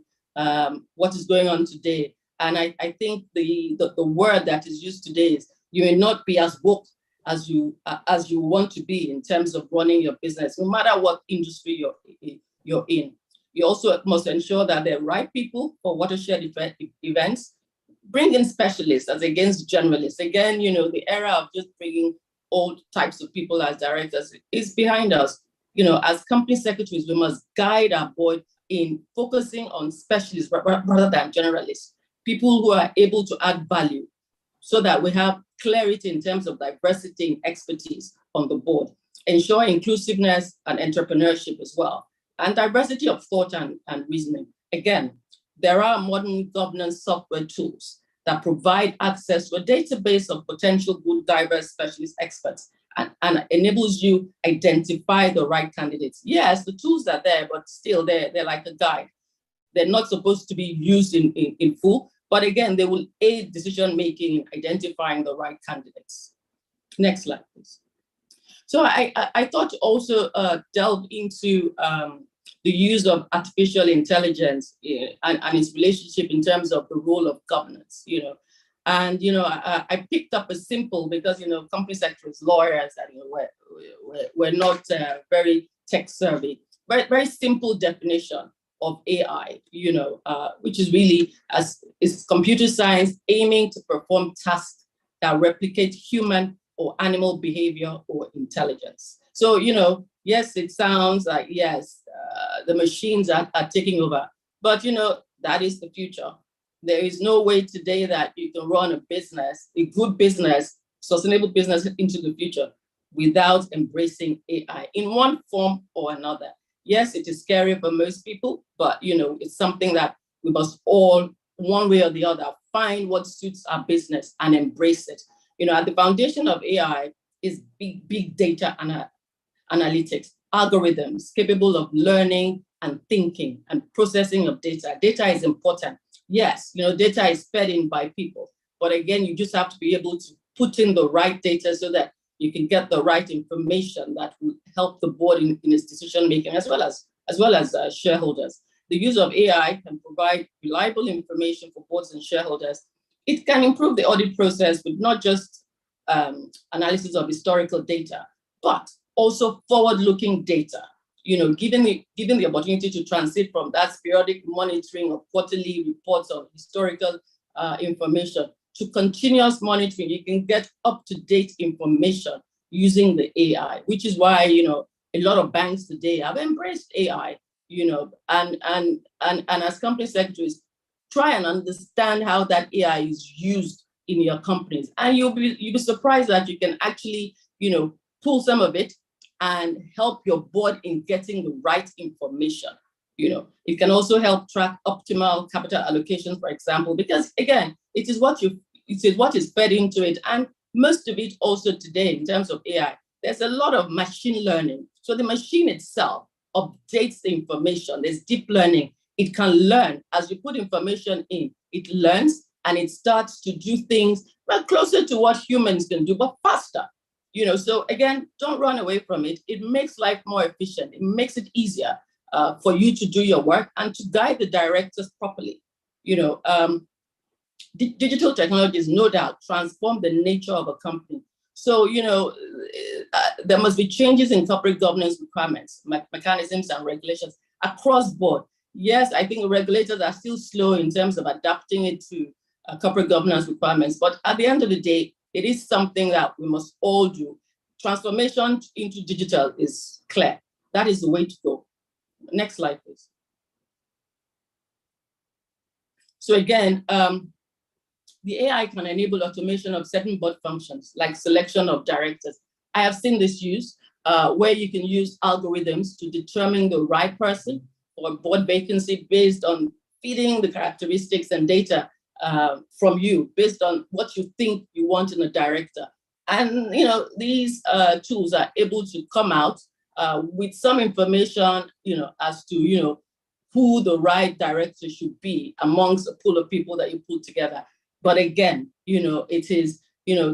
what is going on today. And I think the word that is used today is you may not be as woke as you want to be in terms of running your business, no matter what industry you're in. You also must ensure that there are right people for watershed events. Bring in specialists as against generalists. Again, the era of just bringing all types of people as directors is behind us. As company secretaries, we must guide our board in focusing on specialists rather than generalists, people who are able to add value so that we have clarity in terms of diversity and expertise on the board, ensure inclusiveness and entrepreneurship as well, and diversity of thought and reasoning. Again, there are modern governance software tools that provide access to a database of potential good, diverse specialist experts and enables you identify the right candidates. Yes, the tools are there, but still they're like a guide. They're not supposed to be used in full, but again, they will aid decision-making in identifying the right candidates. Next slide, please. So I thought to also delve into the use of artificial intelligence and its relationship in terms of the role of governance, And, I picked up a simple, because, company secretaries, lawyers, and we're not very tech savvy, very, very simple definition of AI, which is really is computer science aiming to perform tasks that replicate human or animal behavior or intelligence. So, yes, it sounds like, yes, the machines are taking over, but, that is the future. There is no way today that you can run a business, a good business, sustainable business into the future without embracing AI in one form or another. Yes, it is scary for most people, but it's something that we must all, one way or the other, find what suits our business and embrace it. At the foundation of AI is big data analytics, algorithms capable of learning and thinking and processing of data. Data is important. Yes, data is fed in by people, but again, you just have to be able to put in the right data so that you can get the right information that will help the board in its decision making, as well as shareholders. The use of AI can provide reliable information for boards and shareholders. It can improve the audit process with not just analysis of historical data, but also forward-looking data. Given the opportunity to transit from that periodic monitoring of quarterly reports of historical information to continuous monitoring, you can get up-to-date information using the AI, which is why a lot of banks today have embraced AI. And as company secretaries, try and understand how that AI is used in your companies, and you'll be surprised that you can actually pull some of it and help your board in getting the right information It can also help track optimal capital allocation, for example, because again, it is what is fed into it. And most of it also today in terms of AI, there's a lot of machine learning. So the machine itself updates the information. There's deep learning. It can learn as you put information in, it learns and it starts to do things closer to what humans can do, but faster. So again, don't run away from it. It makes life more efficient. It makes it easier for you to do your work and to guide the directors properly. Digital technologies, no doubt, transform the nature of a company. So, there must be changes in corporate governance requirements, mechanisms and regulations across board. Yes, I think the regulators are still slow in terms of adapting it to corporate governance requirements. But at the end of the day, it is something that we must all do. Transformation into digital is clear. That is the way to go. Next slide, please. So again, the AI can enable automation of certain board functions, like selection of directors. I have seen this used where you can use algorithms to determine the right person for a board vacancy based on feeding the characteristics and data from you, based on what you think you want in a director. And these tools are able to come out with some information, as to who the right director should be amongst a pool of people that you put together. But again, it is,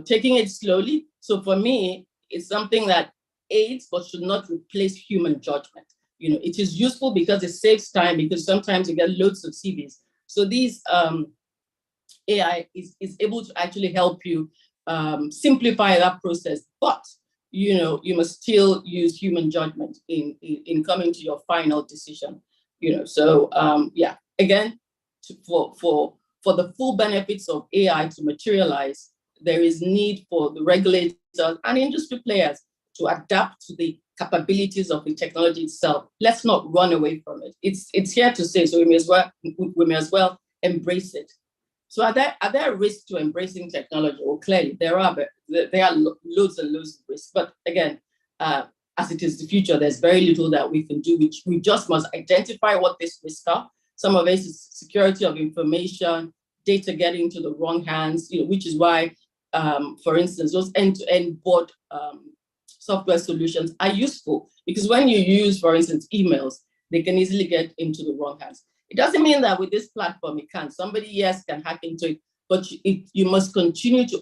taking it slowly. So for me, it's something that aids but should not replace human judgment. It is useful because it saves time, because sometimes you get loads of CVs. So these AI is able to actually help you simplify that process. But, you must still use human judgment in coming to your final decision. So yeah, again, for the full benefits of AI to materialize, there is need for the regulators and industry players to adapt to the capabilities of the technology itself. Let's not run away from it. It's here to stay, so we may as well embrace it. So are there risks to embracing technology? Well, clearly there are loads and loads of risks. But again, as it is the future, there's very little that we can do, which we just must identify what these risks are. Some of it is security of information, data getting to the wrong hands, which is why, for instance, those end-to-end board software solutions are useful, because when you use, for instance, emails, they can easily get into the wrong hands. It doesn't mean that with this platform it can't. Somebody, yes, can hack into it, but you must continue to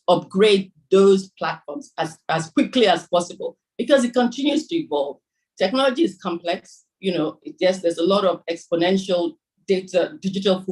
upgrade those platforms as quickly as possible, because it continues to evolve. Technology is complex. Yes, there's a lot of exponential digital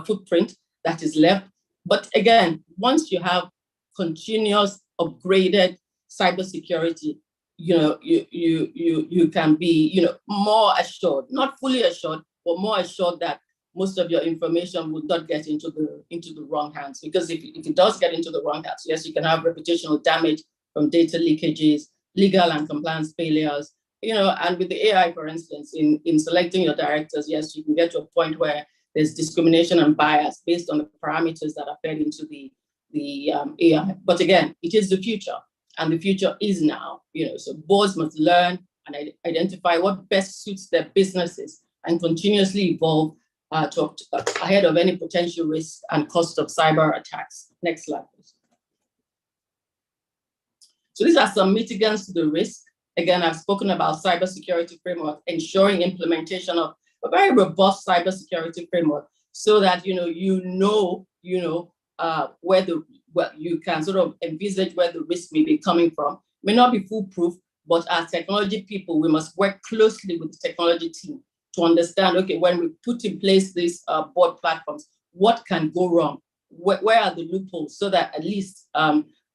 footprint that is left. But again, once you have continuous upgraded cybersecurity, you can be, more assured, not fully assured, but more assured that most of your information would not get into the wrong hands. Because if it does get into the wrong hands, yes, you can have reputational damage from data leakages, legal and compliance failures. And with the AI, for instance, in selecting your directors, yes, you can get to a point where there's discrimination and bias based on the parameters that are fed into the AI. But again, it is the future, and the future is now. So boards must learn and identify what best suits their businesses and continuously evolve ahead of any potential risk and cost of cyber attacks. Next slide, please. So these are some mitigants to the risk. Again, I've spoken about cybersecurity framework, ensuring implementation of a very robust cybersecurity framework, so that where you can sort of envisage where the risk may be coming from. It may not be foolproof, but as technology people, we must work closely with the technology team to understand, okay, when we put in place these board platforms, what can go wrong? Where are the loopholes, so that at least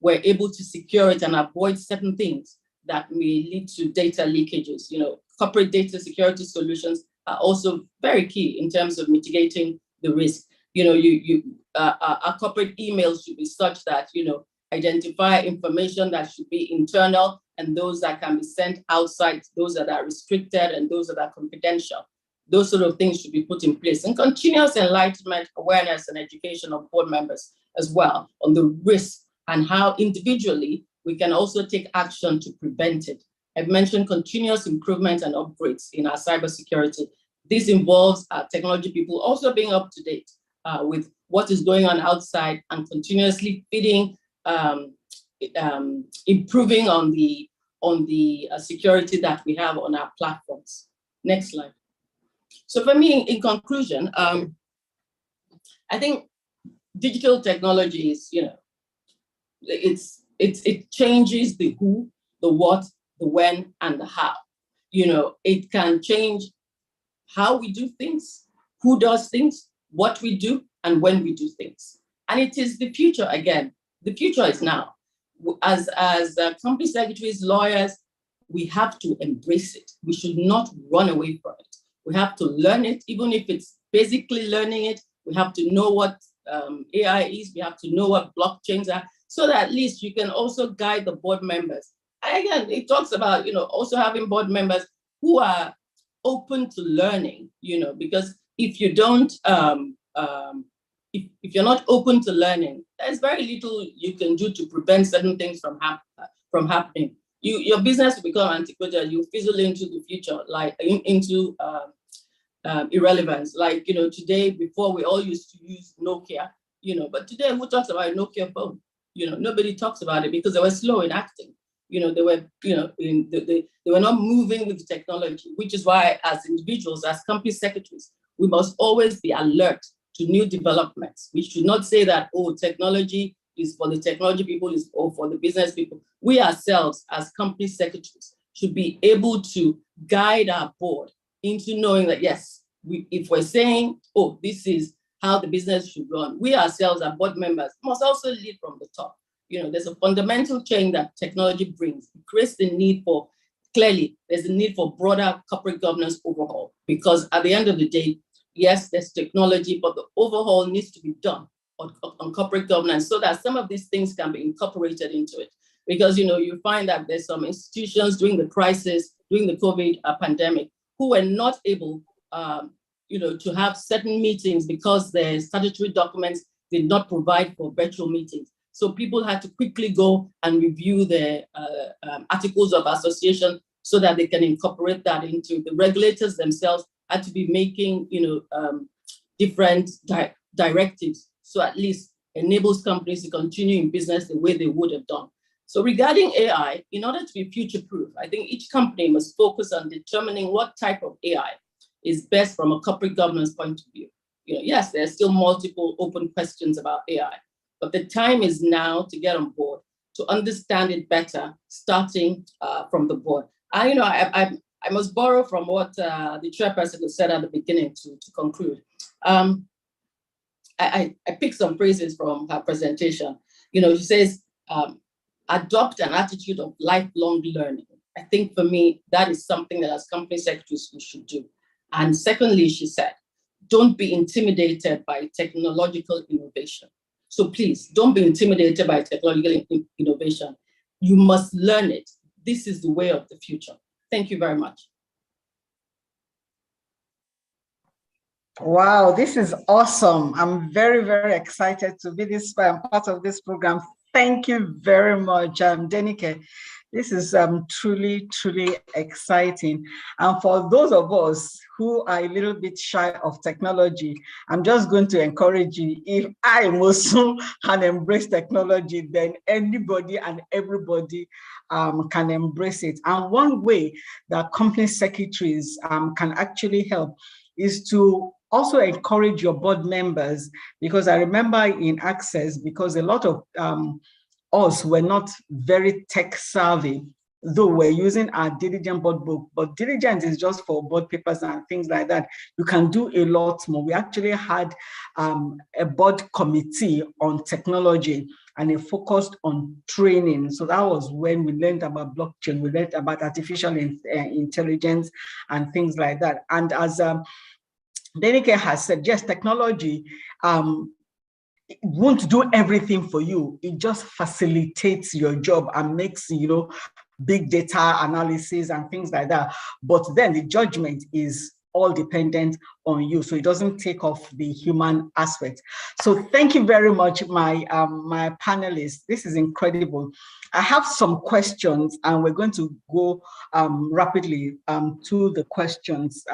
we're able to secure it and avoid certain things that may lead to data leakages. Corporate data security solutions are also very key in terms of mitigating the risk. Our corporate emails should be such that, identify information that should be internal and those that can be sent outside, those that are restricted and those that are confidential. Those sort of things should be put in place, and continuous enlightenment, awareness, and education of board members as well on the risk and how individually we can also take action to prevent it. I've mentioned continuous improvement and upgrades in our cybersecurity. This involves technology people also being up to date with what is going on outside and continuously feeding, improving on the security that we have on our platforms. Next slide. So for me, in conclusion, I think digital technology is, it changes the who, the what, the when, and the how. It can change how we do things, who does things, what we do, and when we do things. And it is the future again. The future is now. As company secretaries, lawyers, we have to embrace it. We should not run away from it. We have to learn it, even if it's basically learning it. We have to know what AI is. We have to know what blockchains are, so that at least you can also guide the board members. And again, it talks about, also having board members who are open to learning, because if you don't, if you're not open to learning, there's very little you can do to prevent certain things from happening. Your business will become antiquated. You fizzle into the future, like into irrelevance. Like, today, before we all used to use Nokia, but today who talks about a Nokia phone? Nobody talks about it because they were slow in acting. They were, they were not moving with technology, which is why as individuals, as company secretaries, we must always be alert to new developments. We should not say that, oh, technology is for the technology people, or for the business people. We ourselves, as company secretaries, should be able to guide our board into knowing that, yes, if we're saying, oh, this is how the business should run, we ourselves, our board members, must also lead from the top. There's a fundamental change that technology brings. It creates the need for, clearly, there's a need for broader corporate governance overhaul, because at the end of the day, yes, there's technology, but the overhaul needs to be done on corporate governance so that some of these things can be incorporated into it. Because, you find that there's some institutions during the crisis, during the COVID pandemic, who were not able, to have certain meetings because their statutory documents did not provide for virtual meetings. So people had to quickly go and review their articles of association so that they can incorporate that into the regulators themselves. Had to be making, different directives, so at least enables companies to continue in business the way they would have done. So regarding AI, in order to be future-proof, I think each company must focus on determining what type of AI is best from a corporate governance point of view. Yes, there's still multiple open questions about AI, but the time is now to get on board, to understand it better, starting from the board. I must borrow from what the chairperson said at the beginning to conclude. I picked some phrases from her presentation. She says, adopt an attitude of lifelong learning. I think for me, that is something that as company secretaries we should do. And secondly, she said, don't be intimidated by technological innovation. So please, don't be intimidated by technological innovation. You must learn it. This is the way of the future. Thank you very much. Wow, this is awesome. I'm very, very excited to be part of this program. Thank you very much, Denike. This is truly, truly exciting. And for those of us who are a little bit shy of technology, I'm just going to encourage you, if I, Mosu, can embrace technology, then anybody and everybody can embrace it. And one way that company secretaries can actually help is to also encourage your board members, because I remember in Access, because a lot of us were not very tech savvy, though we're using our diligent board book, but diligent is just for board papers and things like that. You can do a lot more. We actually had a board committee on technology, and it focused on training. So that was when we learned about blockchain, we learned about artificial intelligence and things like that. And as Denike has said, yes, technology it won't do everything for you. It just facilitates your job and makes, big data analysis and things like that. But then the judgment is all dependent on you. So it doesn't take off the human aspect. So thank you very much, my panelists. This is incredible. I have some questions, and we're going to go rapidly to the questions.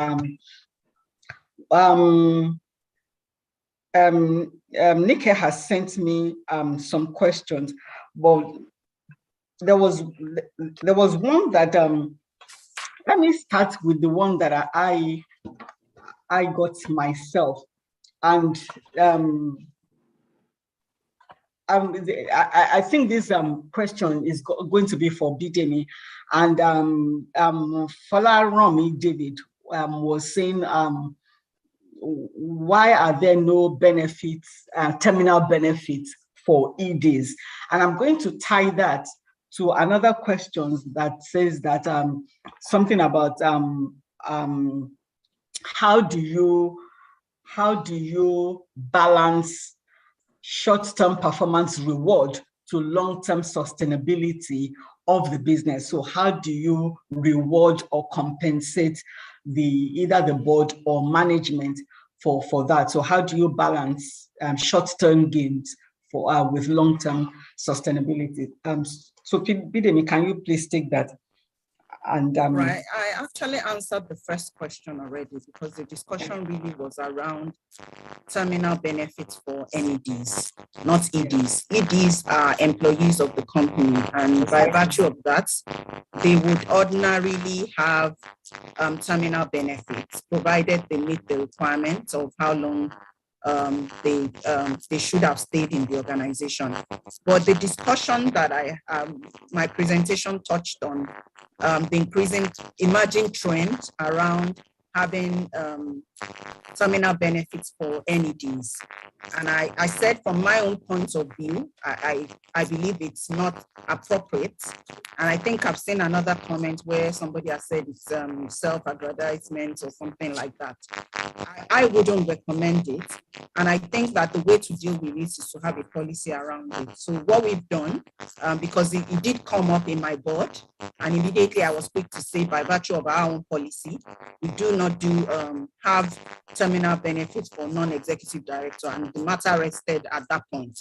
Nike has sent me some questions, but there was one that let me start with the one that I got myself, and I think this question is going to be for Bidemi, and Falaromi David was saying, why are there no benefits, terminal benefits for EDs? And I'm going to tie that to another question that says that something about how do you balance short-term performance reward to long-term sustainability of the business? So how do you reward or compensate either the board or management for that? So how do you balance short-term gains with long-term sustainability? So Bidemi, can you please take that? And right, I actually answered the first question already, because the discussion really was around terminal benefits for NEDs, not EDs. EDs are employees of the company, and by virtue of that, they would ordinarily have terminal benefits, provided they meet the requirements of how long they should have stayed in the organization. But the discussion that my presentation touched on, the emerging trend around having terminal benefits for NEDs. And I said, from my own point of view, I believe it's not appropriate. And I think I've seen another comment where somebody has said it's self-aggrandizement or something like that. I wouldn't recommend it. And I think that the way to deal with it is to have a policy around it. So what we've done, because it did come up in my board, and immediately I was quick to say, by virtue of our own policy, we do not have terminal benefits for non-executive director, and the matter rested at that point.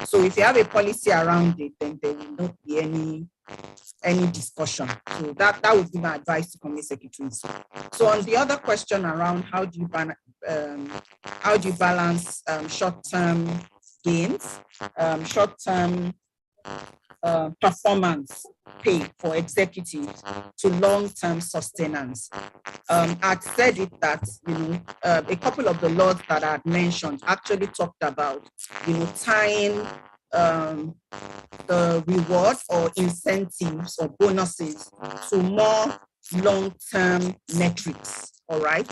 So if you have a policy around it, then there will not be any discussion. So that would be my advice to company secretaries. So on the other question around how do you balance short-term gains, short-term performance pay for executives to long-term sustenance. I'd said it that a couple of the laws that I had mentioned actually talked about tying the reward or incentives or bonuses to more long-term metrics. All right.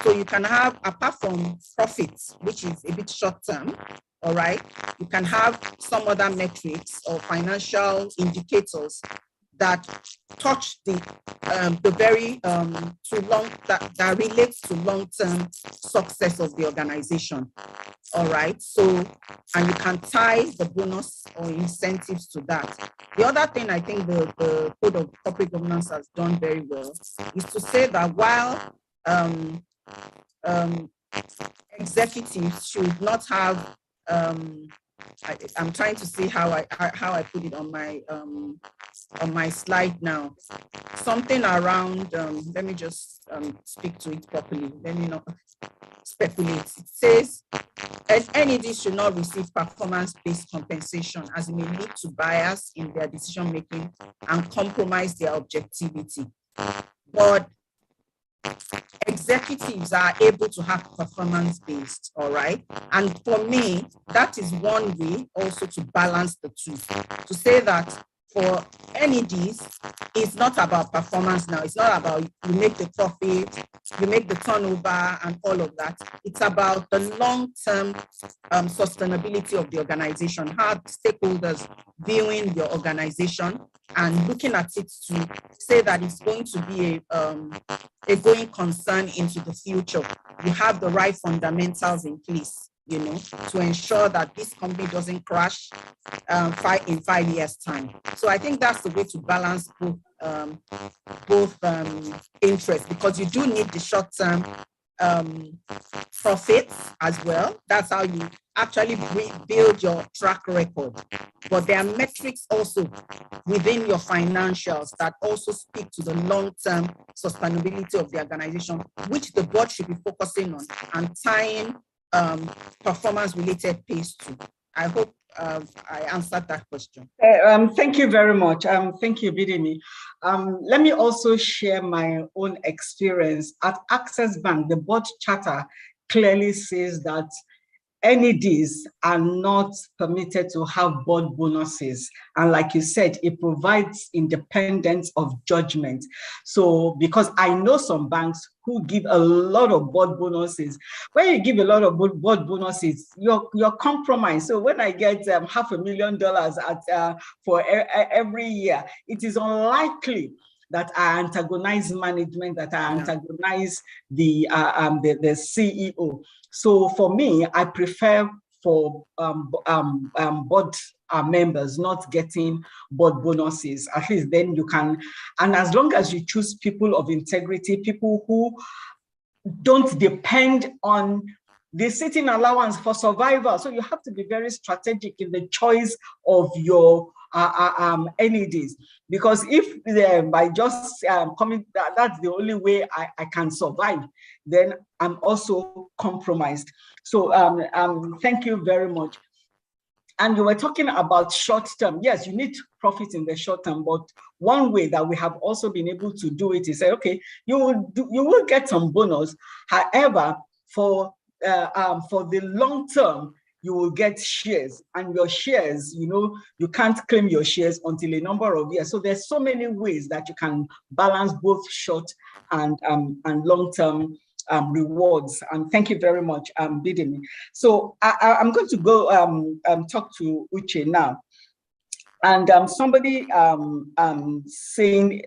So you can have, apart from profits, which is a bit short-term, all right, you can have some other metrics or financial indicators that touch the very that relates to long-term success of the organization. All right, so, and you can tie the bonus or incentives to that. The other thing I think the Code of Corporate Governance has done very well is to say that while executives should not have I'm trying to see how I put it on my slide now. Something around, let me just speak to it properly. Let me not speculate. It says, NEDs should not receive performance-based compensation, as it may lead to bias in their decision-making and compromise their objectivity. But executives are able to have performance-based, all right? And for me, that is one way also to balance the two. To say that for NEDs, it's not about performance now. It's not about you make the profit, you make the turnover and all of that. It's about the long-term sustainability of the organization, how stakeholders viewing your organization and looking at it to say that it's going to be a going concern into the future. You have the right fundamentals in place, to ensure that this company doesn't crash in 5 years' time. So I think that's the way to balance both both interests, because you do need the short-term profits as well. That's how you actually build your track record. But there are metrics also within your financials that also speak to the long-term sustainability of the organization, which the board should be focusing on and tying performance-related pays to. I hope I answered that question. Thank you very much. Thank you, Bidemi. Let me also share my own experience. At Access Bank, the board charter clearly says that NEDs are not permitted to have board bonuses. And like you said, it provides independence of judgment. So, because I know some banks who give a lot of board bonuses. When you give a lot of board bonuses, you're compromised. So when I get $500,000 for every year, it is unlikely that I antagonize management, that I antagonize the CEO. So for me, I prefer for board members not getting board bonuses. At least then you can, and as long as you choose people of integrity, people who don't depend on the sitting allowance for survival. So you have to be very strategic in the choice of your NEDs, because if by just coming, that's the only way I can survive, then I'm also compromised. So thank you very much. And you were talking about short term. Yes, you need profit in the short term, but one way that we have also been able to do it is say, okay, you will get some bonus. However, for the long term, you will get shares, and your shares, you can't claim your shares until a number of years. So there's so many ways that you can balance both short and long-term rewards. And thank you very much, Bidemi. So I'm going to go talk to Uche now. And somebody saying,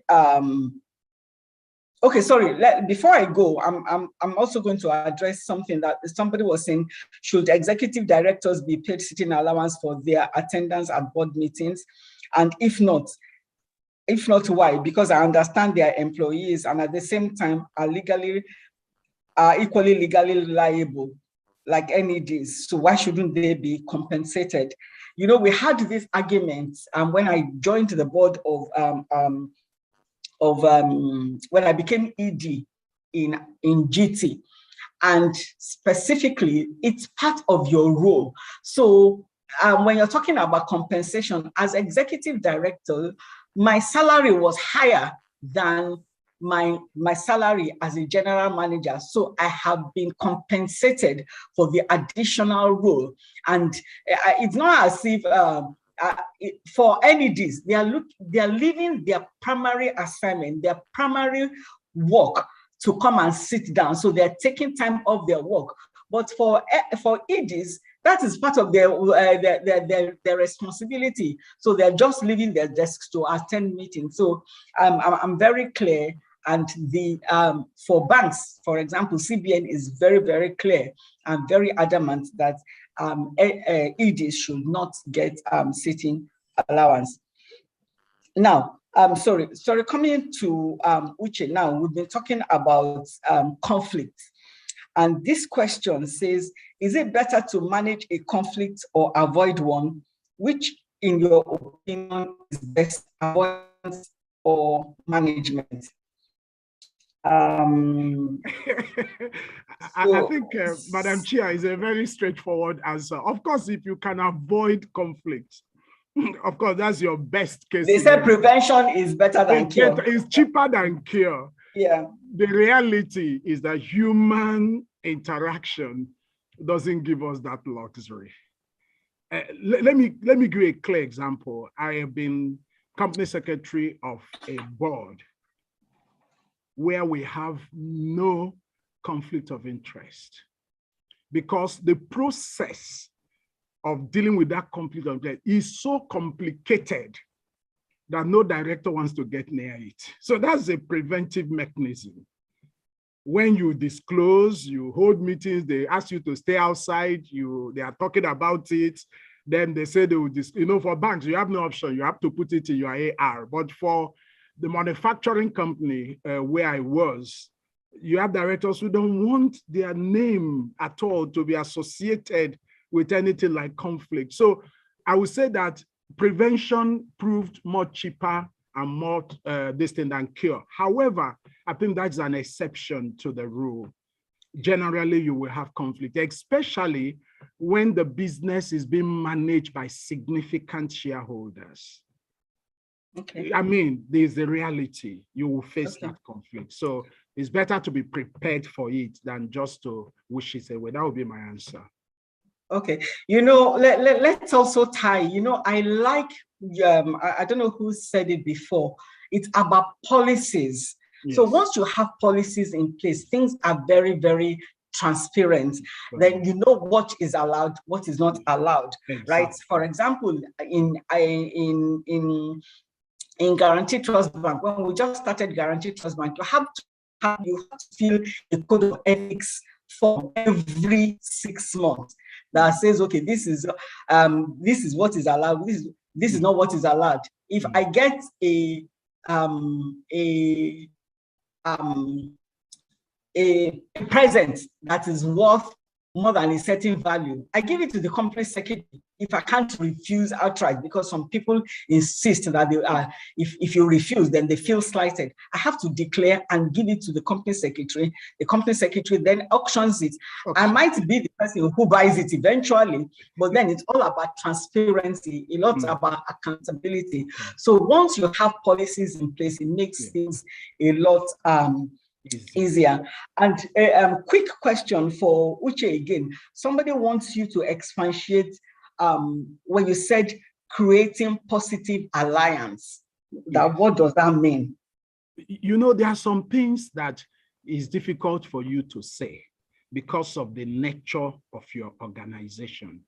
okay, sorry, before I go, I'm also going to address something that somebody was saying: should executive directors be paid sitting allowance for their attendance at board meetings? And if not, why? Because I understand they are employees and at the same time are equally legally liable, like NEDs. So why shouldn't they be compensated? We had this argument when I joined the board when I became ED in GT, and specifically, it's part of your role. So when you're talking about compensation, as executive director, my salary was higher than my salary as a general manager. So I have been compensated for the additional role. And it's not as if for NEDs, they are leaving their primary assignment, their primary work to come and sit down. So they're taking time off their work. But for EDs, that is part of their responsibility. So they're just leaving their desks to attend meetings. So I'm very clear. And for banks, for example, CBN is very, very clear and very adamant that EDs should not get sitting allowance. Now, sorry, coming to Uche now, we've been talking about conflict. And this question says, is it better to manage a conflict or avoid one? Which, in your opinion, is best, avoidance or management? I think Madam Chair is a very straightforward answer. Of course, if you can avoid conflict, of course, that's your best case. They say prevention is better than cure. It's cheaper than cure. Yeah. The reality is that human interaction doesn't give us that luxury. Let me give you a clear example. I have been company secretary of a board where we have no conflict of interest, because the process of dealing with that conflict of interest is so complicated that no director wants to get near it. So that's a preventive mechanism. When you disclose, you hold meetings, they ask you to stay outside, they are talking about it, then they say they will, for banks, you have no option, you have to put it in your AR. But for the manufacturing company where I was, you have directors who don't want their name at all to be associated with anything like conflict. So I would say that prevention proved more cheaper and more distant than cure. However, I think that's an exception to the rule. Generally, you will have conflict, especially when the business is being managed by significant shareholders. Okay. I mean, there's the reality. You will face that conflict. So it's better to be prepared for it than just to wish it away. That would be my answer. Okay. Let's also tie, I like, I don't know who said it before, it's about policies. Yes. So once you have policies in place, things are very, very transparent. Then you know what is allowed, what is not allowed, right? For example, in Guaranteed Trust Bank, when we just started Guaranteed Trust Bank, you have to fill a code of ethics form every 6 months that says, okay, this is what is allowed. This is not what is allowed. If I get a present that is worth more than a certain value, I give it to the company secretary if I can't refuse outright, because some people insist that they are, if you refuse, then they feel slighted. I have to declare and give it to the company secretary. The company secretary then auctions it. Okay. I might be the person who buys it eventually, but then it's all about transparency, a lot about accountability. So once you have policies in place, it makes things a lot easier. And a quick question for Uche again. Somebody wants you to expatiate when you said creating positive alliance. What does that mean? There are some things that is difficult for you to say because of the nature of your organization.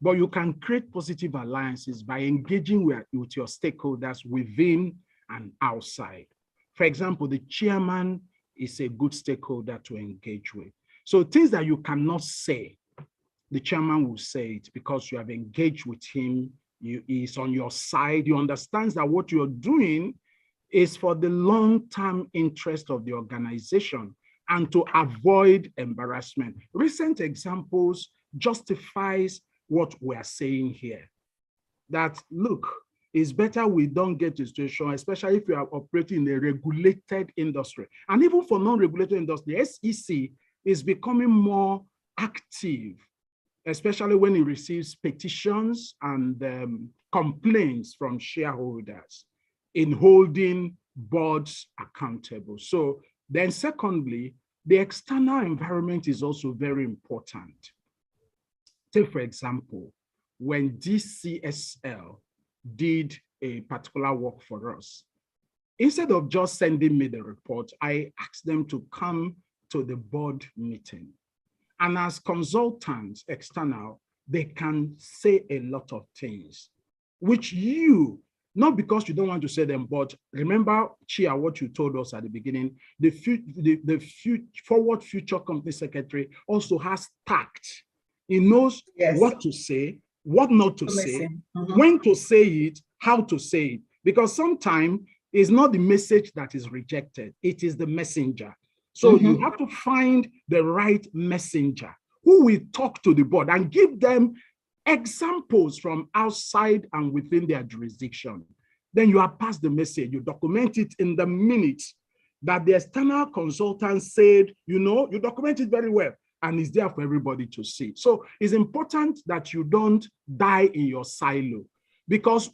But you can create positive alliances by engaging with your stakeholders within and outside. For example, the chairman is a good stakeholder to engage with. So things that you cannot say, the chairman will say it because you have engaged with him, he's on your side, he understands that what you're doing is for the long-term interest of the organization and to avoid embarrassment. Recent examples justifies what we're saying here. That, look, it's better we don't get to a situation, especially if you are operating in a regulated industry. And even for non-regulated industry, SEC is becoming more active, especially when it receives petitions and complaints from shareholders in holding boards accountable. So then secondly, the external environment is also very important. Take, for example, when DCSL did a particular work for us, instead of just sending me the report, I asked them to come to the board meeting. And as consultants, external, they can say a lot of things, which you, not because you don't want to say them, but remember, Chia, what you told us at the beginning, the forward future company secretary also has tact. He knows what to say, what not to say, when to say it, how to say it. Because sometimes it's not the message that is rejected, it is the messenger. So you have to find the right messenger who will talk to the board and give them examples from outside and within their jurisdiction. Then you have passed the message, you document it in the minutes that the external consultant said, you document it very well. And it's there for everybody to see. So it's important that you don't die in your silo, because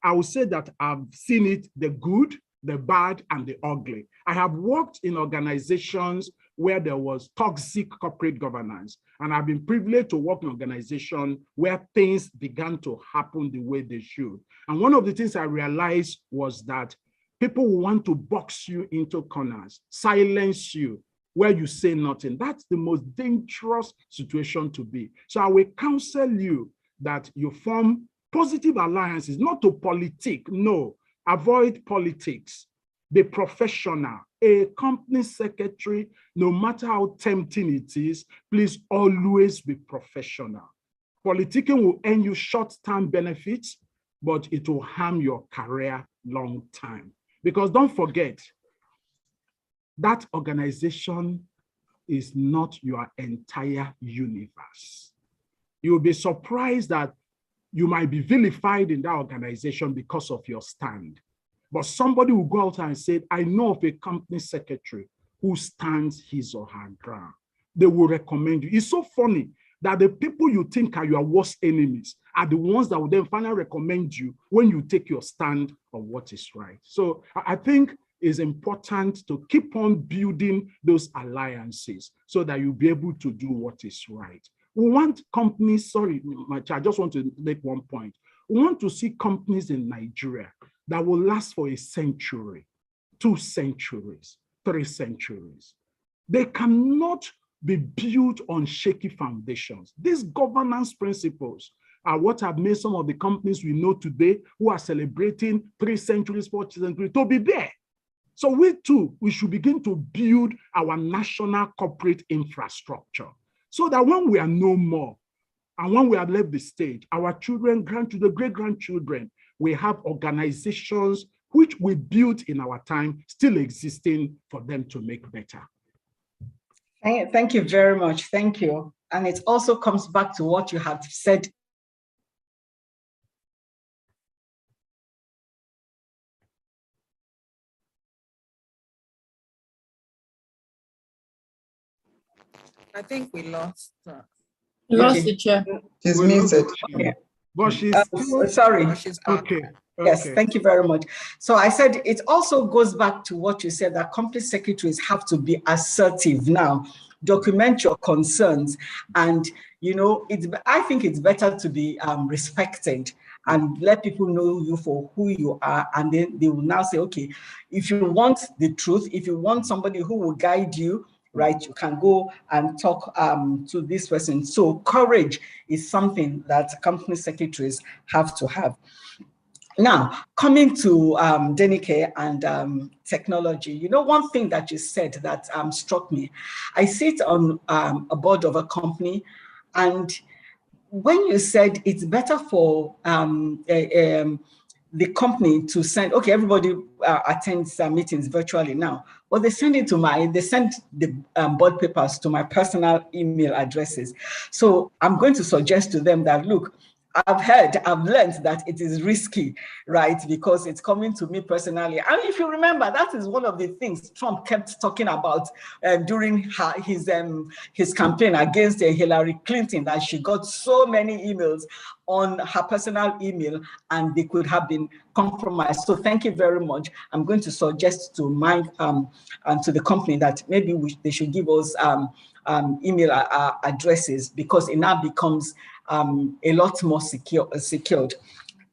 I will say that I've seen it, the good, the bad, and the ugly. I have worked in organizations where there was toxic corporate governance, and I've been privileged to work in organizations where things began to happen the way they should. And one of the things I realized was that people will want to box you into corners, silence you, where you say nothing. That's the most dangerous situation to be. So I will counsel you that you form positive alliances, not to politic, no, avoid politics, be professional. A company secretary, no matter how tempting it is, please always be professional. Politicking will earn you short-term benefits, but it will harm your career long time. Because don't forget, that organization is not your entire universe. You'll be surprised that you might be vilified in that organization because of your stand. But somebody will go out and say, I know of a company secretary who stands his or her ground. They will recommend you. It's so funny that the people you think are your worst enemies are the ones that will then finally recommend you when you take your stand on what is right. So I think it's important to keep on building those alliances so that you'll be able to do what is right. We want companies, sorry, I just want to make one point. We want to see companies in Nigeria that will last for a century, 2 centuries, 3 centuries. They cannot be built on shaky foundations. These governance principles are what have made some of the companies we know today who are celebrating 3 centuries, 4 centuries to be there. So we too, we should begin to build our national corporate infrastructure so that when we are no more, and when we have left the stage, our children, grandchildren, great-grandchildren, we have organizations which we built in our time still existing for them to make better. Thank you very much. Thank you. And it also comes back to what you have said. I think we lost. Lost the chair. She's muted. Yeah. But she's sorry. Oh, she's back. Okay. Yes, thank you very much. So I said it also goes back to what you said, that company secretaries have to be assertive now, document your concerns, and I think it's better to be respected and let people know you for who you are, and then they will now say, okay, if you want the truth, if you want somebody who will guide you, right, you can go and talk to this person. So courage is something that company secretaries have to have. Now, coming to Denike and technology, one thing that you said that struck me, I sit on a board of a company, and when you said it's better for the company to send, okay, everybody attends meetings virtually now, but they send the board papers to my personal email addresses. So I'm going to suggest to them that, look, I've learned that it is risky, right? Because it's coming to me personally. And if you remember, that is one of the things Trump kept talking about during his campaign against Hillary Clinton, that she got so many emails on her personal email and they could have been compromised. So thank you very much. I'm going to suggest to and to the company that maybe they should give us email addresses, because it now becomes a lot more secured.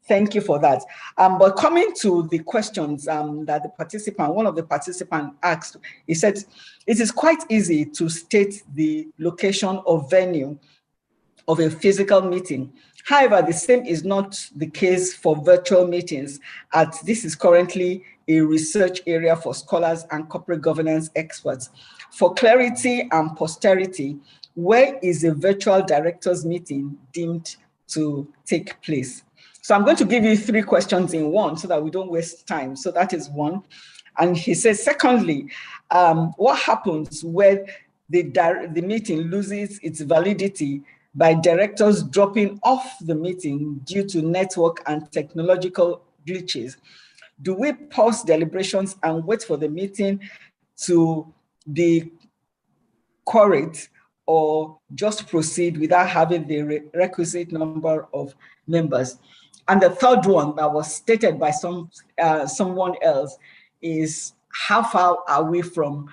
Thank you for that. But coming to the questions that one of the participants asked, he said, it is quite easy to state the location or venue of a physical meeting. However, the same is not the case for virtual meetings, as this is currently a research area for scholars and corporate governance experts. For clarity and posterity, where is a virtual directors meeting deemed to take place? So I'm going to give you 3 questions in one so that we don't waste time. So that is one. And he says, secondly, what happens when the meeting loses its validity by directors dropping off the meeting due to network and technological glitches? Do we pause deliberations and wait for the meeting to be queried, or just proceed without having the requisite number of members? And the third one that was stated by someone else is, how far are we from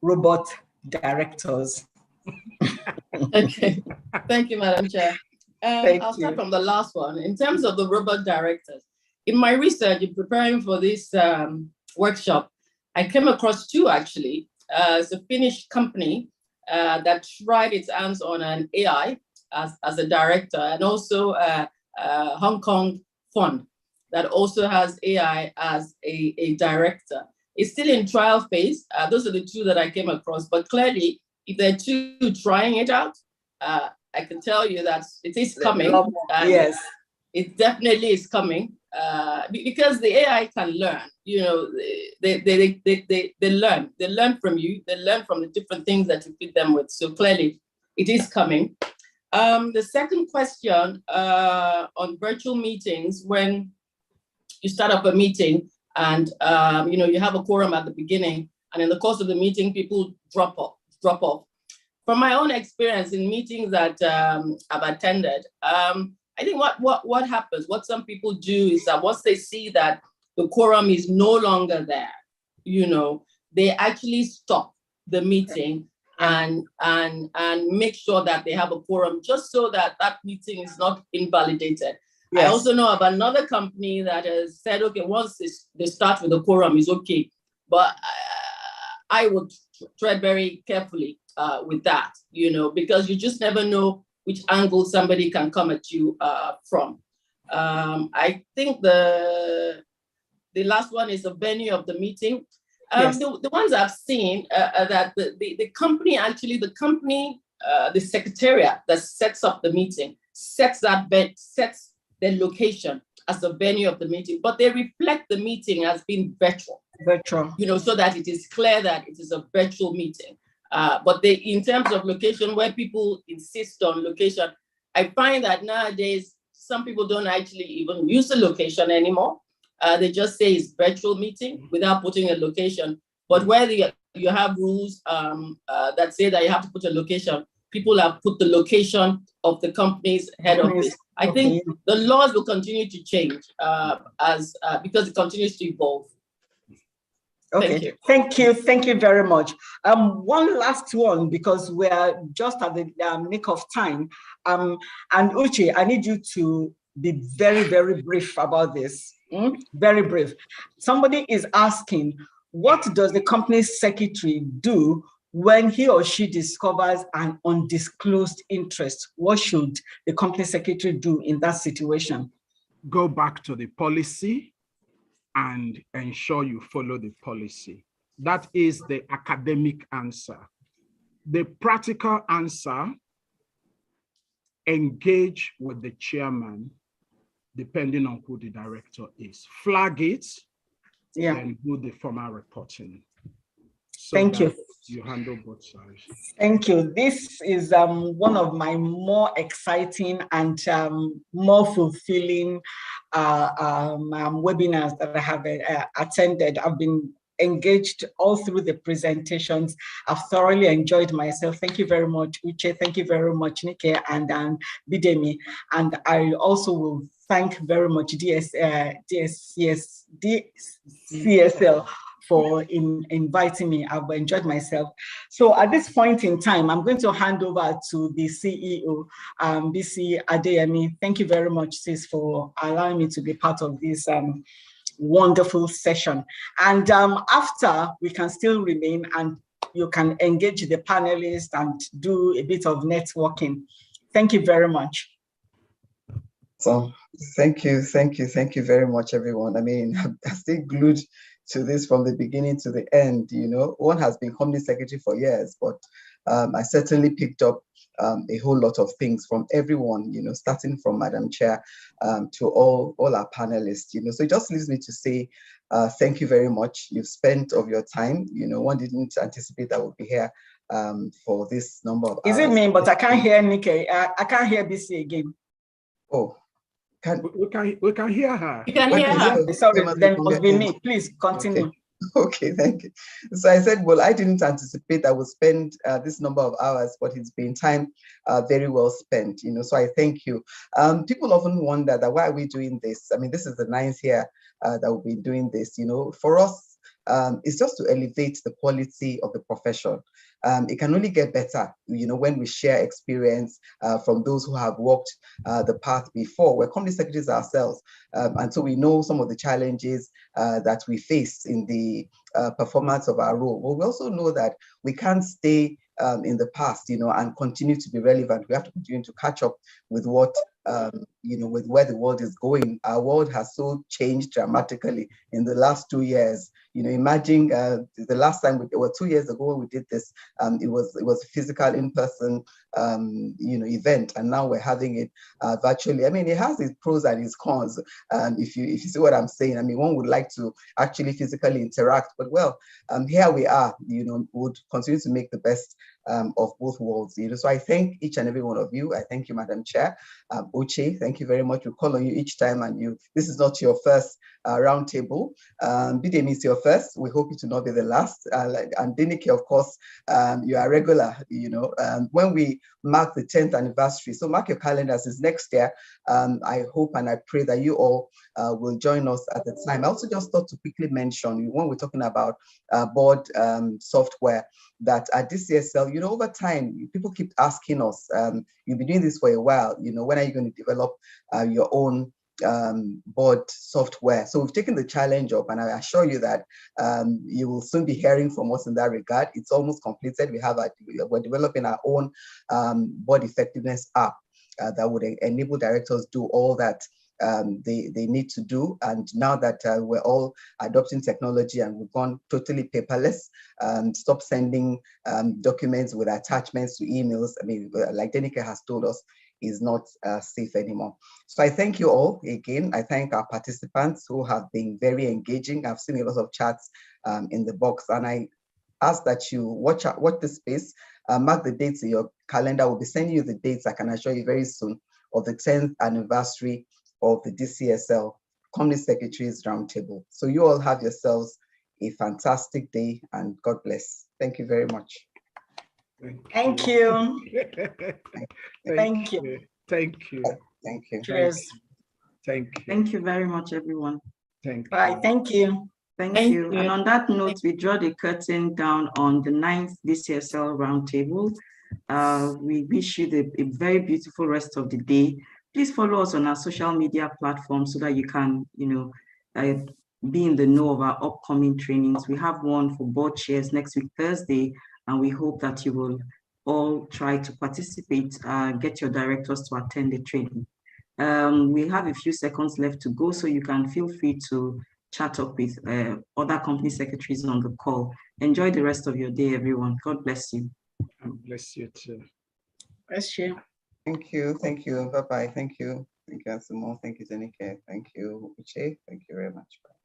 robot directors? Okay, thank you, Madam Chair. I'll start from the last one. In terms of the robot directors, in my research, in preparing for this workshop, I came across 2 actually. It's a Finnish company that tried its hands on an AI as a director, and also a Hong Kong fund that also has AI as a director. It's still in trial phase. Those are the 2 that I came across, but clearly, if there are 2 trying it out, I can tell you that it is coming. Yes. It definitely is coming. because the AI can learn, they learn from you, they learn from the different things that you feed them with. So clearly it is coming. The second question on virtual meetings, when you start up a meeting and you have a quorum at the beginning, and in the course of the meeting, people drop off. From my own experience in meetings that I've attended, I think what happens, what some people do is that once they see that the quorum is no longer there, they actually stop the meeting and make sure that they have a quorum, just so that that meeting is not invalidated. Yes. I also know of another company that has said, okay, once they start with the quorum is okay, but I would tread very carefully with that, because you just never know which angle somebody can come at you from. I think the last one is the venue of the meeting. Yes. The ones I've seen that the company, the secretariat that sets up the meeting, sets the location as the venue of the meeting, but they reflect the meeting as being virtual. So that it is clear that it is a virtual meeting. But in terms of location, where people insist on location, I find that nowadays, some people don't actually even use the location anymore. They just say it's virtual meeting without putting a location. But where you have rules that say that you have to put a location, people have put the location of the company's head office. I think the laws will continue to change because it continues to evolve. Okay, thank you very much. One last one, because we are just at the nick of time. And Uche, I need you to be very, very brief about this. Very brief. Somebody is asking, what does the company secretary do when he or she discovers an undisclosed interest? What should the company secretary do in that situation? Go back to the policy and ensure you follow the policy. That is the academic answer. The practical answer, engage with the chairman, depending on who the director is. Flag it, then do the formal reporting. So thank you. You handle both sides. Thank you. This is one of my more exciting and more fulfilling webinars that I have attended. I've been engaged all through the presentations. I've thoroughly enjoyed myself. Thank you very much, Uche. Thank you very much, Nike and Bidemi. And I also will thank very much CSL for inviting me. I've enjoyed myself. So at this point in time, I'm going to hand over to the CEO, BC Adeyemi. Thank you very much, sis, for allowing me to be part of this wonderful session. And after, we can still remain and you can engage the panelists and do a bit of networking. Thank you very much. So thank you very much, everyone. I mean, I'm still glued to this from the beginning to the end. One has been company secretary for years, but I certainly picked up a whole lot of things from everyone, starting from Madam Chair to all our panelists, So it just leaves me to say thank you very much. You've spent of your time. One didn't anticipate I would be here for this number of hours. Is it me? But I can't hear Nikki. I can't hear BC again. Oh. We can hear her. You can hear her. Sorry, then it must be me. Please continue. Okay, thank you. So I said, well, I didn't anticipate I would spend this number of hours, but it's been time very well spent, so I thank you. People often wonder that why are we doing this? I mean, this is the 9th year that we've been doing this, For us, it's just to elevate the quality of the profession. It can only get better, when we share experience from those who have walked the path before. We're company secretaries ourselves, and so we know some of the challenges that we face in the performance of our role. But we also know that we can't stay in the past, and continue to be relevant. We have to continue to catch up with what, with where the world is going. Our world has so changed dramatically in the last 2 years. imagine the last time or 2 years ago when we did this, it was a physical in-person event, and now we're having it virtually. I mean, it has its pros and its cons. If you see what I'm saying, I mean, one would like to actually physically interact, but well, here we are. Would continue to make the best of both worlds. So I thank each and every one of you. I thank you, Madam Chair. Uche, thank you very much. We call on you each time, and this is not your first roundtable. Bidemi is your first. We hope it will not be the last. And Denike, of course, you are regular. When we mark the 10th anniversary, so mark your calendars. It's next year. I hope and I pray that you all will join us at the time. I also just thought to quickly mention, when we're talking about board software, that at DCSL, over time, people keep asking us, you've been doing this for a while, when are you going to develop your own board software? So we've taken the challenge up, and I assure you that you will soon be hearing from us in that regard. It's almost completed. We're developing our own board effectiveness app that would enable directors do all that they need to do. And now that we're all adopting technology and we've gone totally paperless, stop sending documents with attachments to emails. I mean, like Denike has told us, is not safe anymore. So I thank you all again. I thank our participants who have been very engaging. I've seen a lot of chats in the box, and I ask that you watch the space, mark the dates in your calendar. We'll be sending you the dates, I can assure you, very soon, of the 10th anniversary of the DCSL Company Secretaries Roundtable. So you all have yourselves a fantastic day, and God bless. Thank you very much. Thank you. Thank you. Thank you. Cheers. Thank you. Thank you very much, everyone. Thank Bye. you. Thank you. Thank you. And on that note, we draw the curtain down on the 9th DCSL Roundtable. We wish you a very beautiful rest of the day. Please follow us on our social media platforms so that you can, be in the know of our upcoming trainings. We have one for board chairs next week, Thursday, and we hope that you will all try to participate, get your directors to attend the training. We have a few seconds left to go, so you can feel free to chat up with other company secretaries on the call. Enjoy the rest of your day, everyone. God bless you. And bless you too. Bless you. Thank you. Thank you. Bye-bye. Thank you. Thank you, Asimo. Thank you, Denike. Thank you, Uche. Thank you very much. Bye.